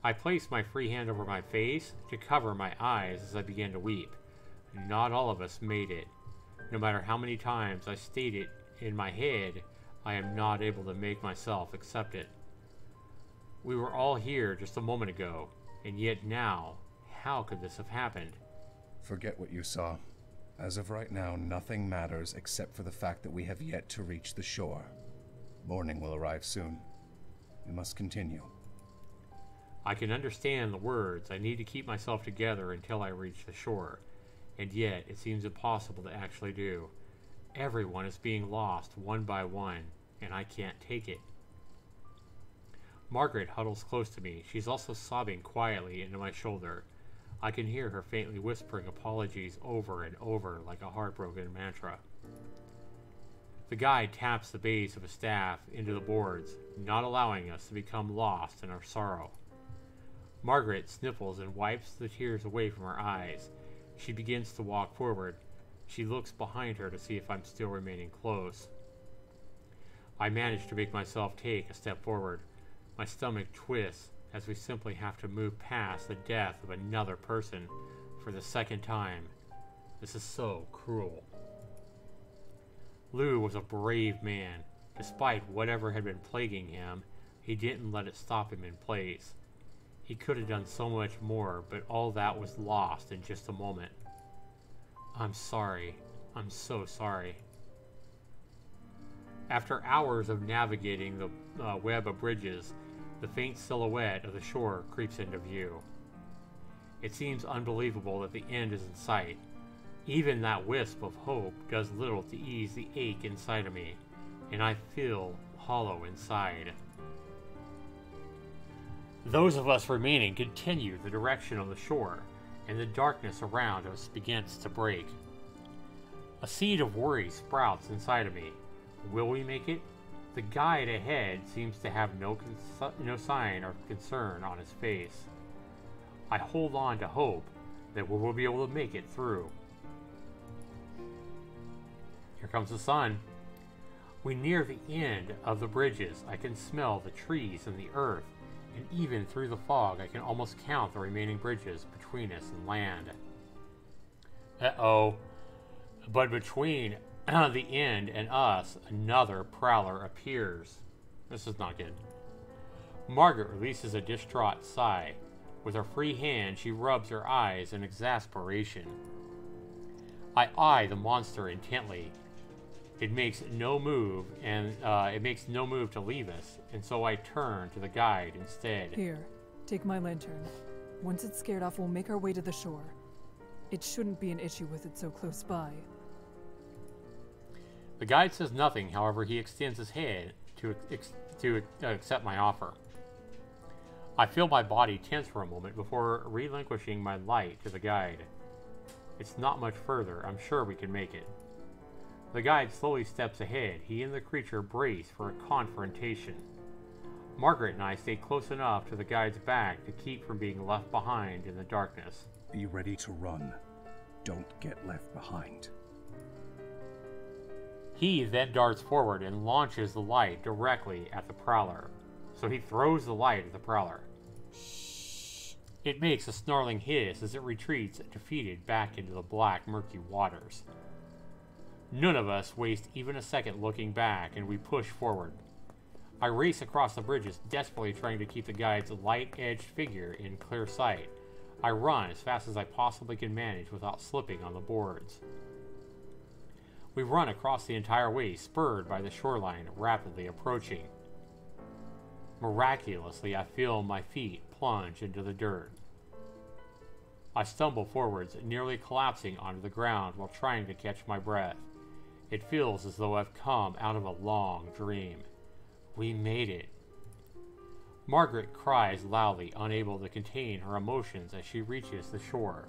I place my free hand over my face to cover my eyes as I begin to weep. Not all of us made it. No matter how many times I state it in my head, I am not able to make myself accept it. We were all here just a moment ago, and yet now, how could this have happened? Forget what you saw. As of right now, nothing matters except for the fact that we have yet to reach the shore. Morning will arrive soon. We must continue. I can understand the words. I need to keep myself together until I reach the shore. And yet, it seems impossible to actually do. Everyone is being lost one by one, and I can't take it. Margaret huddles close to me. She's also sobbing quietly into my shoulder. I can hear her faintly whispering apologies over and over like a heartbroken mantra. The guide taps the base of his staff into the boards, not allowing us to become lost in our sorrow. Margaret sniffles and wipes the tears away from her eyes. She begins to walk forward. She looks behind her to see if I'm still remaining close. I manage to make myself take a step forward. My stomach twists as we simply have to move past the death of another person for the second time. This is so cruel. Lou was a brave man. Despite whatever had been plaguing him, he didn't let it stop him in place. He could have done so much more, but all that was lost in just a moment. I'm sorry. I'm so sorry. After hours of navigating the web of bridges, the faint silhouette of the shore creeps into view. It seems unbelievable that the end is in sight. Even that wisp of hope does little to ease the ache inside of me, and I feel hollow inside. Those of us remaining continue the direction of the shore, and the darkness around us begins to break. A seed of worry sprouts inside of me. Will we make it? The guide ahead seems to have no sign of concern on his face. I hold on to hope that we will be able to make it through. Here comes the sun. We near the end of the bridges. I can smell the trees and the earth, and even through the fog I can almost count the remaining bridges between us and land. Uh-oh. But between the end and us, another prowler appears. This is not good. Margaret releases a distraught sigh. With her free hand, she rubs her eyes in exasperation. I eye the monster intently. It makes no move, and it makes no move to leave us, and so I turn to the guide instead. Here, take my lantern. Once it's scared off, we'll make our way to the shore. It shouldn't be an issue with it so close by. The guide says nothing, however he extends his hand to to accept my offer. I feel my body tense for a moment before relinquishing my light to the guide. It's not much further. I'm sure we can make it. The guide slowly steps ahead. He and the creature brace for a confrontation. Margaret and I stay close enough to the guide's back to keep from being left behind in the darkness. Be ready to run. Don't get left behind. He then darts forward and launches the light directly at the prowler. So he throws the light at the prowler. It makes a snarling hiss as it retreats defeated back into the black, murky waters. None of us waste even a second looking back, and we push forward. I race across the bridges, desperately trying to keep the guide's light-edged figure in clear sight. I run as fast as I possibly can manage without slipping on the boards. We run across the entire way, spurred by the shoreline, rapidly approaching. Miraculously, I feel my feet plunge into the dirt. I stumble forwards, nearly collapsing onto the ground while trying to catch my breath. It feels as though I've come out of a long dream. We made it. Margaret cries loudly, unable to contain her emotions as she reaches the shore.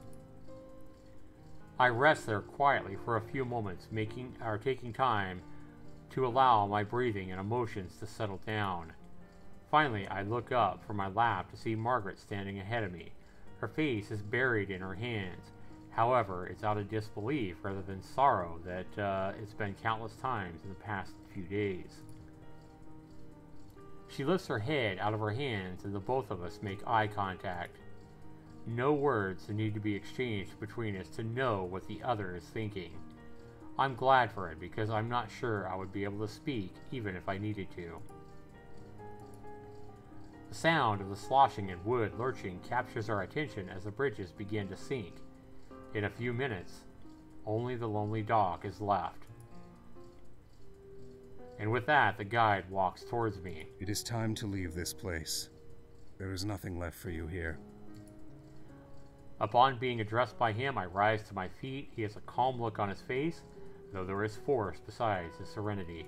I rest there quietly for a few moments, taking time to allow my breathing and emotions to settle down. Finally, I look up from my lap to see Margaret standing ahead of me. Her face is buried in her hands. However, it's out of disbelief rather than sorrow that it's been countless times in the past few days. She lifts her head out of her hands and the both of us make eye contact. No words need to be exchanged between us to know what the other is thinking. I'm glad for it because I'm not sure I would be able to speak even if I needed to. The sound of the sloshing and wood lurching captures our attention as the bridges begin to sink. In a few minutes, only the lonely dock is left. And with that, the guide walks towards me. It is time to leave this place. There is nothing left for you here. Upon being addressed by him, I rise to my feet. He has a calm look on his face, though there is force besides his serenity.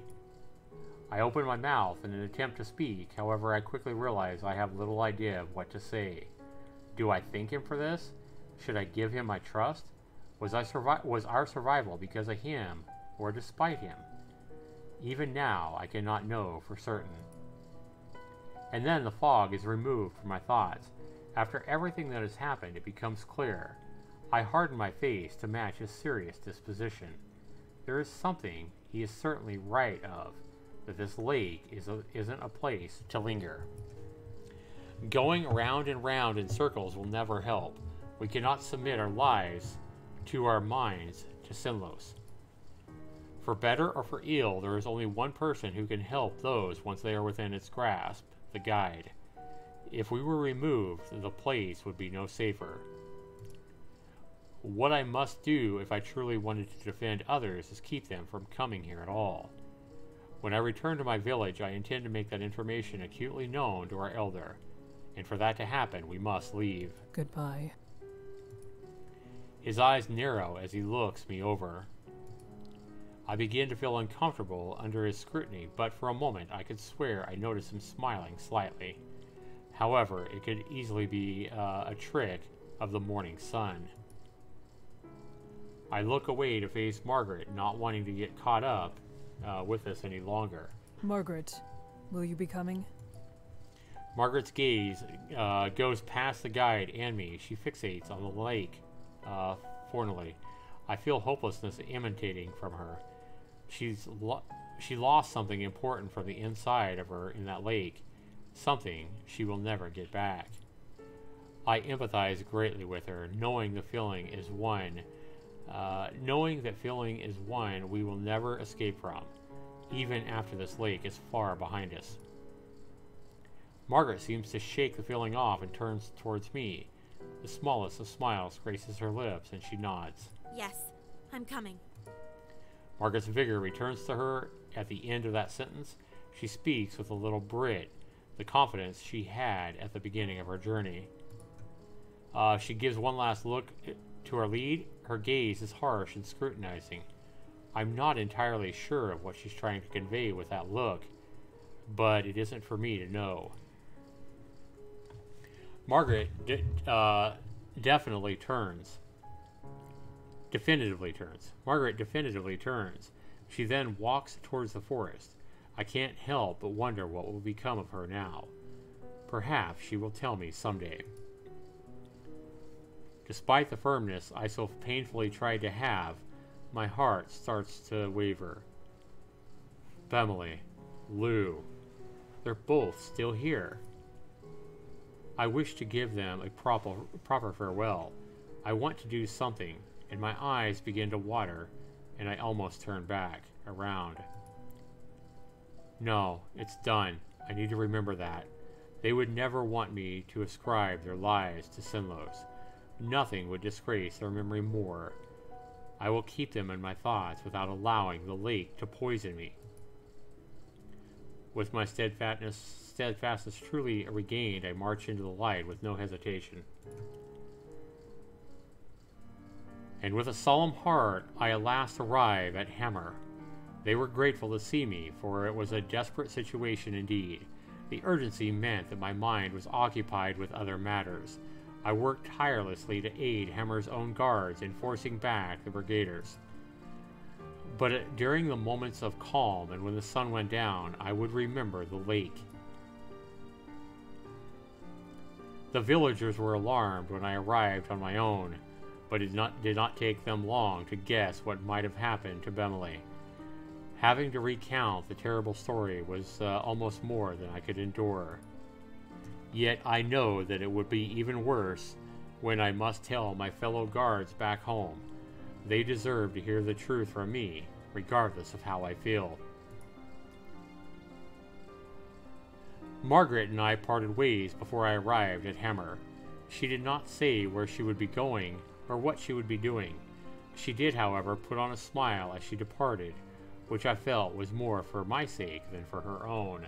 I open my mouth in an attempt to speak, however I quickly realize I have little idea of what to say. Do I thank him for this? Should I give him my trust? Was our survival because of him, or despite him? Even now, I cannot know for certain. And then the fog is removed from my thoughts. After everything that has happened, it becomes clear. I harden my face to match his serious disposition. There is something he is certainly right of, that this lake isn't a place to linger. Going round and round in circles will never help. We cannot submit our lives to our minds to Sinlos. For better or for ill, there is only one person who can help those once they are within its grasp, the guide. If we were removed, the place would be no safer. What I must do if I truly wanted to defend others is keep them from coming here at all. When I return to my village, I intend to make that information acutely known to our elder. And for that to happen, we must leave. Goodbye. His eyes narrow as he looks me over. I begin to feel uncomfortable under his scrutiny, but for a moment I could swear I noticed him smiling slightly. However, it could easily be a trick of the morning sun. I look away to face Margaret, not wanting to get caught up with us any longer. Margaret, will you be coming? Margaret's gaze goes past the guide and me. She fixates on the lake fornally. I feel hopelessness emanating from her. She lost something important from the inside of her in that lake, something she will never get back. I empathize greatly with her, knowing that feeling is one we will never escape from, even after this lake is far behind us. Margaret seems to shake the feeling off and turns towards me. The smallest of smiles graces her lips, and she nods. Yes, I'm coming. Margaret's vigor returns to her at the end of that sentence. She speaks with a little Brit, the confidence she had at the beginning of her journey. She gives one last look to her lead. Her gaze is harsh and scrutinizing. I'm not entirely sure of what she's trying to convey with that look. but it isn't for me to know. Margaret definitively turns. Margaret definitively turns. She then walks towards the forest. I can't help but wonder what will become of her now. Perhaps she will tell me someday. Despite the firmness I so painfully tried to have, my heart starts to waver. Emily, Lou, they're both still here. I wish to give them a proper farewell. I want to do something, and my eyes begin to water, and I almost turn back, around. No, it's done. I need to remember that. They would never want me to ascribe their lives to Sinlos. Nothing would disgrace their memory more. I will keep them in my thoughts without allowing the lake to poison me. With my steadfastness truly regained, I march into the light with no hesitation. And with a solemn heart, I at last arrive at Hammer. They were grateful to see me, for it was a desperate situation indeed. The urgency meant that my mind was occupied with other matters. I worked tirelessly to aid Hammer's own guards in forcing back the brigaders. But during the moments of calm and when the sun went down, I would remember the lake. The villagers were alarmed when I arrived on my own, but it did not take them long to guess what might have happened to Bemily. Having to recount the terrible story was almost more than I could endure. Yet I know that it would be even worse when I must tell my fellow guards back home. They deserve to hear the truth from me, regardless of how I feel. Margaret and I parted ways before I arrived at Hammer. She did not say where she would be going or what she would be doing. She did, however, put on a smile as she departed, which I felt was more for my sake than for her own.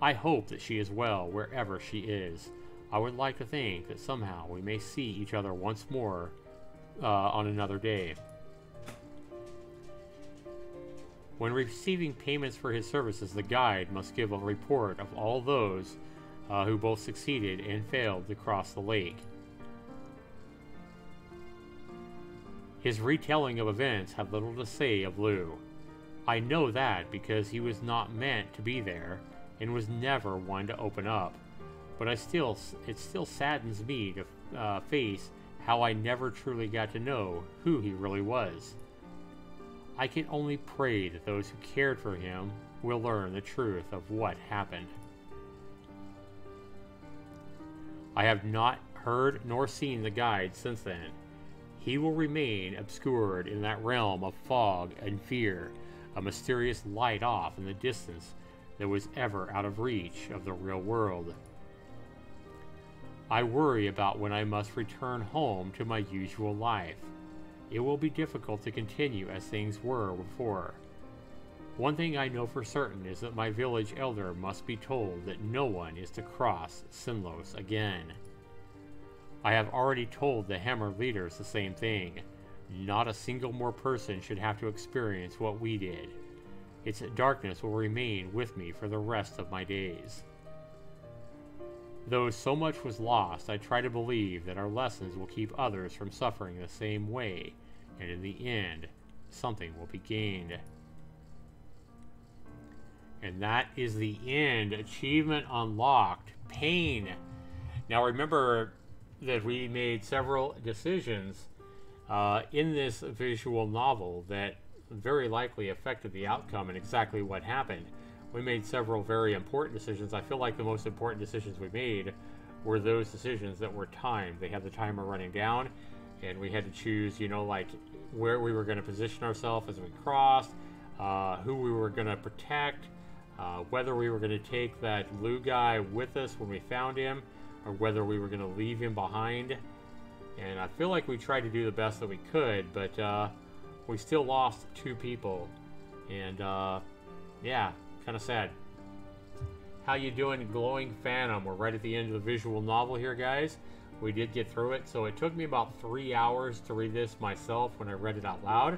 I hope that she is well wherever she is. I would like to think that somehow we may see each other once more on another day. When receiving payments for his services, the guide must give a report of all those who both succeeded and failed to cross the lake. His retelling of events had little to say of Lou. I know that because he was not meant to be there and was never one to open up. But it still saddens me to face how I never truly got to know who he really was. I can only pray that those who cared for him will learn the truth of what happened. I have not heard nor seen the guide since then. He will remain obscured in that realm of fog and fear, a mysterious light off in the distance that was ever out of reach of the real world. I worry about when I must return home to my usual life. It will be difficult to continue as things were before. One thing I know for certain is that my village elder must be told that no one is to cross Sinlos again. I have already told the Hammer leaders the same thing. Not a single more person should have to experience what we did. Its darkness will remain with me for the rest of my days. Though so much was lost, I try to believe that our lessons will keep others from suffering the same way, and in the end, something will be gained. And that is the end. Achievement unlocked. Pain. Now remember that we made several decisions in this visual novel that very likely affected the outcome and exactly what happened. We made several very important decisions. I feel like the most important decisions we made were those decisions that were timed. They had the timer running down, and we had to choose, you know, like where we were going to position ourselves as we crossed, who we were going to protect, whether we were going to take that Lou guy with us when we found him, or whether we were going to leave him behind. And I feel like we tried to do the best that we could, but we still lost 2 people. And yeah, kind of sad. How you doing, Glowing Phantom? We're right at the end of the visual novel here, guys. We did get through it, so it took me about 3 hours to read this myself when I read it out loud.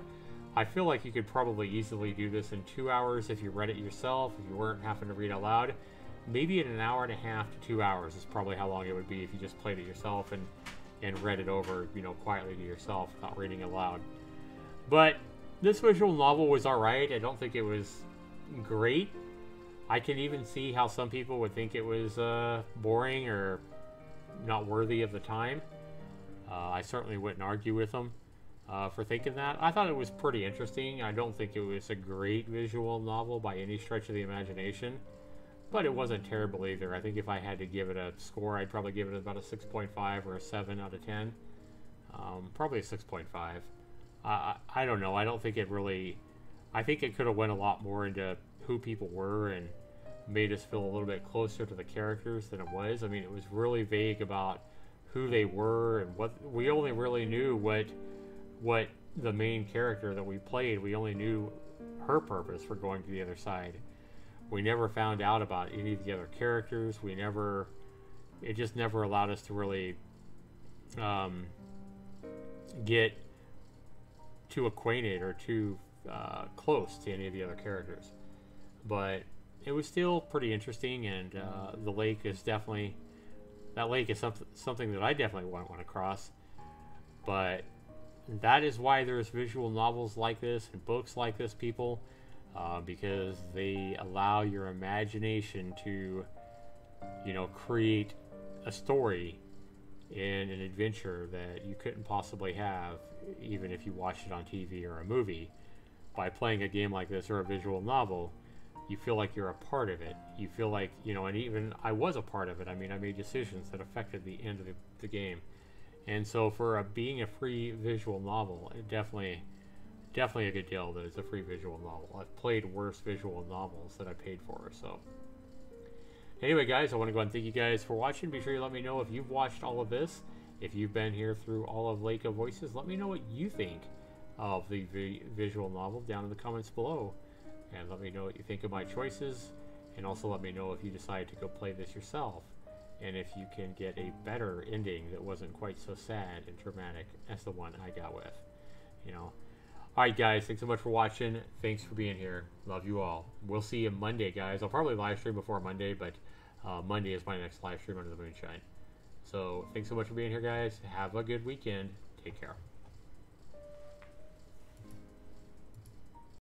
I feel like you could probably easily do this in 2 hours if you read it yourself, if you weren't having to read out loud. Maybe in an hour and a half to 2 hours is probably how long it would be if you just played it yourself and read it over, you know, quietly to yourself, not reading aloud. But this visual novel was alright. I don't think it was great. I can even see how some people would think it was boring or not worthy of the time. I certainly wouldn't argue with them for thinking that. I thought it was pretty interesting. I don't think it was a great visual novel by any stretch of the imagination, but it wasn't terrible either. I think if I had to give it a score, I'd probably give it about a 6.5 or a 7 out of 10. Probably a 6.5. I don't know. I don't think it really... I think it could have went a lot more into who people were and made us feel a little bit closer to the characters than it was. I mean, it was really vague about who they were and what... We only really knew what the main character that we played, we only knew her purpose for going to the other side. We never found out about any of the other characters. It just never allowed us to really get too acquainted or too close to any of the other characters. But it was still pretty interesting, and the lake is definitely... That lake is something that I definitely want to cross. But that is why there's visual novels like this and books like this, people. Because they allow your imagination to, you know, create a story in an adventure that you couldn't possibly have even if you watched it on TV or a movie. By playing a game like this or a visual novel, you feel like you're a part of it. You feel like, you know, and even I was a part of it. I mean, I made decisions that affected the end of the game. And so for being a free visual novel, it definitely a good deal that it's a free visual novel. I've played worse visual novels that I paid for. So anyway, guys, I want to go ahead and thank you guys for watching. Be sure you let me know if you've watched all of this. If you've been here through all of Lake of Voices, let me know what you think of the visual novel down in the comments below. And let me know what you think of my choices. And also let me know if you decide to go play this yourself. And if you can get a better ending that wasn't quite so sad and dramatic as the one I got with. You know. Alright guys, thanks so much for watching. Thanks for being here. Love you all. We'll see you Monday, guys. I'll probably live stream before Monday, but Monday is my next live stream under the Moonshine. So thanks so much for being here, guys. Have a good weekend. Take care.